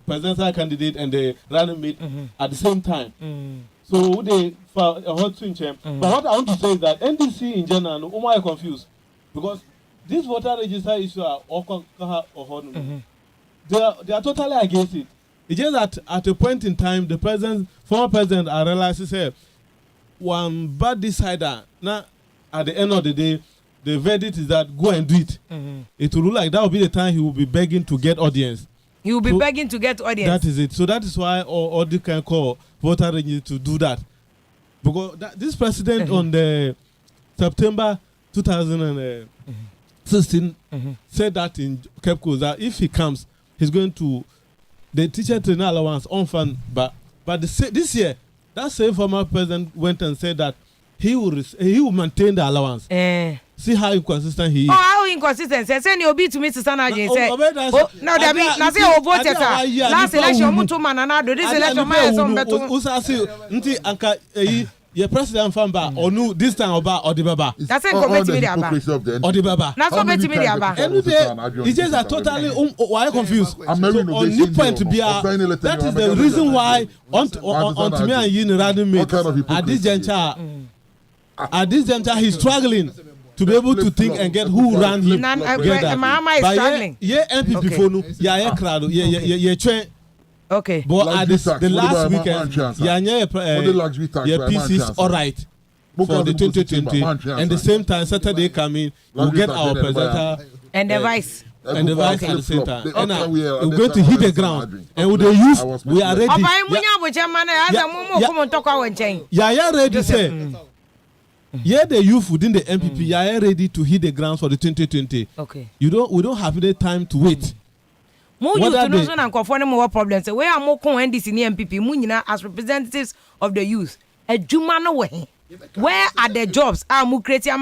presidential candidate and the running mate at the same time. So they for a hot swing champ. But what I want to say is that NDC in general, why confused? Because this voter register issue are they are totally against it. It's just that at a point in time, the former president, I realized say one bad decider. Now at the end of the day, the verdict is that go and do it. It will look like that will be the time he will be begging to get audience. You will be begging to get audience. That is it. So that is why all the can call voter register to do that. Because this president on the September 2016 said that in Cape Coast that if he comes, he's going to the teacher training allowance on fund. But this year, that same former president went and said that he will maintain the allowance. See how inconsistent he is. Oh, how inconsistent? Say you be to me to stand again. Say, no, that be. Now say you vote last election, mutu manana do this election. My son beto. Usa say, nti anka your president famba or no this time oba or the baba. That's it. Despitemedia aba. Or the baba. That's despitemedia aba. It's just that totally why confused. So on new point to be that is the reason why on to me and you running mate at this juncture. At this juncture, he's struggling to be able to think and get who ran him. Mama is struggling. Yeah, MPP for no. Yeah, crowd. Yeah, train. Okay. But at the last weekend, yeah, PC's all right for the 2020. And the same time, Saturday coming, we'll get our presenter and the vice. And the vice at the same time. And we're going to hit the ground. And with the youth, we are ready. Yeah, ready, say. Yeah, the youth within the MPP are ready to hit the ground for the 2020. Okay. We don't have the time to wait. More youth to know and confront more problems. Where are more NDC in the MPP? Munina as representatives of the youth. A Jumano way. Where are the jobs? More creating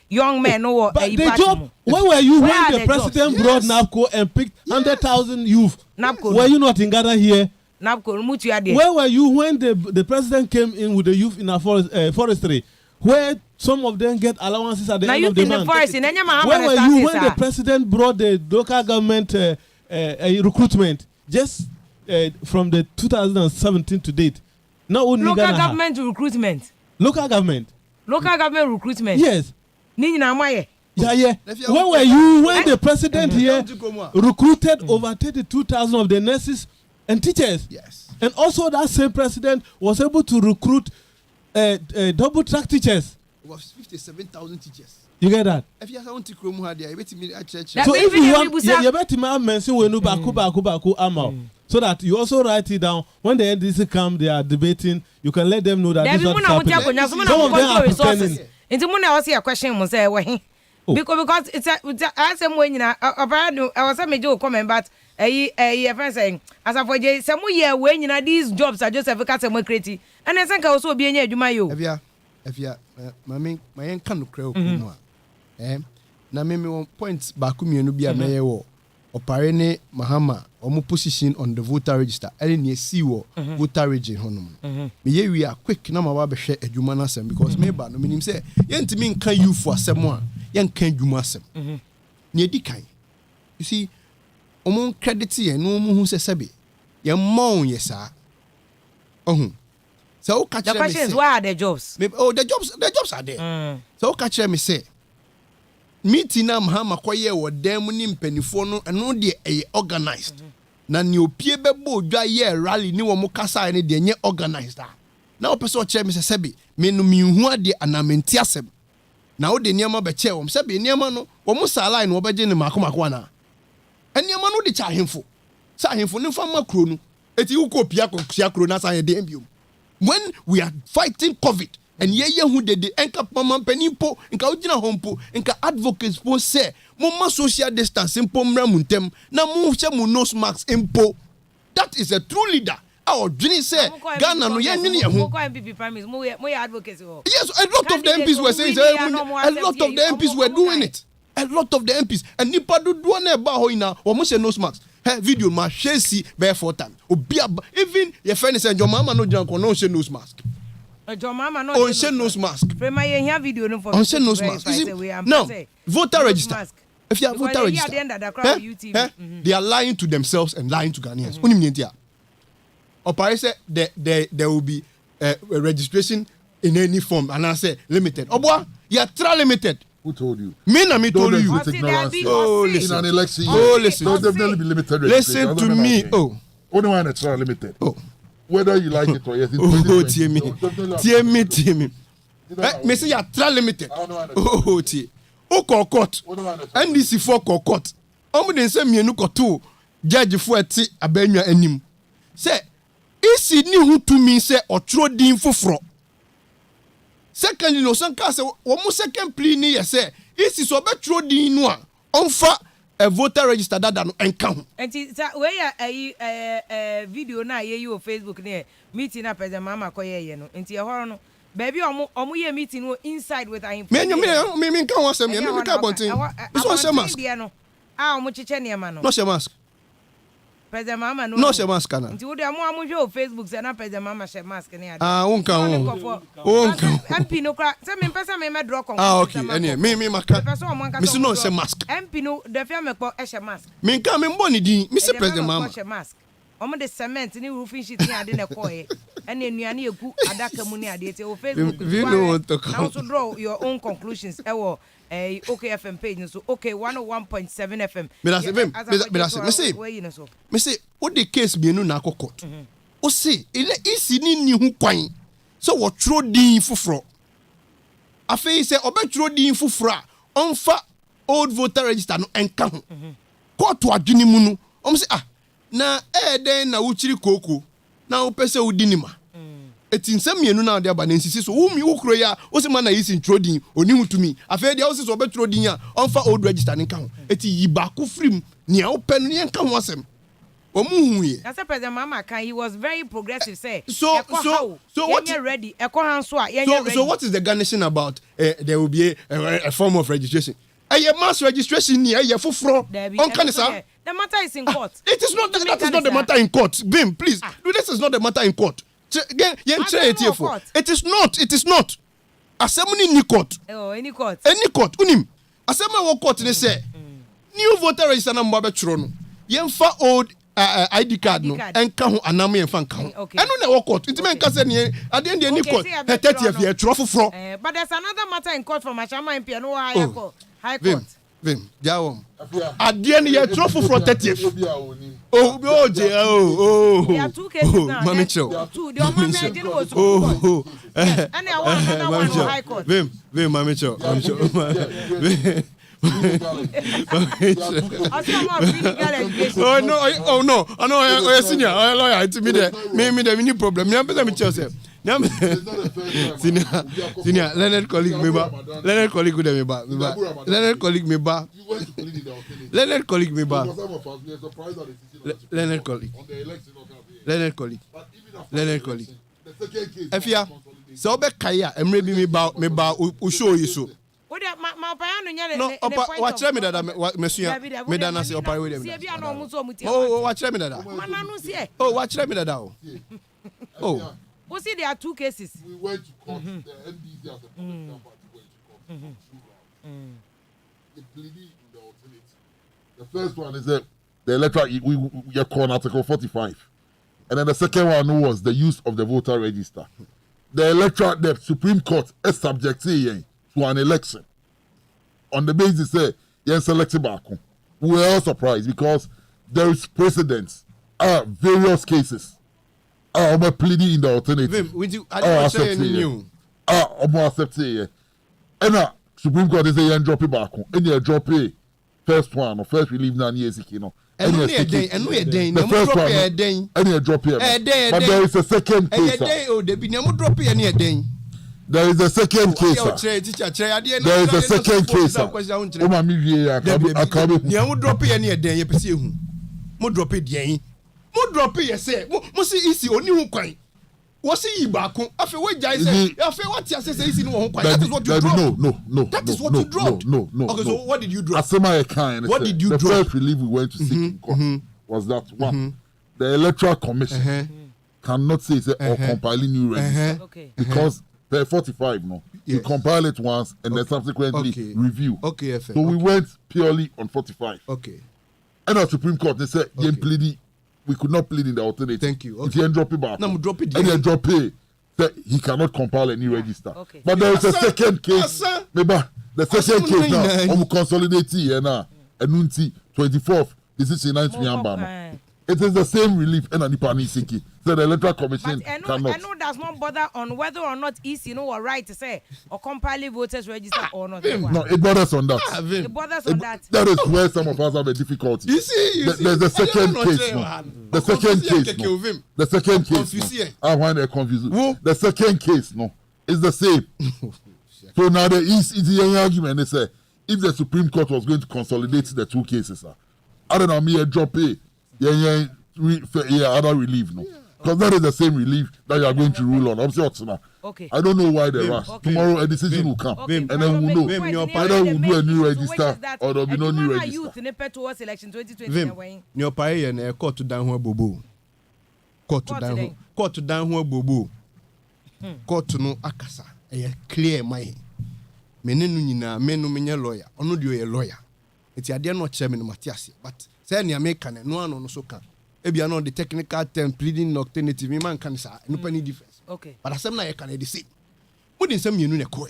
young men or a job. Where were you when the president brought NAPCO and picked 100,000 youth? NAPCO. Were you not in Ghana here? NAPCO. Where were you when the president came in with the youth in our forestry? Where some of them get allowances at the end of the month. Where were you when the president brought the local government recruitment just from the 2017 to date? Not only local government recruitment. Local government recruitment. Yes. Yeah. Where were you when the president here recruited over 32,000 of the nurses and teachers? Yes. And also that same president was able to recruit double track teachers was 57,000 teachers. You get that? If you want to Chrome had there, wait me at church. So if you want, you better mention when you baku amal, so that you also write it down. When the NDC come, they are debating. You can let them know that this is what happening. Some of them are pretending. Into Muna was a question was there because it's a same way I was a major comment, but a friend saying as a for Jay, some year when these jobs are just a customer creative, and I think I also be near Jumayo. If you, my can crow. Na me 1 point back no bia me wo oparene Mahama omo position on the voter register any ne see wo voter register honom me ye wi a quick na ma ba behwe adwuma na asem because me ba no minim say yentimi nka you for asem a yenka adwuma asem ne di kan you see omo credit ye no omo hu se sebe ye mon ye sa ohun so catch the question is why are the jobs the jobs are there so catch me say meeting na Mahama koye wo dem ni mpanifo no eno de organized na ne opie bebo dwa ye rally ni wo mo kasa ne de nye organized na opeso che me sebe me no minhu ade anamenti asem na wo de niam be che wo sebe niam no wo mo sala line wo beje ne makomako na eniam no de cha hemfo sa hemfo ne fa makro no eti wo ko pia ko sia kro na sa ye de mbio when we are fighting COVID and ye who did the enka mama penipo inka ujina hompo inka advocates po say mama social distancing po mra muntem na mu che mu nose mask impo. That is a true leader. Our Jenny say Ghana no ye nwini ye ho. Yes, a lot of the MPs were saying a lot of the MPs were doing it. A lot of the MPs and nipa do na ba ho ina o mo say nose mask. Hey, video ma shesi be 4 times. Even your friend say your mama no jam no say nose mask. Your mama no on say nose mask. Prema ye here video no for. On say nose mask. Now, voter register. If you have voter register, they are lying to themselves and lying to Ghanaians. Unim nientia. Opare say there will be registration in any form and I say limited. Obwa, you are tra limited. Who told you? Me na me told you. Oh, listen. In an election. Oh, listen. There'll definitely be limited. Listen to me. Oh. Only one that's limited. Oh. Whether you like it or yes. Oh, tear me. Me say you are limited. Oh, tear. O court. NDC for court. Omo den say mienu koto judge for eti abenwa anim. Say isi ni hu to me say otro din foforo. Secondly, no sanka say wo mo second plea ni ye say isi so betro din no a onfa a voter register dada no enka ho. Enti we ya video na ye you Facebook ne meeting na president mama koye ye no. Enti e horo no baby omo ye meeting no inside with our me nka ho asem ye me ka bontin. This one say mask. Omo chiche ne ma no. No say mask. President mama no she mask na. Nti wo de amo hwe Facebook say na president mama she mask ne ade. Wonka ho. MP no kra say me pesa me draw kon. Okay, any me maka. Me say no she mask. MP no de fia me ko she mask. Me nka me mboni din, me say president mama. She mask. Omo de cement ni roofing sheet ni ade na koye. Ene enuane egu adaka mu ni ade te o Facebook. Now to draw your own conclusions. Ewo okayfm page so okay 101.7 FM. Me say what the case be no na court. O say ile isi ni hu kwan. So what throw din fufro. Afei say obetro din fufro onfa old voter register no enka ho. Court adwini mu no. Say na den na wuchiri koko na wo pese udinima. Eti nsem mienu na de aba na nsisi so wumi wukro ya o se man na yisi introdin oni hutumi afei de o se so betrodin a onfa old register nka ho eti yibako frim ne o penu ne nka ho asem o mu hu ye. That's president mama kan he was very progressive say. So what you ready e ko han so a ready. So what is the garnishing about there will be a form of registration. Mass registration ni fufro on kanisa. The matter is in court. It is not that is not the matter in court. Bim, please. This is not the matter in court. It is not. Assembly ni court. Oh, any court. Any court. Unim. Assembly wo court ne say. New voter register na mba betro no. Yemfa old ID card no. Enka ho anam yemfa nka ho. Eno na wo court. Ntime nka se ne ade de ni court. 30th year tro foforo. But there's another matter in court for Machama MP no higher court. High court. Vim, Jawom. At the end, you throw for 30th. Oh, There are two cases now. Mami Cho. Two. The one man was oh. And I want another one on High Court. Vim, Mami Cho. Oh no, I know a senior, a lawyer. It's me there. Me the problem. Me am Joseph. Senior, Leonard colleague me ba. Leonard colleague with me ba. Leonard colleague me ba. Leonard colleague me ba. Leonard colleague. Leonard colleague. Leonard colleague. Afia, so be kaya emre bi me ba show you so. No, watch me that monsieur. Me that na say opare with them. Oh, watch me that. Oh, watch me that. Oh. We see there are two cases. We went to court. The NDC as a political party went to court. They pleaded in the alternative. The first one is that the electoral we call Article 45, and then the second one was the use of the voter register. The Supreme Court is subject to an election on the basis that you selected back. We were all surprised because there is precedents, various cases. I'm pleading in the alternative. I don't say new. I'm accepting. And Supreme Court is saying drop it back. And you drop it first one or first relief na years kino. And no day. The first one. And you drop it. But there is a second case. There is a second case. There is a second case. Oh my mo drop it say mo see easy oni hu kwan wo see yi ba ko afi we jai say afi what you say easy no hu kwan. That is what you drop. No, that is what you dropped. No. Okay, so what did you drop? Asema kind. What did you drop? The first relief we went to seek in court was that one. The Electoral Commission cannot say or compiling new register because per 45 you compile it once and then subsequently review. So we went purely on 45. And our Supreme Court they said we could not plead in the alternative. Thank you. If you drop it back, drop it. And then drop it, he cannot compile any register. But there is a second case. Maybe the second case now, we consolidate here now. And 24th, this is in 9th. It is the same relief and Anipani Siki. So the Electoral Commission cannot. I know does not bother on whether or not EC or right to say or compile voters register or not. No, it bothers on that. It bothers on that. That is where some of us have a difficulty. You see. There's the second case. The second case. The second case. I want to confuse you. The second case, is the same. So now there is the argument. They say if the Supreme Court was going to consolidate the two cases, I don't know, me a drop it. Other relief, because that is the same relief that you are going to rule on. Okay. I don't know why they rush. Tomorrow a decision will come, and then we'll know whether we'll do a new register or there will be no new register. Youth in the towards election 2020. Your pay and court to down bobo. Court to down bobo. Court to no akasa. A clear mind. Menenu menu menya lawyer. Ono dio a lawyer. It's a dear not chairman Matthias, but say ni American no one on so can. Ebi ano the technical term pleading alternative man can say no any difference. Okay. But asem na ye can dey say. Mo dey nsem yenu ne koe.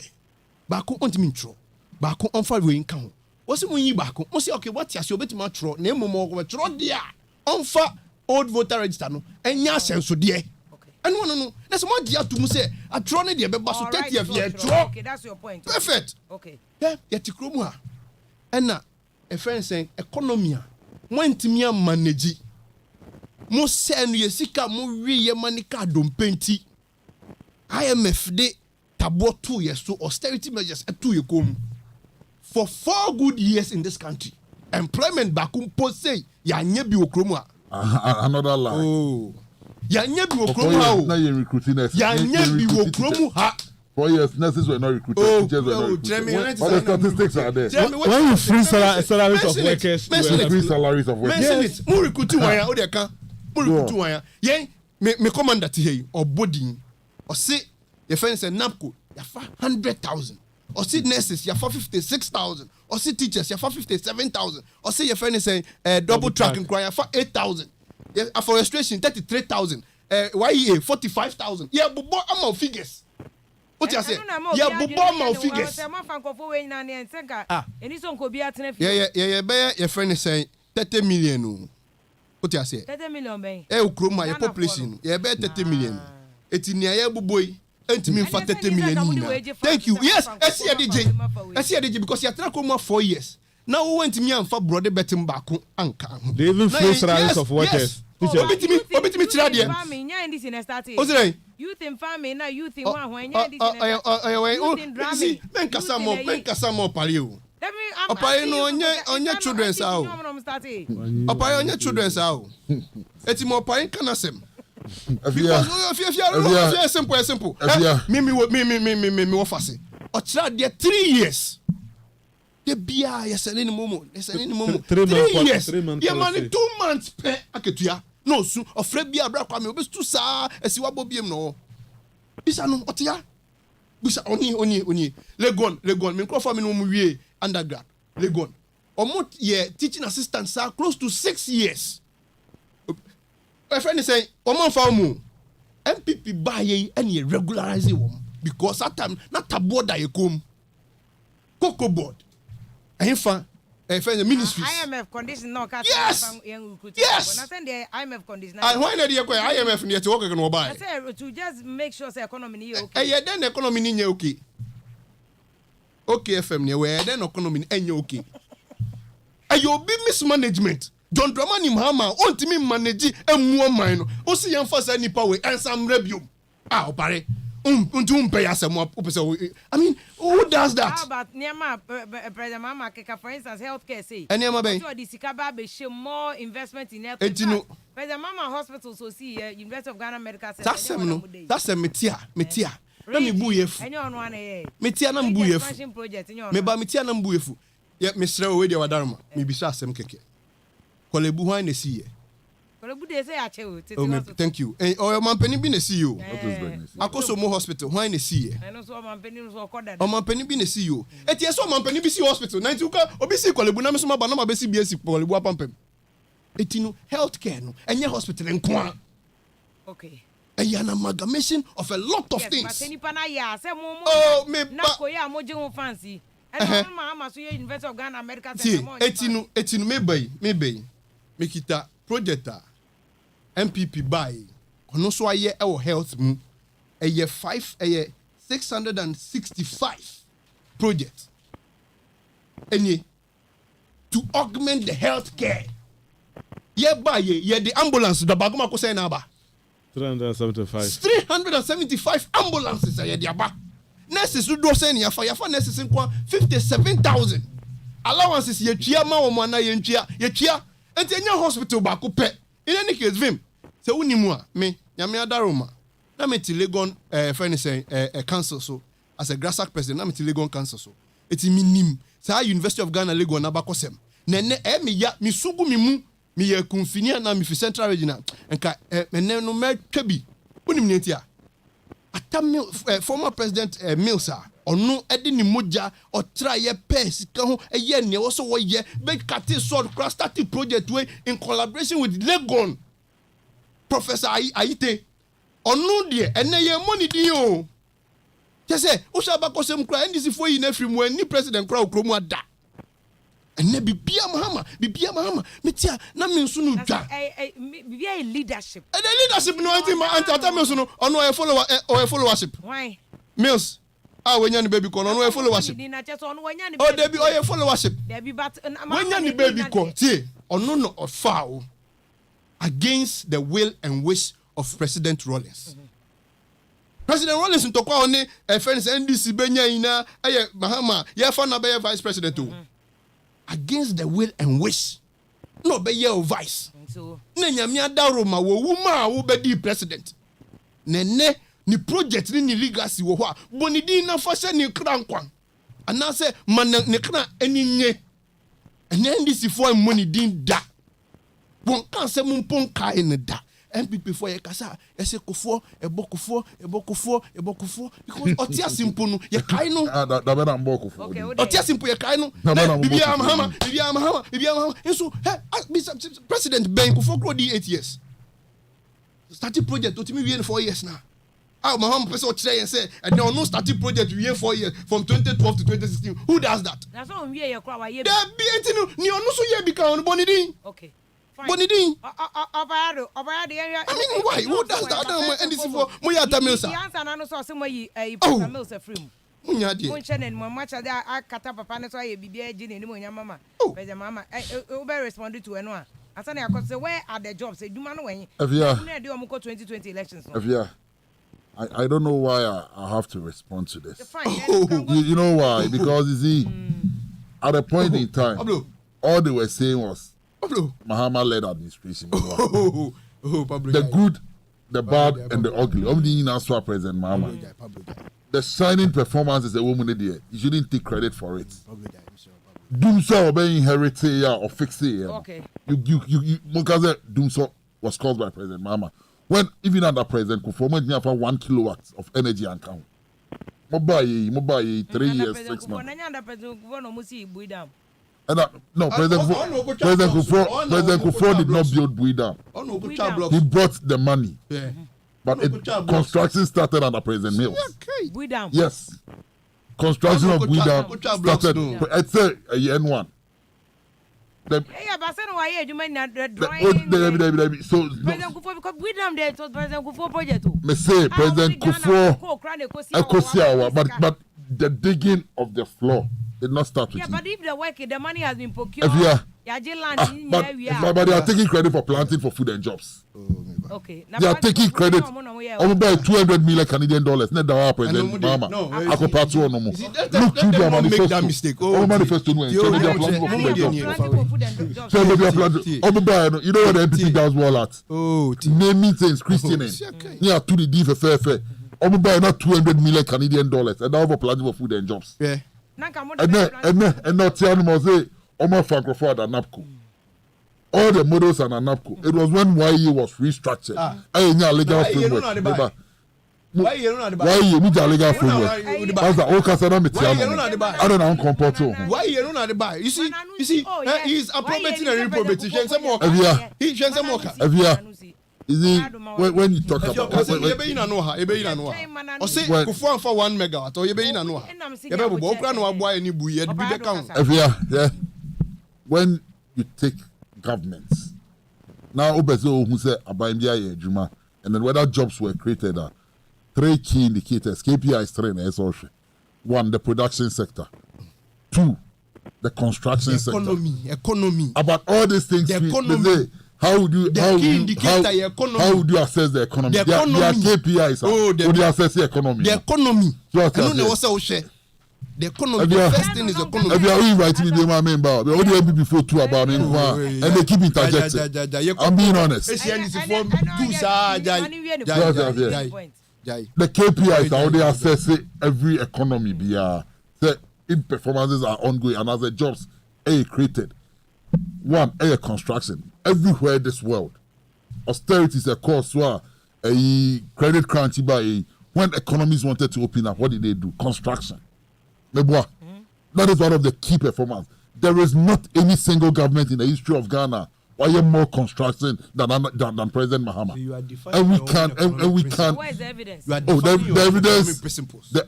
Ba ko ontimi ntro. Ba ko on fa we nka ho. Wo se mo yi ba ko. Mo say okay what ya se obetima tro na emomo ko tro dia. On fa old voter register no enya senso de. Okay. No. Na se mo dia to mu say atro ne de be ba so 30 of ye tro. Okay, that's your point. Perfect. Okay. Yeah, ye tikro mu ha. Ena a friend saying economy wantimi manage mo senu ye sika mo wi ye manika dompenti IMF de tabo 2 years so austerity measures to ye kom for 4 good years in this country. Employment back say ya nye bi okromu another lie. Oh, ya nye bi okromu ha. Na ye recruiting us. Ya nye bi okromu ha. 4 years, nurses were not recruited. Teachers were not recruited. But the statistics are there. When you free salaries of workers, free salaries of workers. Yes. Mo recruit wanya o de kan. Mo recruit wanya. Yen me commander ti here or body or say your friend say NAPCO ya fa 100,000. Or see nurses ya fa 56,000. Or see teachers ya fa 57,000. Or say your friend say double tracking ya fa 8,000. For registration 33,000. YEA 45,000. Yeah, but amount figures. What you say? Yeah, bomb figures. Your friend is saying 30 million. What you say? 30 million, baby. Ukroma, your population. Yeah, better 30 million. It's in your boy. And to me, for 30 million. Thank you. Yes, I see a DJ. I see a DJ because you're trying 4 years. Now we went to me and for brother betting back anchor. They even flow salaries of workers. Obit me Tradia. Youth in farming, now youth in one when you're see, Benkasamo Palio. On your children's house. On your children's house. It's more pine canasem. Because simple. Me office. Or try there 3 years. The BI is an moment. It's an moment. 3 years. Yeah, man, 2 months per Aketua. No, so of Fred Bia Brackwam, was too sa as you are Bobium no. Bisa no Otia. Bisa oni. Legon, me crop farming no undergrad. Legon. Almost teaching assistant sir close to 6 years. My friend is saying, Oman Famu, MPP buy any regularizing one because that time not a board that you come. Cocoa board. And the ministry. IMF condition no yes. Yes. When I send the IMF condition. And why not the IMF near to work on buy? I say to just make sure the economy is okay. Yeah, then economy is okay. Okayfm near where then economy is okay. And you'll be mismanagement. John Dramani Mahama want me manage and more mine. Also, young first any power and some review. Pare. Pay us more. I mean, who does that? How about Niama, President Mama, for instance, healthcare say. And Niama Bay. So the Sikaba be show more investment in health. President Mama Hospital so see University of Ghana Medical Center. That's a metia. Let me boo you. And you're on one a metia nam boo you. Project in your. Me ba metia nam boo you. Yet Mr. Owede Wadarma. Me be sure some keke. Kolebu why ne see. Kolebu they say achew. Thank you. Or your man penny be ne see you. Akoso mo hospital why ne see. I know so man penny so called. O man penny be ne see you. Et yes so man penny be see hospital. 90 uka obi see Kolebu na me so ma ba na ma be see BSc Kolebu apampem. Etino healthcare no enye hospital nko. Okay. An amalgamation of a lot of things. But any pana ya say mo me na ko ya mo je won fancy. And mama so ye University of Ghana Medical Center. Etino me bay. Make it a project MPP buy. Ono so aye e health mu. A year 665 project. Any to augment the health care. Ye buy ye the ambulance the baguma ko say na ba. 375 ambulances are the aba. Nurses who do say ya fire nurses in 57,000. Allowances ye chia ma wo na ye chia enti enya hospital ba ko pe. In any case vim se unimu a me nyame adaroma na me ti Legon friend say council so as a grassack president na me ti Legon council so eti minim sa University of Ghana Legon na ba kosem na ne me ya mi sugu mi mu mi ye confinia na mi fi central regional enka ene no me twabi unim netia atam former president Milsa onu edi ni moja o try ye pes ka ho eye ne wo so wo ye be kate sword cross starting project we in collaboration with Legon Professor Aite onu de ene ye money din o kese o sha ba ko sem kra ndisi fo yi na free mu ani president kra okromu ada ene bibia mahama metia na me nso no dwa bibia leadership and the leadership no anti ma anti me so no ono e followership why Mills wenya ni baby ko no e followership oh debi o followership debi but wenya ni baby ko tie ono no ofa against the will and wish of President Rawlings. President Rawlings ntokwa oni friends NDC benya ina mahama ye fa na be vice president o against the will and wish no be your vice so na nyame adaro ma wo wuma wo be di president nene ni project ni legacy wo ho a bonidi na fa se ni krankwan ana se man ne kra eninye NDC for money din da bon kan se mun pon kai ne da MPP for ye kasa ese kofo ebokofo because otia simple no ye kai no da be na mbokofo otia simple ye kai no bibia mahama so president ben kofo grow di 8 years starting project otimi wie 4 years now my home person today and say, and there was no starting project year 4 years from 2012 to 2016. Who does that? That's all we are cry. There be anything new no so year become Bonidin. Okay. Bonidin. I mean, why? Who does that? And this is for Moya Tamilsa. The answer I know so some way a Tamilsa free. Munchen and much of that I cut up a panel so I be begging in the mama. President Mama, I responded to anyone. I said, I could say, where are the jobs? Say, do man when Afia, do 2020 elections. Afia, I don't know why I have to respond to this. Fine, You know why? Because you see, at a point in time, all they were saying was Mahama-led administration. Pablo, The good, the bad, and the ugly. Only answer President Mahama. The shining performance is a woman there. You shouldn't take credit for it. Doomso obey inherited or fix it. Okay. You Mokaze Doomso was caused by President Mahama. When even under President Kufuor, we have 1 kilowatt of energy and count. Mobile 3 years, 6 months. No, President Kufuor did not build Bui Dam. He brought the money. Yeah. But construction started under President Mills. Bui Dam. Yes. Construction of Bui Dam started. It's a N1. Yeah, but I said why you mean the drawing. So President Kufuor because Bui Dam there was President Kufuor project too. Me say President Kufuor Ekosiawa, but the digging of the floor did not start with yeah, him. but if the work, the money has been procured. But they are taking credit for planting for food and jobs. Okay. They are taking credit. I'm about 200 million Canadian dollars. Not the President Mahama. I go part two no more. Look through their manifesto. That mistake. Oh, manifesto no. So they are planting for food and jobs. So they are planting. You know what the NPP does well at? Oh, naming things, Christian name. Yeah, to the D for fair. I'm about not 200 million Canadian dollars. And now for planting for food and jobs. Yeah. And not telling me say Omar Francophonie and ANAPCO. All the models and ANAPCO. It was when YE was restructured. Legal framework. Why you need a legal framework? That's the old Casada Mitiano. I don't know comport. Why you don't know buy? You see, he's appropriating and reprobating. He changed some more. Is it when you talk about or say Kufuor for 1 megawatt or you be in a noah. When you take governments now Obezo who say Abaimbia Juma and then whether jobs were created 3 key indicators KPIs 3 na social. 1 the production sector, 2 the construction sector, economy about all these things the economy. How would you assess the economy? Their KPIs. They assess the economy. The economy. The economy. The first thing is economy. If you are inviting me, my member, we only have before 2 about me, and they keep interjecting. I'm being honest. The KPIs how they assess every economy. If performances are ongoing and as the jobs are created. 1 air construction everywhere in this world. Austerity is a cause where a credit crunch by when economies wanted to open up. What did they do? Construction. That is one of the key performance. There is not any single government in the history of Ghana why you more construction than President Mahama. So and we can. Where is the evidence? The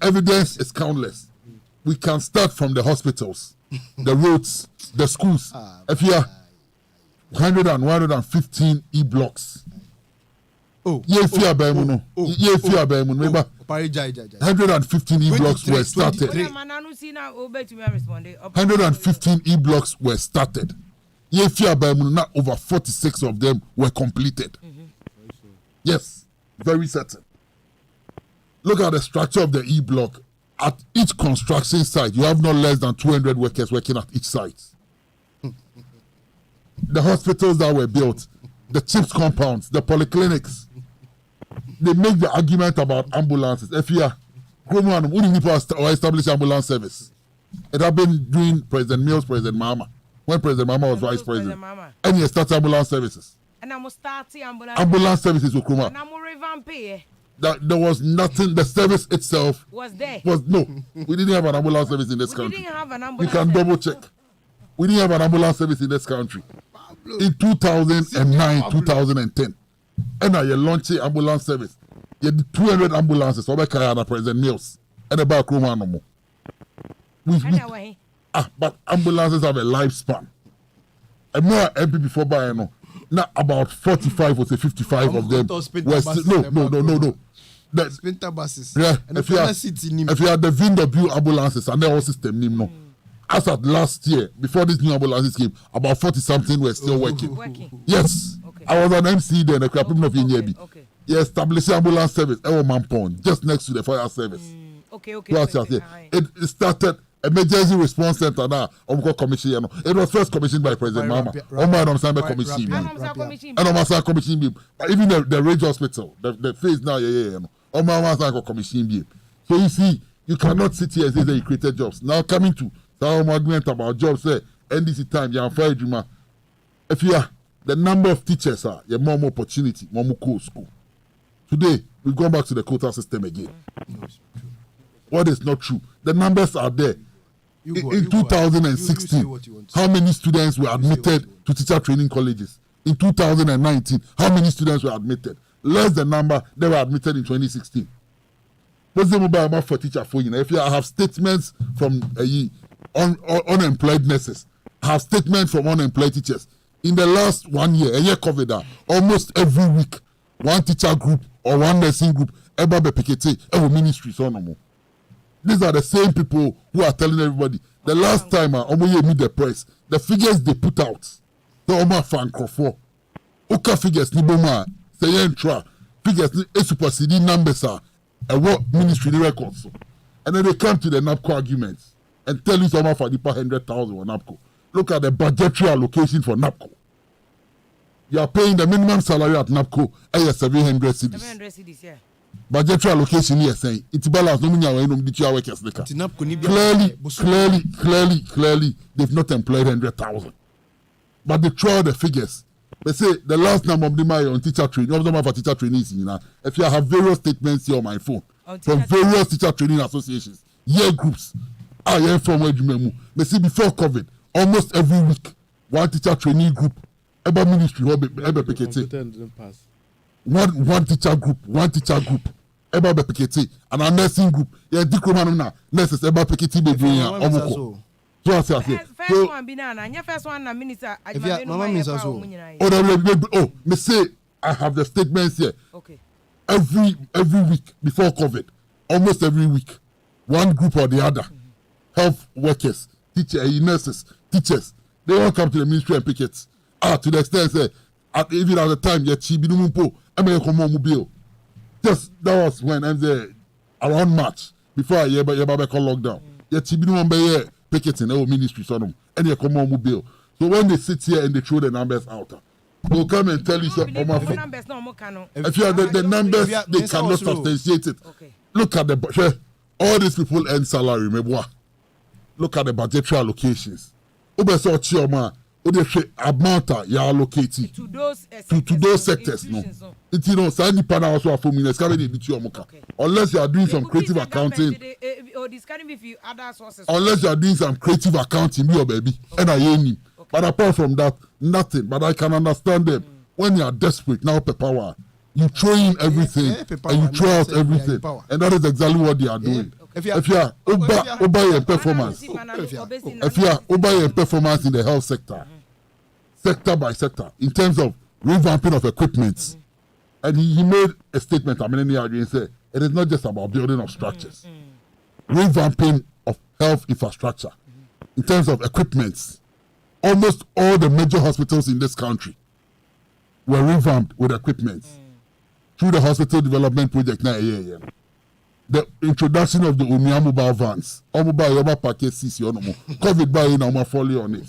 evidence is countless. We can start from the hospitals, the roads, the schools. If you are 115 e-blocks. 115 e-blocks were started. 115 e-blocks were started. Over 46 of them were completed. Yes, very certain. Look at the structure of the e-block. At each construction site, you have no less than 200 workers working at each site. The hospitals that were built, the CHIPS compounds, the polyclinics, they make the argument about ambulances. If you are establish ambulance service, it happened during President Mills, President Mahama, when President Mahama was vice president, and he started ambulance services. And I'm starting ambulance services. And I'm revamping. There was nothing. The service itself was there. We didn't have an ambulance service in this country. We didn't have an ambulance. You can double check. We didn't have an ambulance service in this country. In 2009, 2010, and I launched an ambulance service. You had 200 ambulances. Over Kayana President Mills and the back room animal. But ambulances have a lifespan. And more MP before buying now about 45 or say 55 of them. No. The sprinter buses. Yeah. If you have the VW ambulances and their whole system, no. As at last year, before these new ambulances came, about 40 something were still working. Yes. Okay. I was an MC then, a people of Inyebi. Okay. Yeah, established ambulance service, Mampon, just next to the fire service. Okay. It started emergency response center now. Commission. It was first commissioned by President Mama. Commission. But even the Range Hospital, the phase now, commission. So you see, you cannot sit here and say that you created jobs. Now coming to some argument about jobs, say NDC time, you're fair dreamer. If you are the number of teachers are, you have more opportunity, more school. Today, we've gone back to the quota system again. What is not true? The numbers are there. In 2016, how many students were admitted to teacher training colleges? In 2019, how many students were admitted? Less the number they were admitted in 2016. What's the mobile for teacher for you? If you have statements from unemployed nurses, have statements from unemployed teachers. In the last 1 year, a year covered that, almost every week, one teacher group or one nursing group, ever be PKT, ever ministry, so no more. These are the same people who are telling everybody. The last time I meet the press, the figures they put out, the Oma fan for Oka figures, Niboma, Sayentra, figures, a superseding numbers are, and what ministry records. And then they come to the NAPCO arguments and tell you someone for the 100,000 on NAPCO. Look at the budgetary allocation for NAPCO. You are paying the minimum salary at NAPCO at 700 cedis. 700 cedis, yeah. Budgetary allocation here saying it's balance no mean our workers. Clearly, they've not employed 100,000. But they throw the figures. They say the last number of them are on teacher training. Of them are for teacher trainees. If you have various statements here on my phone from various teacher training associations, year groups, I am from where you may see before COVID, almost every week, one teacher training group, every ministry, every PKT. One teacher group, eba be PKT, and a nursing group. Yeah, dikroman na nurses eba PKT be doing omoko. So I say, first one be na, nya first one na minister. Me say I have the statements here. Okay. Every week before COVID, almost every week, one group or the other, health workers, nurses, teachers, they all come to the ministry and pickets. To the extent say, even at the time, yet she be no mumpo. Just that was when I'm there around March before I hear lockdown. Yet she be no one picketing our ministry son and you come on mobile. So when they sit here and they throw the numbers out, they'll come and tell you something. If you are the numbers, they cannot substantiate it. Okay. Look at all these people earn salary. Look at the budgetary allocations. Amount you are allocated to those sectors. No, it's sandy panel also for me. Unless you are doing some creative accounting, unless you are doing some creative accounting, me or baby, and I ain't him. But apart from that, nothing. But I can understand them when you are desperate now. Power, you throw in everything and you throw out everything, and that is exactly what they are doing. If you are over performance, if you are over performance in the health sector, sector by sector, in terms of revamping of equipment, and he made a statement. I mean, he said it is not just about building of structures, revamping of health infrastructure, in terms of equipment. Almost all the major hospitals in this country were revamped with equipment through the hospital development project. Now, the introduction of the Umia mobile vans, mobile package CC on COVID by now folly on it.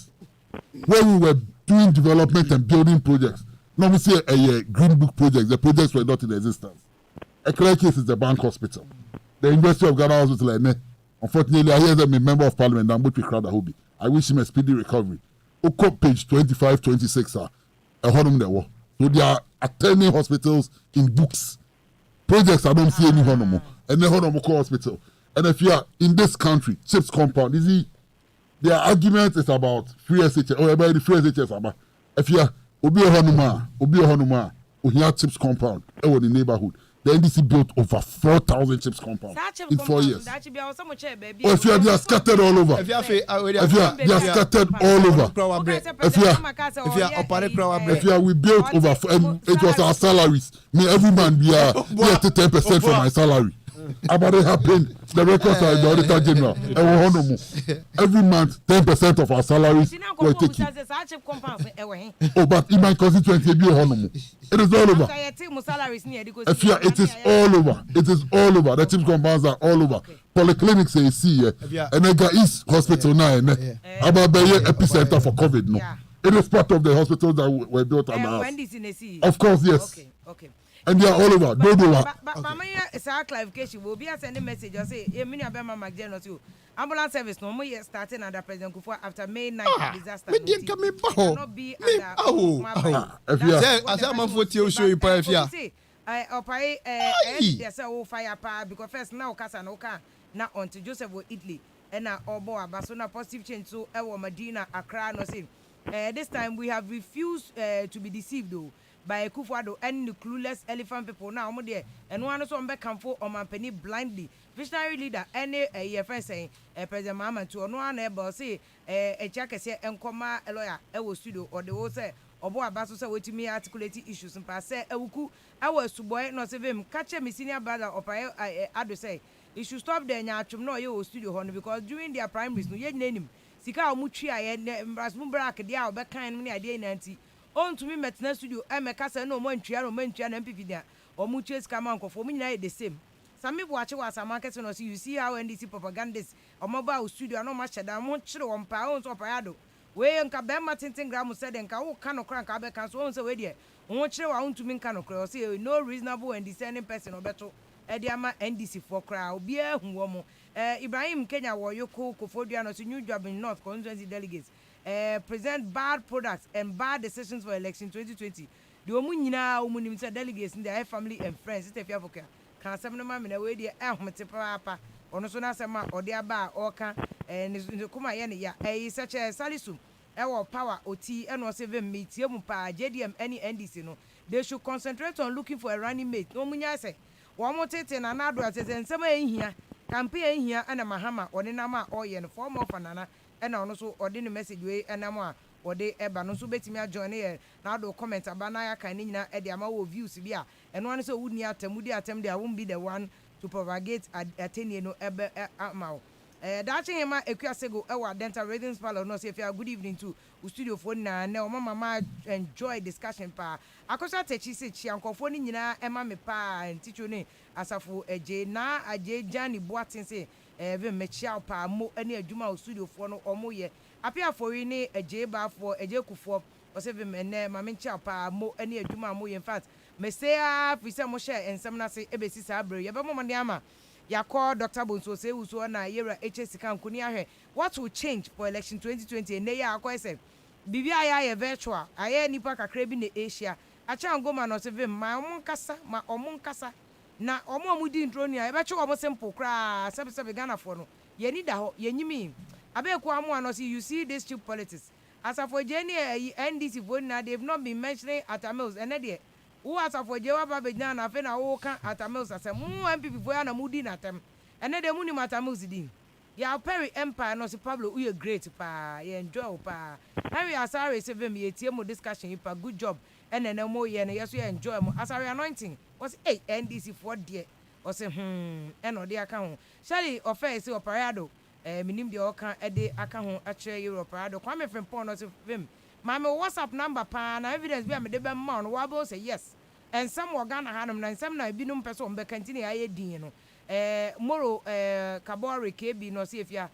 When we were doing development and building projects, now we say a green book project, the projects were not in existence. A clear case is the bank hospital. The University of Ghana Hospital, unfortunately, I hear them a member of parliament, I wish him a speedy recovery. Page 25, 26 so they are attending hospitals in books. Projects I don't see any honomo. And then honomo hospital. And if you are in this country, CHIPS compound, their argument is about free SHS or about the free SHS about if you are Obi Honoma, Ohia CHIPS compound, in the neighborhood. the NDC built over 4,000 chips compounds in 4 years. Or if they are scattered all over. If they are scattered all over. If we built over, and it was our salaries. Me, every man, we are 10% from my salary. About it happened. The records are in the Auditor General. Every month, 10% of our salaries were taken. Oh, but in my constituency, it is all over. It is all over. It is all over. The chips compounds are all over. Polyclinics, you see, and Ega East Hospital now, about the epicenter for COVID. No, it is part of the hospitals that were built on us. Of course, yes. Okay. And they are all over. But Mama, it's our clarification. We'll be sending a message. I say, "Mini Abema Magdeno too. Ambulance service no more starting under President Kufuor after May 9th disaster. It cannot be under. As a man for you, show you if you there's a fire power because first now Casa no can now on to Joseph Italy and now Obo Abasona positive change to Ewa Medina Accra no say. This time we have refused to be deceived though. By Kufuor and the clueless elephant people now there and one also on back and forth on my penny blindly visionary leader any a friend saying President Mama to no one able say a check say and comma a lawyer a studio or the will say or boy basso say with me articulating issues and pass say uku I was to boy not save him catch me senior brother or I do say you should stop there now to know your studio honey because during their primaries no yet name Sika Muchi and Brasmumbra dia back kind many idea nanti on to me metna studio emeka say no montria no mantua na MPP dia o mu chase come for me na the same some people watch was a market no see you see how NDC propagandists o mobile studio no ma cheda mo chire won pa on so parado we nka be ma tintin gram said nka wo ka no kran ka be kan so on say we dia won chire wa on to me nka no kran say no reasonable and discerning person obeto e dia ma NDC for kra obi ehun wo mo Ibrahim Kenya wo yoko Kofodua no so new job in North constituency delegates present bad products and bad decisions for election 2020. The omunyina omunim delegates in their family and friends. It's Afia Pokuaa. Can some of them away the papa ono so na sema ode aba oka and kuma ye ya such as Salisu our power oti and was even meet mu pa JDM any NDC no. They should concentrate on looking for a running mate. Omunya say one more tete na na do atete nsema ehia campaign ehia ana mahama one na ma oye no form of anana and also ordinary message way and more or they eba no so betimi join here now do comment abana ya kan ni na e de ama wo views bia and one so wudi atem they won't be the one to propagate atenie no ebe amao that him Egyaso Gyaso ewa dental ratings parlor no say if you good evening to studio phone na mama enjoy discussion pa akosa techi se chi ankofo ni nyina ema me pa nticho ne asafo eje na aje jani boatin say even mechia pa mo ene adwuma studio fo no omo ye apia fori ni eje ba fo eje kufo o say even ene ma mechia pa mo ene adwuma mo ye in fact me say fisa mo share ensem na say ebesi sa abre ye be mo mane ama ya call Dr. Bonso say uso na yera HS kan kuni ahwe what will change for election 2020 and ya akwa say bibia ya virtual aye nipa kakra bi na Asia acha ngoma no say ma omun kasa na omo amudi introni ya be che omo simple kra sebe Ghana for no ye ni da ho ye nyimi abeku amu no say you see this cheap politics as for Jenny NDC vote na they've not been mentioning atamils and there who as for Jewa Babejana na fe na wo kan atamils asem MPP for ya na mudi na tem and the muni matamils din ya Perry Empire no si Pablo we great pa ye enjoy pa na we asare save me etie mo discussion pa good job and then mo ye na yeso ye enjoy mo asare anointing was NDC for there was and no dey aka ho shali offer say operado minim de oka e dey aka ho a kire Europe operado kwame frimpon no say vim my WhatsApp number pa na evidence be am de be ma no wabo say yes and some Ghana hanum na some na binum person be continue aye din no moro kabore KB no say if ya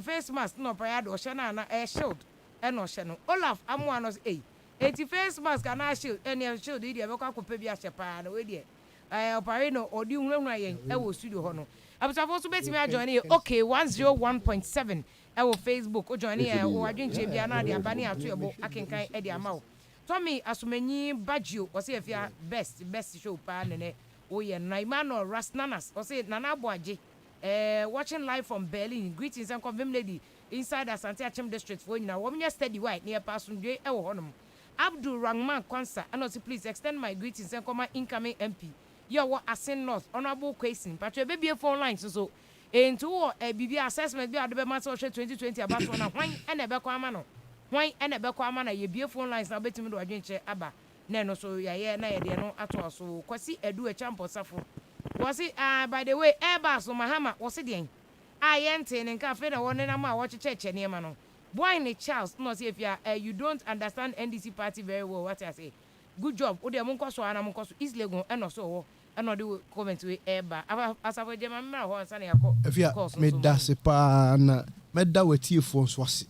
face mask no pa ya do hye na shield e no hye no Olaf amwa no say face mask na shield and shield dey be kwakopa bi ahye pa na we dey opare no odi hunhunra yen e wo studio ho no abusafo so betimi a join here okay 101.7 e wo Facebook o join here o adwenche bia na de abane ato ebo akenkan e de amawo Tommy Asumanyi Bajio o say if ya best show pa nene o ye Naimano Rasnanas o say Nana Boaje watching live from Berlin greetings and confirm lady inside Asante Achim district for nyina wo mnya steady white near Pasundwe e wo honom Abdul Rahman Kwansa and also please extend my greetings and come incoming MP you what asin north honorable question but you be phone line so into a BB assessment be the matter 2020 about one why and a bekwa ama no why and a bekwa ama na ye be phone lines na betimi do adwenche aba na no so ya na ye de no ato so kwasi edu a champo safo was it by the way airbus so mahama was it den ayente ne nka fe na won na ma wo cheche ne ma no boy ne Charles no say if you don't understand NDC party very well what I say good job o de mo nkoso ana mo nkoso East Legon e no so wo e no de comment we eba asafo de ma mra ho ansa na yakọ Afia me da se pa na me da wati fo so ase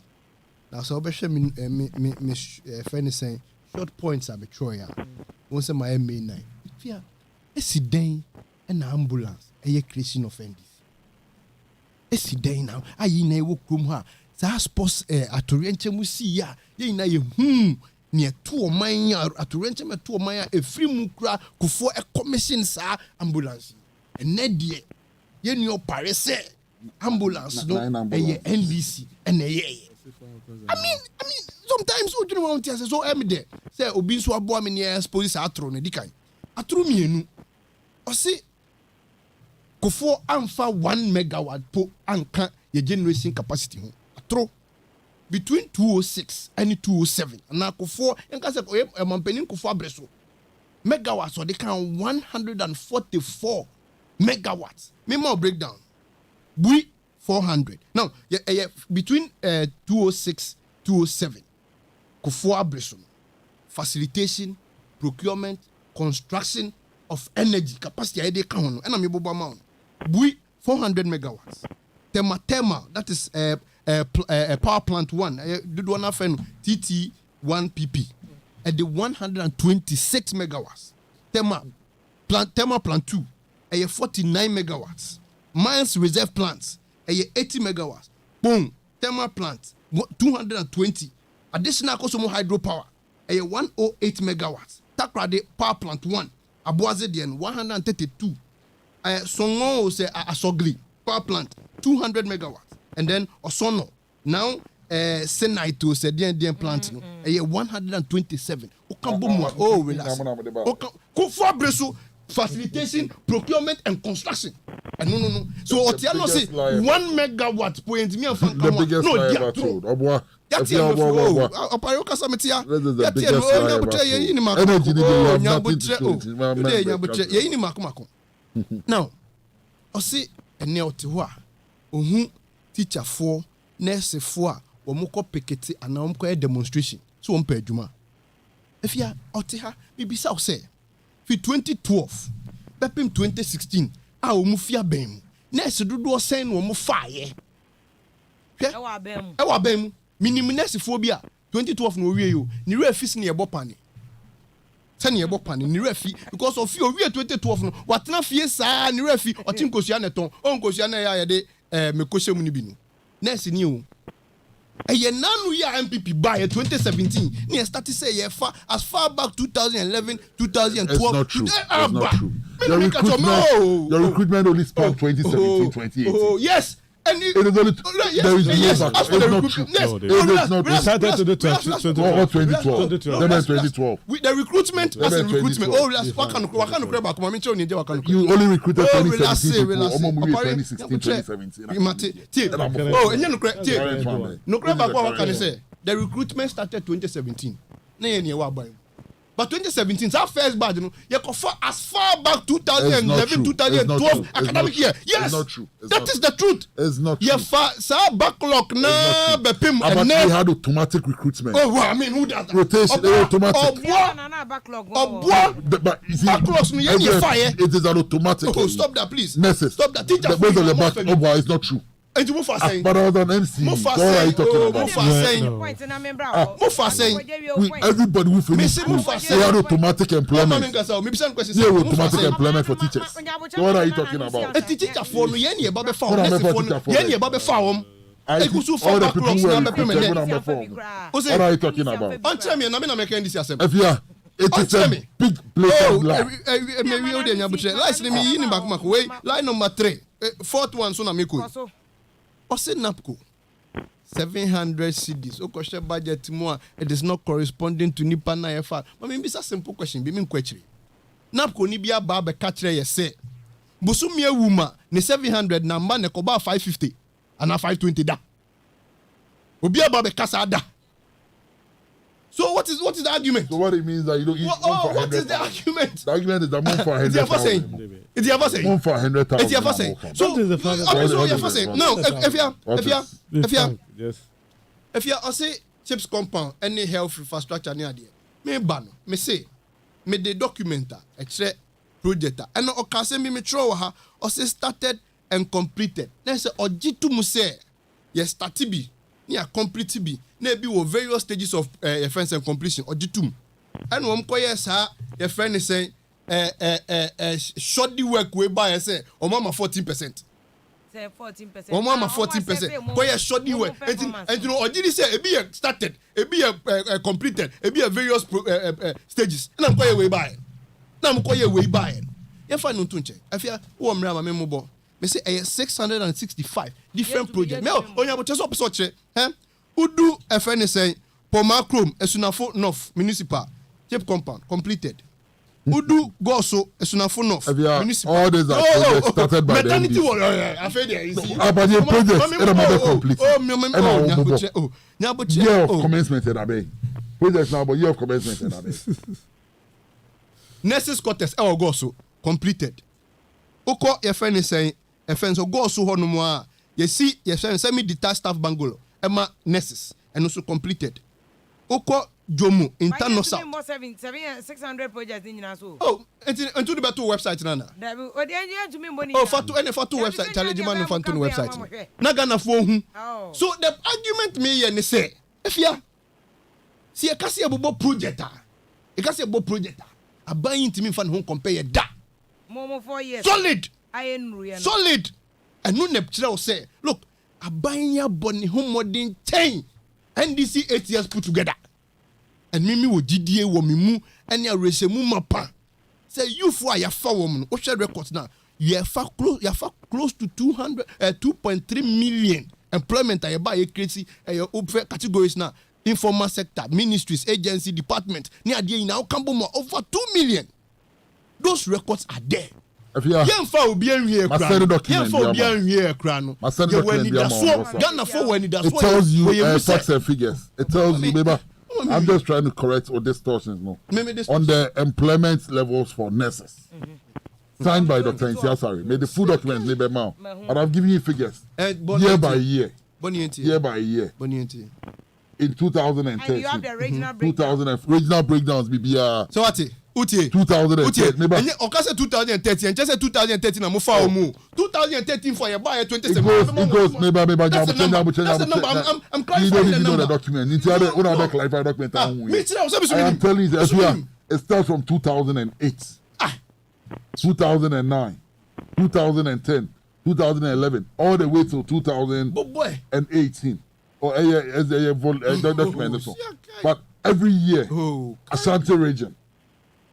na so be hwe me friend say short points are betrayal won say my main nine Afia esi den e na ambulance e ye creation offenders esi den na ayi na e wo krom ha sa sports atorienche mu si ya ye na ye ne to oman atorenche me to oman efri mu kura kufo e commission sa ambulance ene de ye ni opare se ambulance no eye NDC ene ye I mean sometimes we don't want to say so em de say obi so abo me ne police atro ne dikan atro mienu o se kufo amfa 1 megawatt po anka ye generation capacity ho atro between 206 and 207 na kofo enka se mampanin kofo abreso megawatts so they can 144 megawatts memo breakdown bui 400 now between 206 207 kofo abreso facilitation procurement construction of energy capacity I dey kan ho no na me bobo amount bui 400 megawatts tema that is power plant 1 do one afen TT 1 PP at the 126 megawatts tema plant 2 at 49 megawatts mines reserve plants at 80 megawatts boom tema plant 220 additional kosomo hydropower at 108 megawatts takrade power plant 1 aboaze den 132 songo say asogli power plant 200 megawatts and then Osono now Senaito said the plant no 127 okambomwa oh relax Kufo Breso facilitation procurement and construction and no so Otiano say 1 megawatt point me and fan no dia tro obwa Opayoka Sametia now o see ene otiwa ohun teacher for nurse for omukọ pekete ana omukọ demonstration so ompa adwuma Afia otiha bibisa o say fi 2012 bepim 2016 a omufia bem nurse dodo sen no omufaye ewa bem minimum nurse for bia 2012 no wie yo ni refis ne ebopane sani ebo pani ni refi because of you we 2012 no watena fie saa ni refi otinkosua neton onkosua na ya de mekoshe mu ni bi no nurse ni o eye nanu ya MPP by 2017 ni start say ye fa as far back 2011 2012 it's not true your recruitment only span 2017 2018 yes and it is only there is no back. It's not true. It is not true. Started to the 2012. Then 2012. With the recruitment, as a recruitment. Oh, that's what can you back? You only recruited 2017 people. 2016, 2017. Oh, and you no back. What can you say? The recruitment started 2017. But 2017, our first batch, you as far back 2011, 2012 academic year. Yes, it's not true. That is the truth. It's not true. Yeah, backlog na bepim. But we had automatic recruitment. Oh, well, I mean, who does that? Rotation, automatic. But you see, backlogs no you fire. It is an automatic. Oh, stop that, please. Nurses. Stop that. Teacher, the back. Oh, boy, it's not true. And you move for saying, but I was on MC. What are you talking about? Move saying, everybody who finished school, they had automatic employment. Yeah, automatic employment for teachers. So what are you talking about? A teacher for me, any about the farm, any about the farm. All the people who are what are you talking about? Answer me, I'm making this yourself. Afia, it is a big blatant lie. Line number 3, fourth one, so na meko. Ose NAPCO 700 cedis. O question budget more. It is not corresponding to Nipa na FR. But maybe it's a simple question. Be mean question. napko ni bia ba be catch ye say busumi ewuma ne 700 na mba ne koba 550 and 520 da obi aba be kasa da. So what is the argument? So what it means that you don't eat what is the argument? The argument is that one for 100,000. It's the ever saying. One for 100,000. It's the ever saying. So if you say chips compound any health infrastructure near there, me ban me say me the documenter extra project and o ka say me throw ha or say started and completed. Then say ojitu mu say yes started be near complete be na be wo various stages of offense and completion ojitum and won ko yes ha your friend is saying shoddy work we buy say o mama 14%. Say 14%. O mama 14%. Ko yes shoddy work and you know ojidi say e be started e be completed e be various stages na ko ye we buy na ko ye we buy ye fa no tunche afia wo mra ma memobo me say 665 different projects me onya bo cheso so che udu FN say Poma Chrome Esunafo North Municipal Cape Compound completed. Udu Goso Esunafo North Municipal. All these are projects started by the maternity MDC. I feel there is. But the projects are not complete. Year of commencement in Abbey. Projects now, but year of commencement in Abbey. Nurses quarters Goso completed. Oko FN say FN so Goso honomo you see semi-detached staff bungalow Emma nurses and also completed. Oko Jomo internal south. 600 projects in Naso. Oh, into the better website nana. Oh, fatu website challenge man fatu website. Nagana phone. So the argument me ye ne say if ya see a kasi abo project a kasi abo project a buying to me fan home compare da. Momo 4 years. Solid. Solid. And no nepchira say look abanya boni home modern 10 NDC 8 years put together and mimi wo GDA wo mimu and ya resemu mapa say you for ya fa wo mu o share records now you fa close to 2.3 million employment ya ba ye crazy over categories now informal sector ministries agency department ni ade now kambo mo over 2 million. Those records are there. Yemfa obi anwie ekra. Yemfa obi anwie ekra no. You when it does so Ghana for when it does it tells you facts and figures. It tells you remember I'm just trying to correct all distortions no. On the employment levels for nurses. Signed by Dr. Insiasari. Made the full document label now. But I've given you figures. Year by year. Year by year. In 2010. And you have the regional breakdown. Regional breakdowns BBR. So what? 2013 maybe okase 2013 and just 2013 na mo fa o mu 2013 for your buy 27 it goes maybe I'm clarifying the number document I am telling you that it starts from 2008 2009 2010 2011 all the way till 2018 or document but every year Ashanti region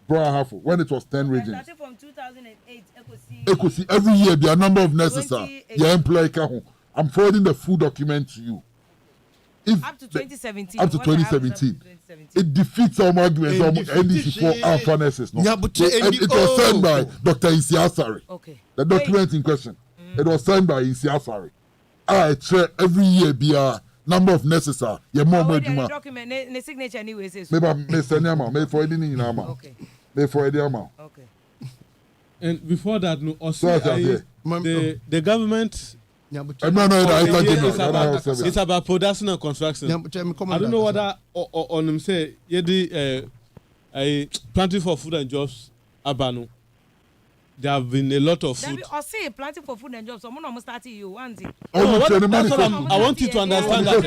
when it was 10 regions. Starting from 2008, Ekosi every year the number of nurses are employ. I'm forwarding the full document to you. Up to 2017. It defeats our arguments on NDC for alpha nurses. No? It was signed by Dr. Insiasari. Okay. The document in question. It was signed by Insiasari. Every year be a number of nurses are. The document, the signature anyway says. Maybe send them out. Maybe for anything in our Okay. Okay. And before that, no, also the government. It's about production and construction. I don't know whether on them say planting for food and jobs. Abano. There have been a lot of food. Or say planting for food and jobs. Someone almost started you one thing. I want you to understand that.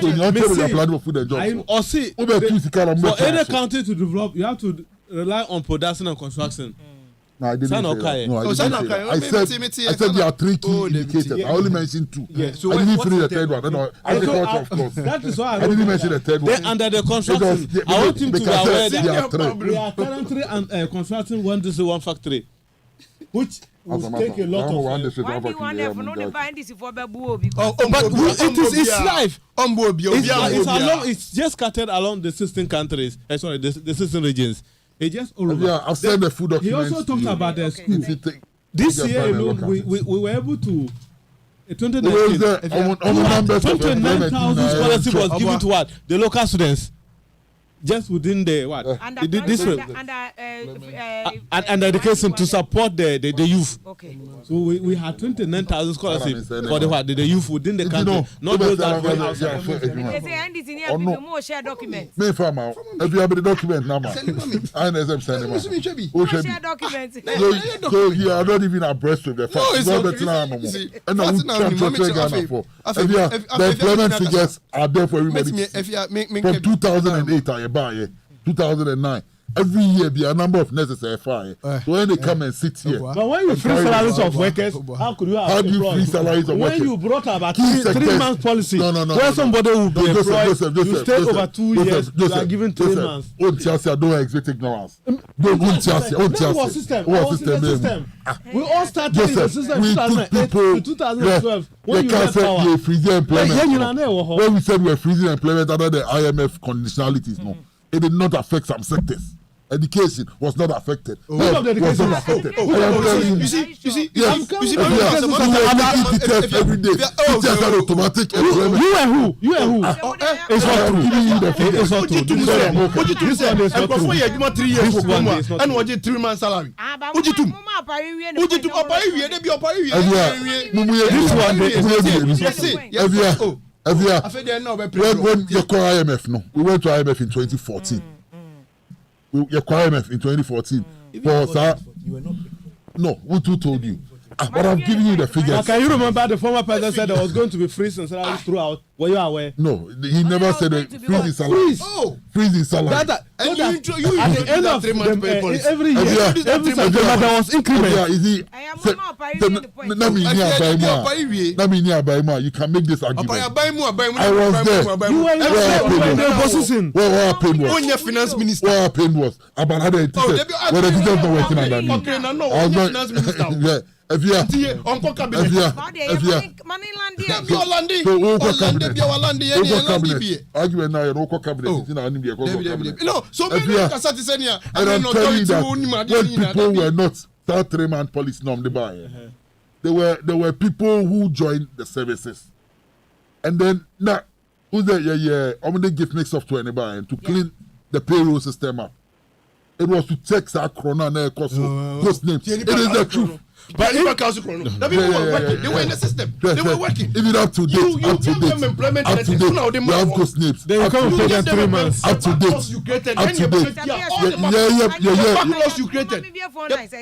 For any country to develop, you have to rely on production and construction. No, I didn't say that. No, I said there are three key indicators. I only mentioned two. So I didn't finish the third one. Agriculture, of course. That is why I didn't mention the third one. Then under the construction, I want him to be aware that we are currently constructing one district, one factory, which will take a lot of why do you want to find this for Babu? But it's life. It's just scattered along the 16 countries. The 16 regions. It's just all over. Yeah, I'll send the food documents. He also talked about the school. This year alone, we were able to. 29,000 scholarship was given to what? The local students. Just within the what? Under education to support the youth. Okay. So we had 29,000 scholarships for the what? The youth within the country. Not those that went outside. They say and this in here people more share documents. Me farm out. If you have the document now, man. I know send them. Share documents. So you are not even abreast with the facts. And I will the employment figures are there for everybody. From 2008, I buy 2009. Every year, there are a number of necessary fire. So when they come and sit here, but when you free salaries of workers, how could you have? How do you free salaries of workers? When you brought about 3 months policy, where somebody will be employed, you stay over 2 years, you are given 3 months. Don't exhibit ignorance. Don't system. We all started in the system 2008 to 2012. When you had power, we freezing employment. When we said we were freezing employment under the IMF conditionalities, no, it did not affect some sectors. Education was not affected. You see, every day. Teachers are automatic employment. You and who? It's not true. It's not true. This one is not true. This one is not true. And what you 3 months salary? This This one is when you call IMF, no, we went to IMF in 2014. You call IMF in 2014 for sir. No, who told you? But I'm giving you the figures. Can you remember the former president said there was going to be freezing salaries throughout? Were you aware? No, he never said freezing salaries. Freezing salaries. And you at the end of 3 months pay policy. every year, every September there was increment. You can make this argument. I was there. You were in the opposition. What happened was? On your finance minister. What happened was about how the teachers not working under me. Okay, no, finance minister. Yeah. Uncle Cabinet. Argument now, local cabinet. No, so many Senia. And I'm telling you that when people were not that 3-month policy norm, they buy. There were people who joined the services, and then now who's there? I'm gonna give next software to clean the payroll system up. It was to check our corona and ghost names. It is the truth. But the people were working. They were in the system. They were working. Even up to date. You give them employment. Up to date. You have ghost names. They will come and pay them 3 months. Up to date. Up to date.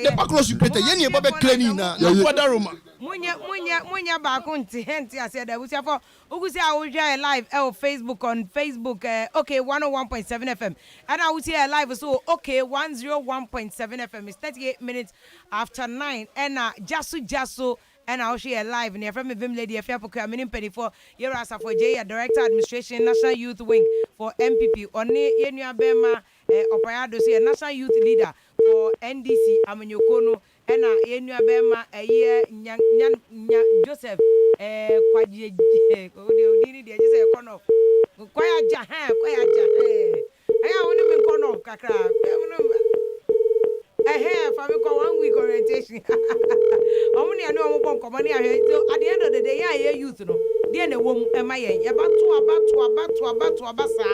The backlog you created. Yeni eba be cleaning na kwada Roma. Munya baako nti henti ase da busia for ugusi a wo hwa live on Facebook okay 101.7 FM and I will see live so okay 101.7 FM is 38 minutes after 9 and Egyaso Gyaso and I will share live near from Vim Lady Afia Pokuaa meaning penny for Yerasa for J Director Administration National Youth Wing for MPP oni yenua bema Operado say National Youth Leader for NDC Amanyokono and yenua bema nya Joseph kwaje odini de just say kono kwaya ja aya woni me kono kakra for me 1 week orientation. Omuni anu omo bon komani ahwe so at the end of the day ya youth no dey na wom emaye ya abatu abasa.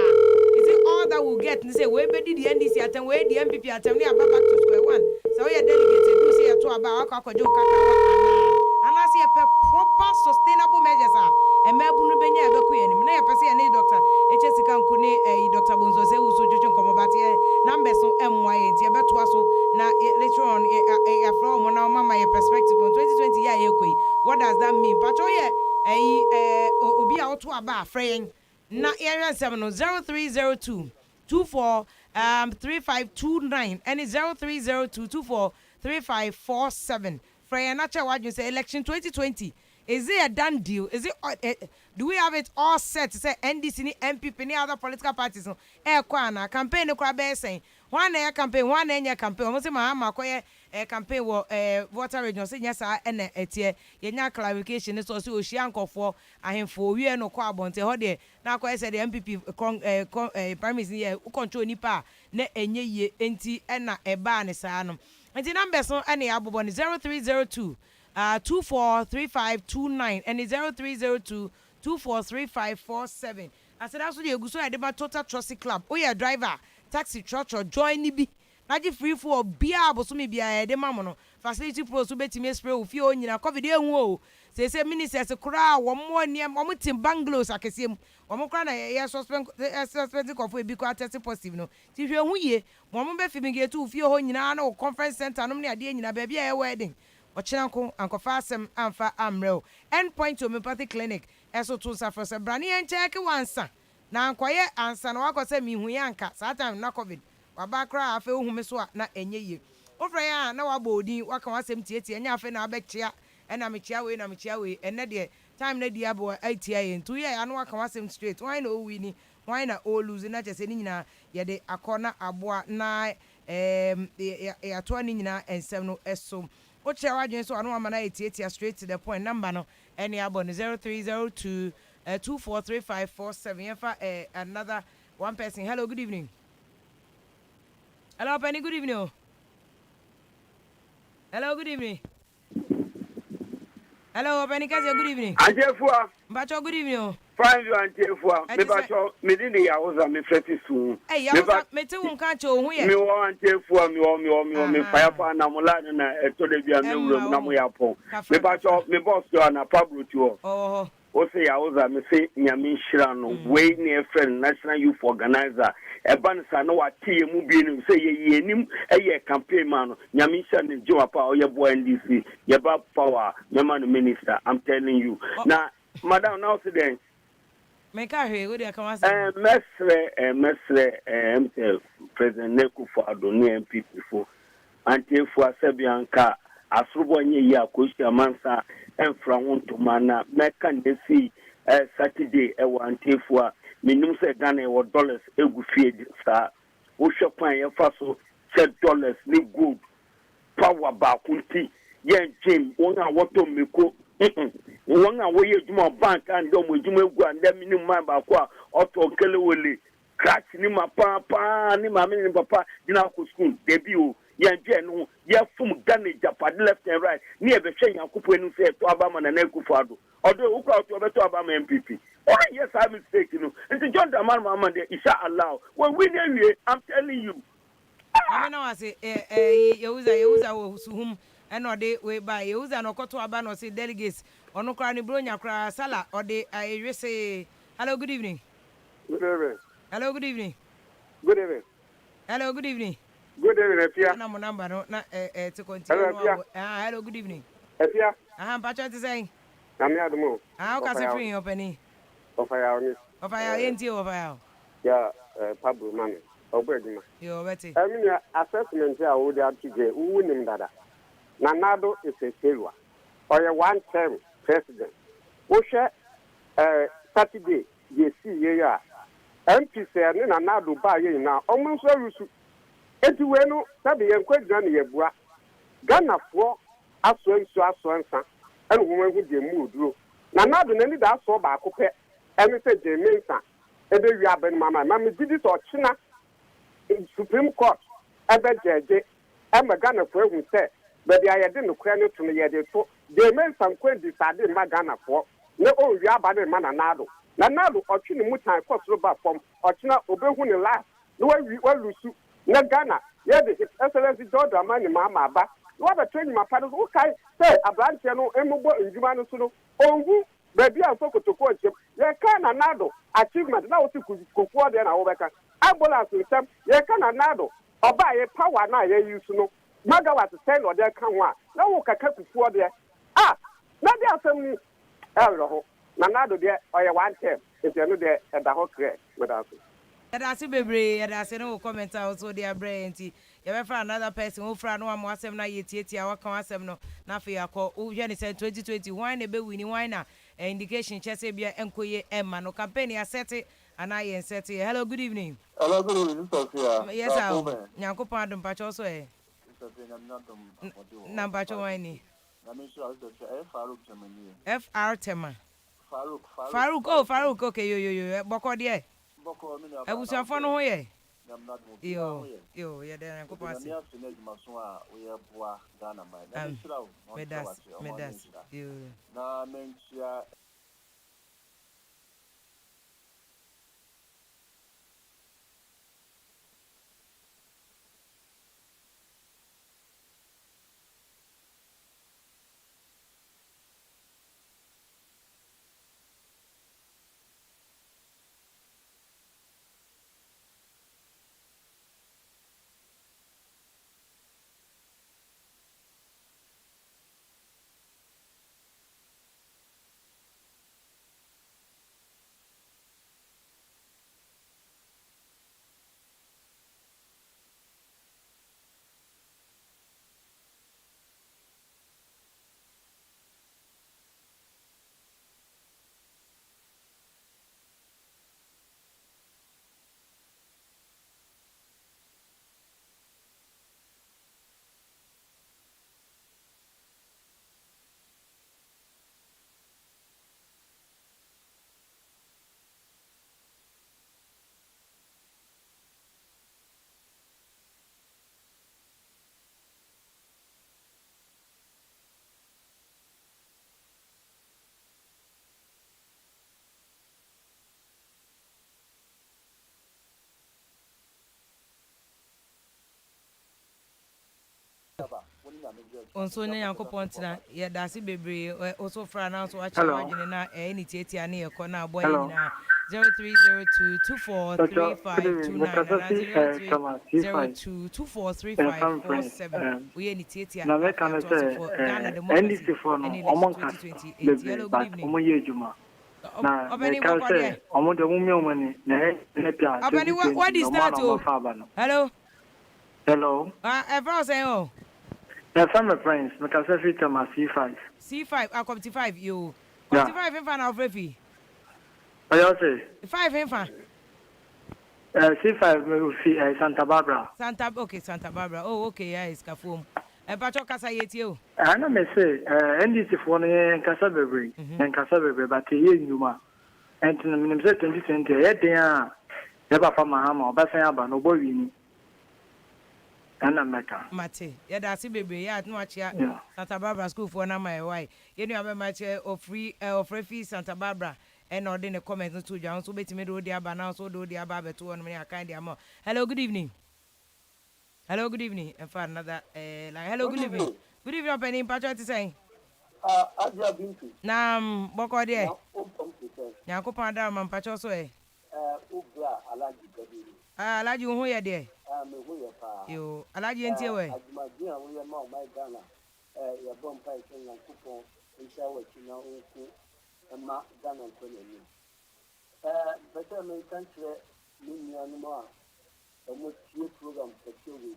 Is it all that we get and say we be the NDC atem we the MPP atem ni aba back to square one. So we delegate do say to aba akwajo kakra and I see a proper sustainable measures emebu no benya ebeko yenim na ye pese ye ni doctor HSK nkuni Dr. Bonzo se uso jojo komobati numbers so emwa ye nti ebeto aso na later on from now mama your perspective on 2020 year ekoi what does that mean pacho ye obi a oto aba afren na area 0302 24 3529 and 0302 24 3547 Freya Nacha what you say election 2020 is it a done deal? Is it do we have it all set to say NDC, MPP, any other political parties? Kwana campaign no crab saying one campaign, 1 year campaign. Almost my campaign water region say yes ene etie yenya clarification so say ohia nkofo ahemfo wie no kwa abonte ho de na kwa say the MPP prime minister ye control nipa na enye ye enti ena eba ne saa no enti number so ene abobo ne 0302 243529 and 0302 243547. I said that's what you go so I deba total trusty club. Oh yeah, driver, taxi, truck, join ni bi. Naji free for bia bosomi bia de mamono. Facility pro so betimi spray o fie onyina covid e hu o. Say ministers kura wo mo niem wo tim bangalows akesiem. Wo kura na ye suspend of we bi kwa test positive no. Ti hwe hu ye. Mo be fimige tu fie ho nyina na conference center no ne ade nyina ba bia e wedding. Ochinanko ankofa asem amfa amreo endpoint homeopathic clinic eso to suffer se brani en check wansa na ankoye ansa na wakose mihu yanka saa time na covid wabakra afa ohume so na enye ye ofra ya na wabodi waka wasem tietie nya afa na abekchia na mechia we enne de time na dia bo atia ye ntu ye ya na waka wasem straight why na o wini why na o lose na chese ni nyina ye de akona aboa na ya to ni nyina ensem no eso Oche wadwen so anu amana etiatia straight to the point number no any abon 0302 243547 yefa another one person. Hello, good evening. Hello Penny, good evening. Hello, good evening. Hello Penny, good evening. Ajefua. Mbacho, good evening. Fine you Ajefua. Me bacho me di ne yawoza me freti su. Eh yawoza me te won kan che ohun ye. Me wo Ajefua me fire pa na mola na eto de bia me wuro na mo yapo. Me bacho me boss yo na Pablo tuo. Oh. O say yawoza me say nyame nhira no we ne friend National Youth Organizer e ban sa no watie mu bi no say ye nim eye campaign man no nyame nhira ne jiwa pa o ye bo NDC ye ba power me man minister I'm telling you. Now madam now today make a hear what you can say. Mesre himself President Neku for Adoni MPP for anti-for Sebianka Asrubo nye ya koshi amansa enfra wonto mana meka ndesi Saturday ewa anti-for minimum se Ghana ewa dollars egu fie sa wo hwepan ye fa so $10 ni good power ba kunti ye jim wona woto meko wona wo ye juma bank and do mo juma egu and minimum man ba ko auto kelewele crash ni ma pa ni ma ni papa dina ko school debi o ye no ye fum Ghana Japan left and right ni e be hwe Yakubu enu se to abama na Ekufado odo ukra to be to abama MPP oh yes I mistake no nti John Dramani Mahama de insha Allah when we dey I'm telling you I know I say yeuza wo suhum eno de we by yeuza no koto aba no say delegates ono kra ni bronya kra sala ode we say hello good evening. Good evening. Hello good evening. Good evening. Hello good evening. Good evening, Afia. Na mo number no na to continue. Hello good evening. Afia. Pacho to say. Na me adumo. O ka se free openi. Ofaya oni. Ofaya enti ofaya. Ya Pablo mami. Obedima. Yo beti. Mean assessment ya wo dey today. Who nim dada. Nanado is a failure. Or a one term president. Wo hwe Saturday ye see ye ya. MP say na Nanado ba ye na omo so rusu. Eti we no sabe ye nkwadina ne ye bua. Ghana fo aso nsa. Enu wo hu de mu oduro. Nanado na ni da so ba akopɛ. Enu se je mensa. Ebe wi aben mama. Ma me didi so china Supreme Court ebe jeje ema Ghana fo ehun se be dia ye de no kra ne to ne ye de to de mensa nkwa di sade ma Ghana fo ne o wi aba ne ma Nanado otwi ne mutan kosoro ba fom ochina obehu ne last no wa lusu na Ghana ye de excellency John Dramani Mahama aba no wa betweni ma pado o kai say abrante no emugbo njuma no so no onwu baby an fokotoko nchem ye ka Nanado achievement na oti kukuo de na wo beka ambulance nsem ye ka Nanado oba ye power na ye use no magawatt 10 o de ka ho a na wo kaka kukuo de na de asem ni ho Nanado de oye one term etiano de da ho kre wedaso Yadasi bebre yadasi no comment also their brain nti ye be for another person who fra no am asem na yetieti a waka asem no na fe yakọ o hwe ni say 2021 na be wini wine na indication chese bia enkoye emma no campaign ya set ana ye set. Hello good evening. Hello good evening Sophia. Yes sir. Nyankopon adom pa cho so Number 2 FR Tema. Farouk, oh Farouk, okay, yo, boko de. Ebusuafo no ho ye. Yo, yeah, then go pass. Medas. Yo. Na mentia Onso nya Yankopon tina ye dase bebre also fra na so acha wadwene na ni tietia na ye kɔ na aboy nyina 0302243529 we ye ni tietia na me kan say NDC for no omon ka hello good evening omo ye ejuma na obani kan say omo de mummy omani na pia obani what is that oh hello everyone say oh na some friends me can say fit ma C5 a 55 yo 55 in fa na ofrefi ayo say 5 in fa C5 me fi Santa Barbara oh okay yeah it's kafom pacho kasa yeti o ana me say NDC for no kasa bebre but ye nyuma enti no minim say 2020 ye den a ye ba fa mahama obasan aba no bo wini ana meka mate ye da se bebre ya no achia Santa Barbara school for na my why ye nu abemache of free Santa Barbara and or den comment to John so betimi do dia ba na so do dia ba beto no me akan dia mo hello good evening and for another like hello good evening opening patro ti say Adia Bintu. Nam boko de Yankopon da man patro so Ubra Alaji Gadiri. Alaji hu ye de Me hu ye pa. yo Alaji entie we Adumadi an we ma o my Ghana. Ya bom pa isen Yankopon insha wa china onku ma Ghana ko ni. Better me kan kire ni nuanu a omo tie program petewe.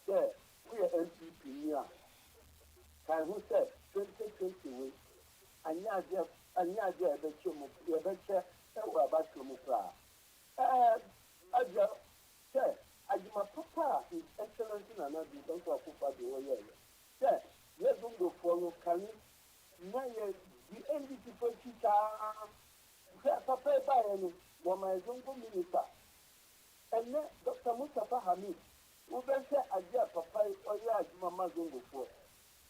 We are MPP here. Can who said 2020 we anya dia be chomo e be che e wa ba chomo pra aja che ajima papa is excellent na na bi don ko papa do ye che ye don go for no kan na ye the NDC for chita papa ba ye no mo ma zongo minister ene Dr. Mustafa Hamid wo be che aja papa o ye ajima ma zongo for.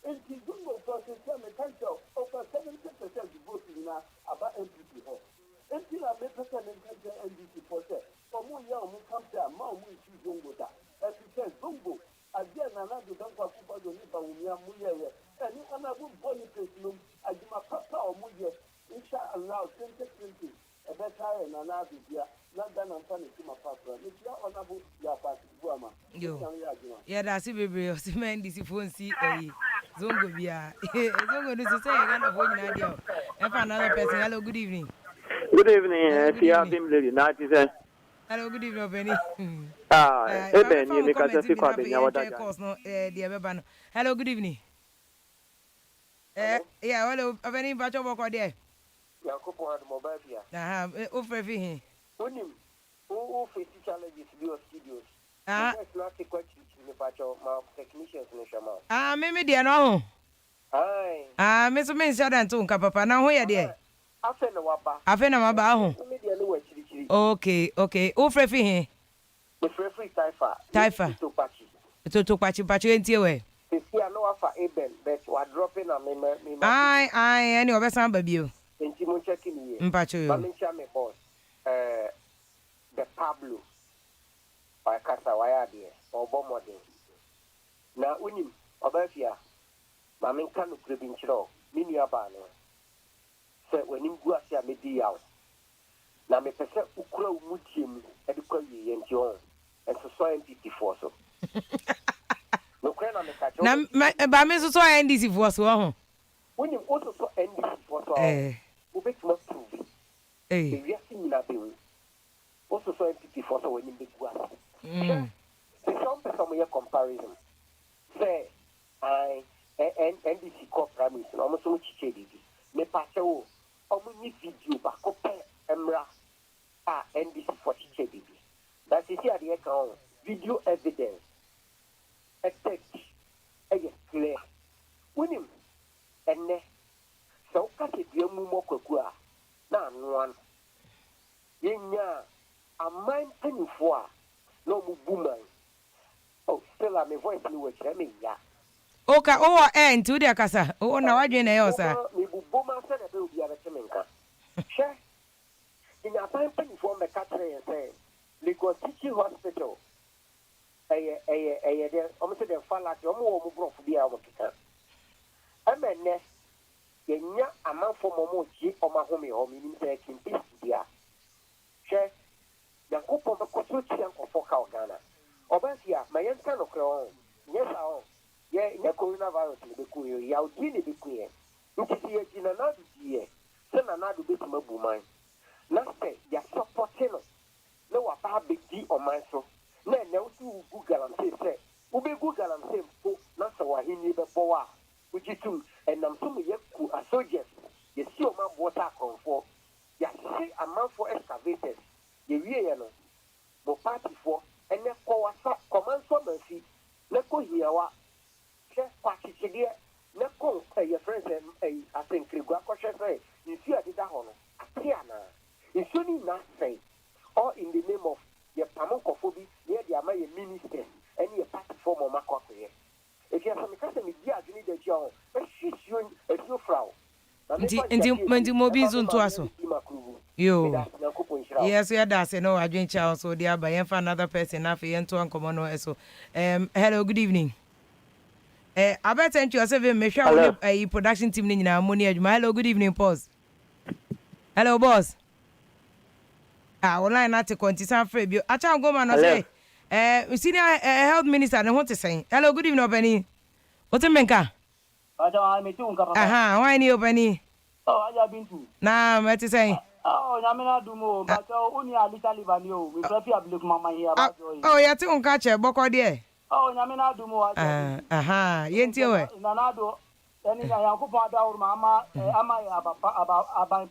And the Jungle process can over 70% vote in about NDC. Until I make a NDC process, for more young come there, more we see Jungle. As he says, Jungle, again, another don't go for the Nipa, and you can have body place, I do my papa or Muya, inshallah, 2020, a better and another year, not done and funny to my papa. If you are honorable, you are part of Guama. Yeah, that's it, baby. O si man disi phone si zongo bia. Zongo no say Ghana phone na dia. And for another person. Hello, good evening. Good evening, Afia Pokuaa. Hello, good evening, Benny. Eben, you make us a call in your course no dear Bebano. Hello, good evening. Yeah, hello, Benny Bacho Boko there. Yakupo had mobile here. Ofrefi. Unim, who face challenges your studios. Classic questions me pacho my technicians no shama. Me dear no. Aye. Me so me shada nto nka papa na ho ye de. Afe na waba. Afe na maba ho. Me dear no wa chiri. Okay. O frɛ fi he? Me free Taifa. To pachi entie we. If I know afa Eben, but we dropping na me. Ai, any obesan ba bio. Enti mo checking here. Mpacho yo. Mamencha me boss. The Pablo. Wa kasa wa ya de. Obo model. Na unim obafia. Mamenka no krebi nchiro. Mini aba no. Se wenim gu ase a medi yawo. Na me pese ukura umutiem e de kwa ye enti on. Enso so MPP for so. No kwena me kacho. Na ba me so NDC for so ho. When you also so NDC for so. Ubet mo prove. We are seeing na be. Also so MPP for so when you big one. The some person we comparison. Say I NDC core premise almost so chiche bibi. Me pache o. Omo ni video ba ko pe emra. NDC for chiche bibi. That is here the account. Video evidence. A text. Clear. Winim. Enne. So kase bia mu mokwaku na anwan. Yenya amman panifo a no mu buman. Oh, still my voice ni we kire me ya. Oka nti udi akasa. Na wadwe na yo sa. Me bu boma se na be obi ara chemenka. She. Inya amman panifo me ka kire say Lagos Teaching Hospital. There almost the fallout, you more broke for the hour. Amene, Yenya, a man for Momoji or my home, in taking peace, dear. Share the couple of construction of Foka Ghana. Obasia, my young son of Crown. Yes, I yeah, coronavirus in the Kuya, Yaudini the Queen. Which is here in another year. Send another bit of mine. Now say, you're supporting us. No, a big D on my soul. Na usu Google am say ube Google am say po na so wa hini be boa ujitu enam so me yeku asogers ye si o ma water comfort ya say amanfo excavators ye wie ye no mo party for ene ko wasa command so ma fi na ko hiawa che kwachichide na ko your friends I think krigwa ko she say you see adida ho no atia na you ni na say all in the name of your pamokophobia near the Amaya minister and your party form of Macoy. If you have some custom, you need a job, but she's you a few frau. And the mobiles to us. Yo, yes, we are dancing. No, I drink chow, so they are buying for another person. After and to uncommon so. Hello, good evening. I bet send you a 7 make sure a production team in our money. Hello, good evening, pause. Hello, boss. Online at Conti San Fabio. I can't go man. Say, senior health minister. I want to say, hello, good evening, Benny. What's a menka? Why ni Benny? Oh, I have been to. Nah, what to say? Oh, Yamina do more, but only a little live you. We prefer to look mamma here. Oh, you're too catch a boko dear. Oh, Yamina do more. Yentio. Nanado. Any Yakupa down, Mamma, am I about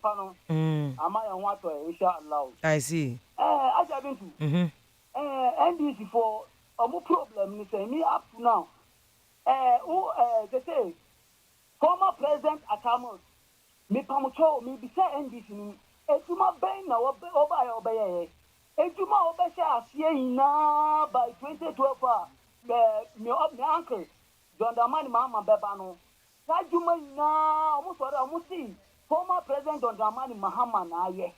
Pano? Am I on what inshallah? I see. I have been to. And this for a more problem, say me up now. They say, former president Atamos, me Pamucho, me be saying this in Ejuma Bain now, obey. Ejuma Obesha, saying now by 2012, me up the uncle, John Damani Mama Bebano. Juma na almost see former president John Dramani Mahama na aye.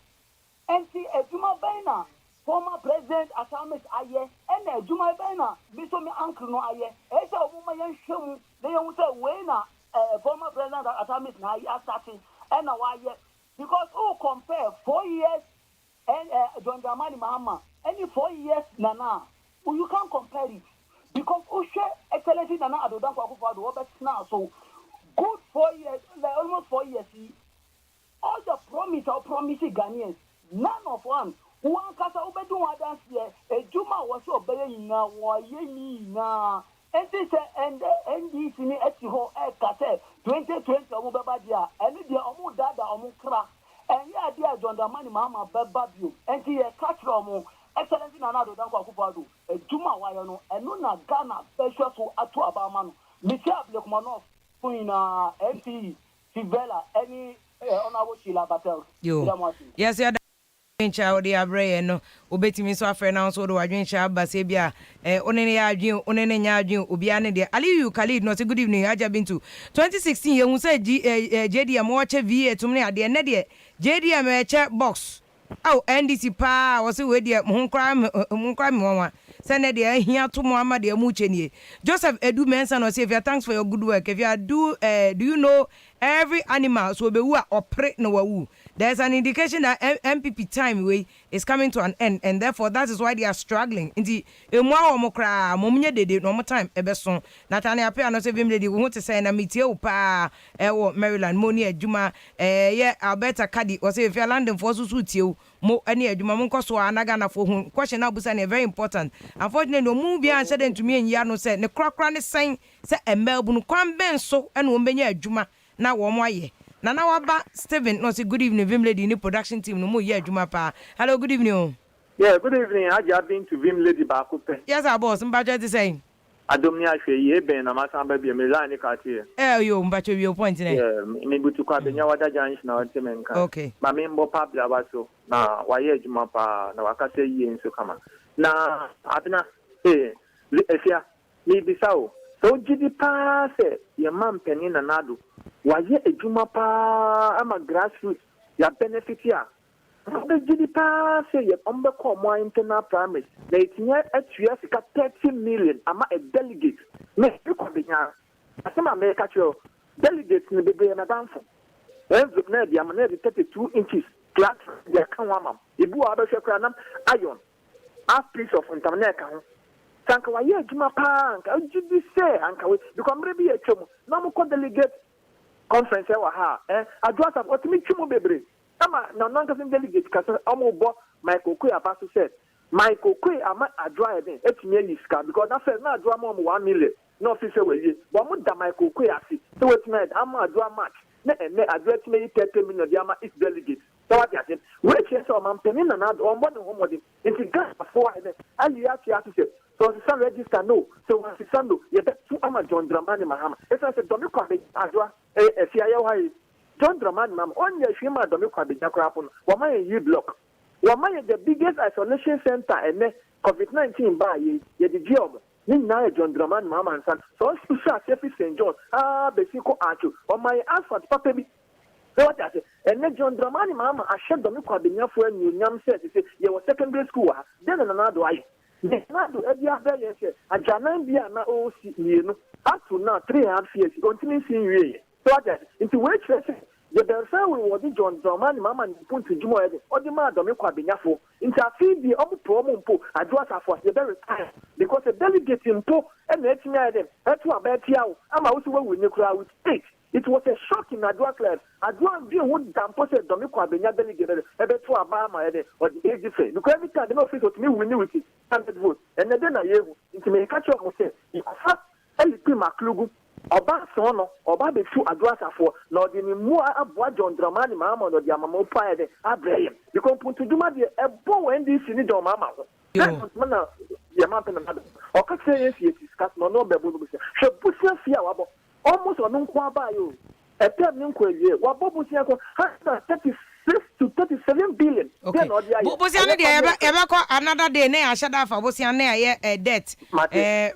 And see Ejuma Bena, former president Asamis aye, and Ejuma Bena, Biso me uncle no aye. Esa woman yan show they won't say wena former president Asamis na aye starting and now aye. Because who compare 4 years and John Dramani Mahama, any 4 years nana, you can't compare it. Because who share excellency nana adodan kwa kufa do obet now so good 4 years, like almost 4 years. All the promising Ghanaians, none of one. One casa obedu one dance here. A Juma was obeying now. Why na? And this and this in Etiho Ekate 2020 Omubadia. And the Omu Dada Omu Kra. And yeah, dear John Damani Mama Bababu. And the catch Romo. Excellency Nanado Danko Kupadu. A Juma Wayano. And Nuna Ghana MP Sivella any honorable Sheila Patel. Yes, yeah. Child, they are brave, no, obetimi so afre na so do wadwen sha abase bia onene ya adwen onene nya adwen obiane de Aliyu Khalid no say good evening aja bintu 2016 ye hu say JDM wo che VA tum ne ade ne de JDM e che box aw NDC pa wo say we de mo nkra me wonwa say ne de ahia to mo ama de mu chenie Joseph Edu Mensa no say thanks for your good work if you do you know every animal so be wu opre no wawu. There's an indication that MPP time way is coming to an end, and therefore that is why they are struggling. Indeed, emwa omokra momnye dede no more time ebeson. Natania Apia no say vimledi we want to say na metie pa ewo Maryland money adwuma yeah Alberta Kadi or say if you London for so tie mo ani adwuma mo nkoso anaga na for hu question na busa na very important. Unfortunately no mu bia answer dem to me enya no say ne krakra ne sen say emelbu no kwan ben so ene wo benya adwuma na wo mo aye. Nana waba Steven no say good evening Vim Lady ni production team no mo ye adwuma pa. Hello, good evening. Yeah, good evening. I just been to Vim Lady Bakupe. Yes, our boss. Mbacho to say. Adomni ahwe ye ben na masamba bi me line ka tie. Yo Mbacho your point ne. Yeah, me butu kwa benya wada junction na wote menka. Okay. Ma me mbo pabla baso na waye adwuma pa na wakase yi nso kama. Na abina efia ni bisao. So jidi pa se ye mampeni na nado. Waye adwuma pa ama grassroots ya benefit ya. The GDP say ye ombe ko mo internal primary. Na itinye atua sika 30 million ama a delegate. Me ko benya. Asema me ka cho delegate ni bebe na danfo. Enzo na dia ma na 32 inches flat ya kan wa mam. Ibu a be hwekra nam iron. Half piece of internet ka ho. Sanka waye adwuma pa anka GDP say anka we because mre bi etwom na mo ko delegate conference wa ha adwa sa otimi twimo bebre ama na non-cousin delegate kasa omobo Michael Kwe abaso said Michael Kwe ama adwa eden etimi eliska because na first na adwa mo 1 million no officer we but mo da Michael Kwe asi so wetime ama adwa match na adwa etimi 30 million di ama is delegate so what you say we che so man penin na na ombo ne homodi nti gas for eden ali ya ti ati say so some register no so when the sando you bet to ama John Dramani Mahama it's I said don't come adwa Afia Pokuaa John Dramani Mahama on your shima don't come be jakrapon wo man yi block wo man the biggest isolation center and COVID-19 ba ye the job ni na John Dramani Mahama and son so social safety St. John besiko acho o my asphalt papa bi so what I say and John Dramani Mahama a shed don't come be nyafo anu nyam say ye was secondary school then na do aye na do ebia be ye ajanan bia na o si yenu up to now 3.5 years continue seeing you so that into which the person we was John Dramani Mahama ni put to jumo ede o di ma do me kwa benyafo into afi bi o pro mo mpo adwa for the very time because the delegate mpo e na etinya ede etu abetia wo ama wo so we ni kura with state. It was a shock in Adwa class. Adwa be would dampo say do me kwa benya delegate ebe to aba ma ede or the age different because every time the office to me win with it 100 votes and then na yehu into me catch up mo say you have elipi maklugu oba so no oba be fu Adwa safo na odi ni mu aboa John Dramani Mahama no di amamo pa ede abrayem because puntu duma de ebo NDC ni John Mahama ho na ya ma pe na o ka say yes yes discuss no bebo no say she busia fia wabo almost on nkwabayo etem ni nkwaye wabo busia ko 36 to 37 billion okay busia no de ebe ko another day na ashada fa busia na ye debt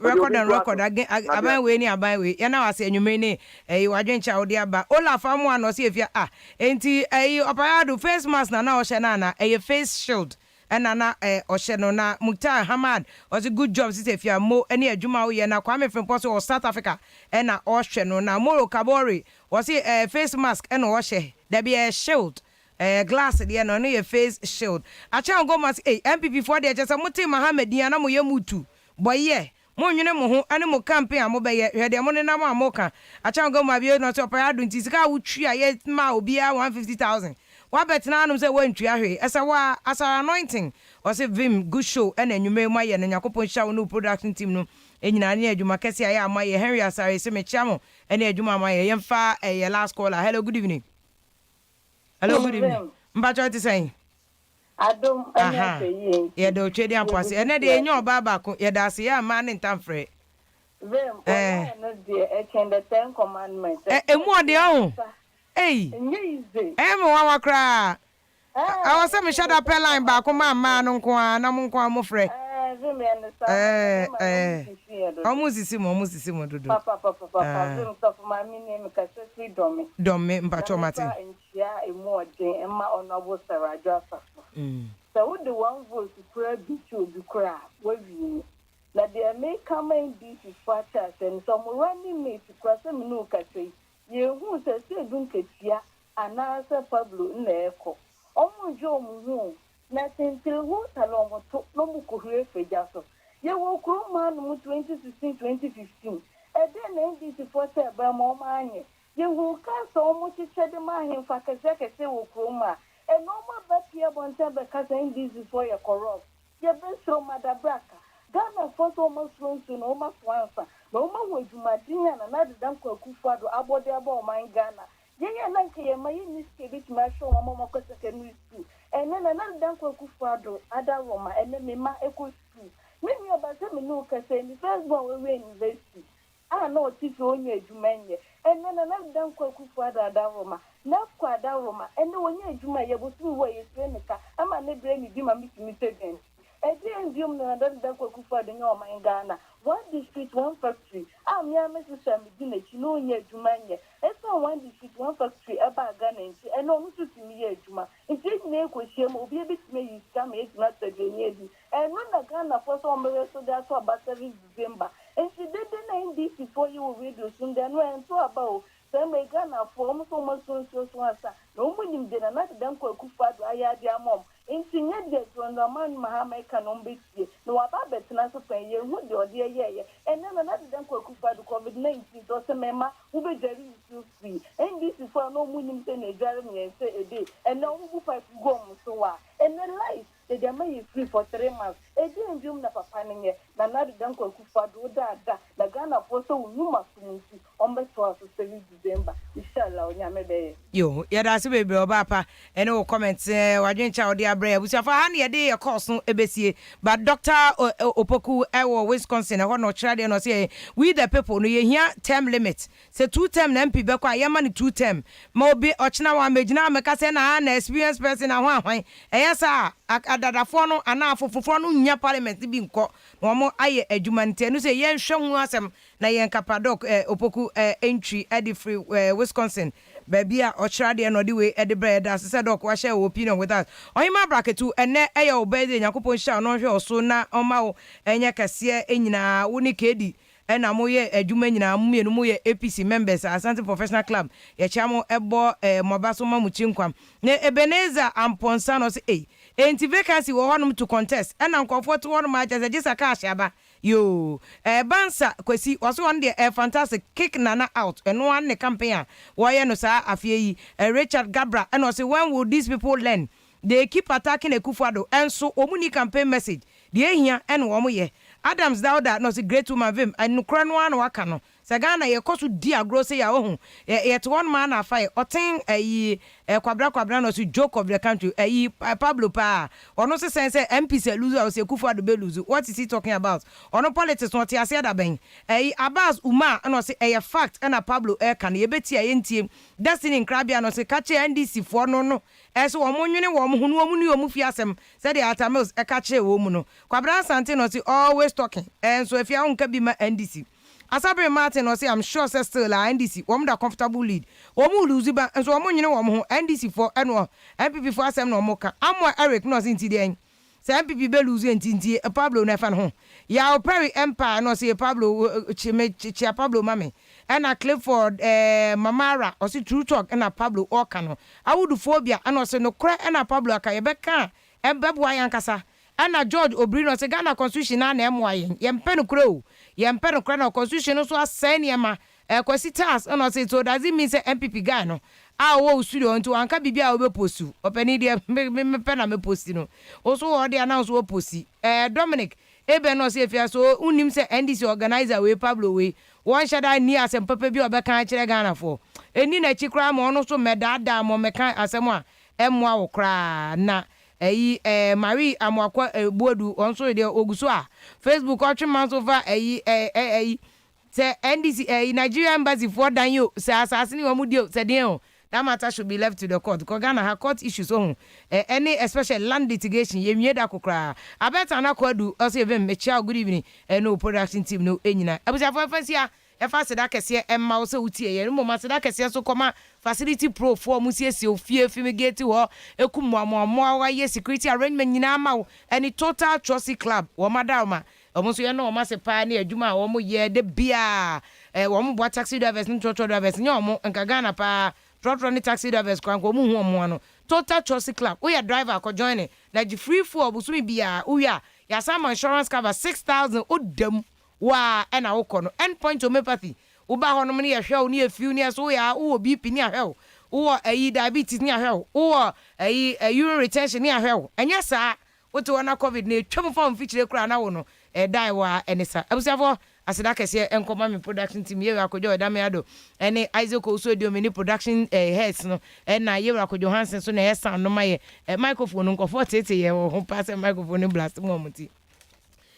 record again aban we ni aban we ya na wase enwume ni wadwencha odi aba Olaf amu ano se efia enti opayado face mask na o hye na face shield na ohye no na Mukhtar Hamad was a good job since efia mo ene adwuma wo ye na Kwame Frimpong so South Africa na ohye no na Moro Kabori was face mask na ohye there be a shield glass there no your face shield acha go mas MPP for there just Muti Mohammed na mo ye mutu boye mo nwene mo ho ane mo campaign a mo be ye hwede mo ne na mo amoka acha go ma bi no to opayado nti sika wo twa ye ma obi a 150,000 wa betina anum say wantwa hwe esa wa asa anointing o say Vim good show and enwume mu aye na Yakopon show no production team no enyina ne adwuma kese aye amaye Henry Asare se me chiamo ene adwuma amaye yemfa last caller. Hello, good evening. Hello, good evening. Mbacho ti say Adom anya say ye do twedi ampase ene de enyo baba ko ye da se ya ma ne ntamfre Vem, no dear, I can the 10 commandments. More the own. Hey, Mama cry. I was saying, shut up, line back on my man on Quan, I'm on Mofre. Almost is him to do. Papa, stop my name, because we don't me, but your matter. And share a more day, and my honorable Sarah Jaffa. So, the one voice to pray be to be cry, where you. That there may come and be to quarters and some running me to cross a minuka say, you who says, don't get here, and answer Pablo in the echo. Almost Joe Moon, nothing till what along took no more career for Egyaso. You will grow man 2016-2015. And then end this for several more money. You will cast so much to check the man for Kazaka say, will chroma. And no more back here on Tabaka saying this is for your corrupt. You best so Mother Braca. Ghana first almost runs to no more answer. No more with Martina and another Danko Kufado about the about my Ghana. Yea, like my miscarriage, my show, Mamma secondary school. And then another Danko Kufado, Ada Roma, and then Mima Echo School. Many about them no can say the first one will win university. I know it's only a Jumania. And then another Danko Kufado, Ada Roma. Now, Quada Roma, and the one year Jumaya was two ways, Seneca. I'm a neighbor, Mr. again. Again, you know that Kufa the Norma in Ghana. 1 district, 1 factory. I'm your Mrs. Samidina, no near Jumania. And so 1 district, 1 factory about Ghana, and no to me, Juma. In case Nako will be a bit may come, it's not a grenade. And when the Ghana for some so that's about 7 December. And she did the name this before you will read soon, then went to about. Then may Ghana form so much so once. No one did another Danko Kufa, I had their mom. In Senior from the man Mahamed Canon Bixie, no about Betanaso Pay, who do dear, and then another Danko Kufa to COVID-19, also member who be very free. And this is for no winning a Jeremy and say a day, and no who fight go so and then life. The may free for 3 months. A day in June, Papaning, another Danko Kufa do that, the Ghana also Numa on the 12th of December. Inshallah, Yamede. Yo, yeah, that's a baby, Papa, and no comments. I didn't tell the Abre, which have a day a course no ABC, but Dr. Pokuaa, Wisconsin, I want no child and say, we the people, no here term limit. Say 2 term, MP, Bekwa, Yamani 2 term. Mobi, Ochina, Majina, Macasena, an experienced person, I want, yes, sir. Adadafono ana fofofono nya parliament bi nko no mo aye adwumante no se yen hwe asem na yen kapadok opoku entry edi free Wisconsin baby a ochirade no de we edi bread as said dok wa share opinion with us oyima bracketu ene eye obede nyakopon sha no hwe oso na oma wo enye kase enyina wo ni kedi ena moye adwuma nyina mmienu moye APC members Asante Professional Club ye chamo ebo mobaso mamuchinkwam ne Ebenezer Amponsa no se enti vacancy wo honum to contest ena nkofo to honum aja se jisa cash aba yo bansa kwesi waso on the fantastic kick nana out eno an ne campaign wo ye no sa afie yi Richard Gabra eno say when will these people learn they keep attacking Akufo-Addo enso omuni campaign message de ehia eno wo mo ye Adams Dauda no say great woman vim and nukra no an waka no Sagana ye kosu di agro say ya ohun ye to one man afai otin kwabra no so joke of the country Pablo pa ono se sense MP se lose or say Akufo-Addo be lose what is he talking about ono politics no ti ase da ben Abbas Uma no say fact na Pablo kan ye beti ye ntie Destiny Nkrabia no say kache NDC fo no so wo monwene wo mo hunu wo mu ni wo mu fi asem say the atamils kache wo mu no kwabra Asante no say always talking and so if you unka bi ma NDC Asabre Martin no say I'm sure say still la NDC wo da comfortable lead wo mu lose ba so wo nyene wo ho NDC for eno MPP for asem no mo ka Amo Eric no say nti den say MPP be lose nti Pablo na fa no ya Perry Empire no say Pablo chia Pablo mame ena Clifford Mamara o say true talk ena Pablo oka no awuduphobia ena say no kra ena Pablo aka ye beka ebeboa yankasa ana George Obrino say Ghana constitution na emwaye yempe no kro yempe no kra na constitution so asane ma kwasi task and say so does it mean say MPP guy no wo studio nto anka bibia wo be postu opani de me pe na me posti no also wo de announce wo posti Dominic ebe no say fia so unim say NDC organizer we Pablo we one shada ni asem papa bi obeka kire Ghana for eni na chi kra ma ono so medada mo meka asem a emwa wo kra na Marie Amwakwa Bodu on so de oguso a Facebook watching man over say NDC Nigeria embassy for dan you say assassin wa mu dio say den that matter should be left to the court because Ghana have court issues on any especially land litigation ye mie da kokra abeta na kwadu also even mechia good evening no production team no enyina abusia for fancy efa seda kese emma wo se utie ye no ma seda kese so koma facility pro for mu siesie ofie fumigate ho ekummoamoa wa ye security arrangement nyina ma wo any total atrocity club wo madama omo so ye no ma se pa na adwuma wo mo ye de bia wo mo bo taxi drivers no trotro drivers nya omo nka Ghana pa trotro ni taxi drivers kwa ko mu hu omo no total atrocity club we driver ko join na ji free for busumi bia uya ya sama insurance cover 6,000 odam wa ena wokono endpoint homeopathy uba hono ne yehwe ne afiu ne so ya wo bp ne ahwe wo diabetes ne ahwe wo urine retention ne ahwe enya saa woto na covid ne twem form feature kura na wo no dai wa enisa abusiafo aseda kese enkoma me production team ye akojo edame ado ene Isaac Osudio me ni production heads no na ye akojo Hansen so na ye sound no maye microphone nko for tete ye ho pass microphone blast mo muti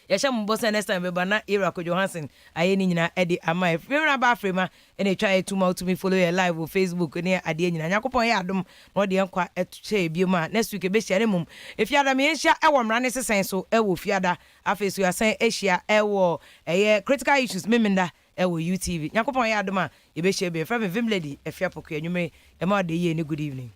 yesha mbosa next time be na era ko Johansson aye ni nyina e de ama e frema ba frema ene twa e tuma to me follow your live on Facebook ne ade nyina yakopon ye adom no de enkwa etuche bi ma next week be share mum if yada me enhia e wo mra ne sesen so e wo fiada afesu yasan ehia e wo eye critical issues memenda e wo UTV yakopon ye adom a ye be share be from Vim Lady Afia Pokuaa nyume e ma de ye ni good evening.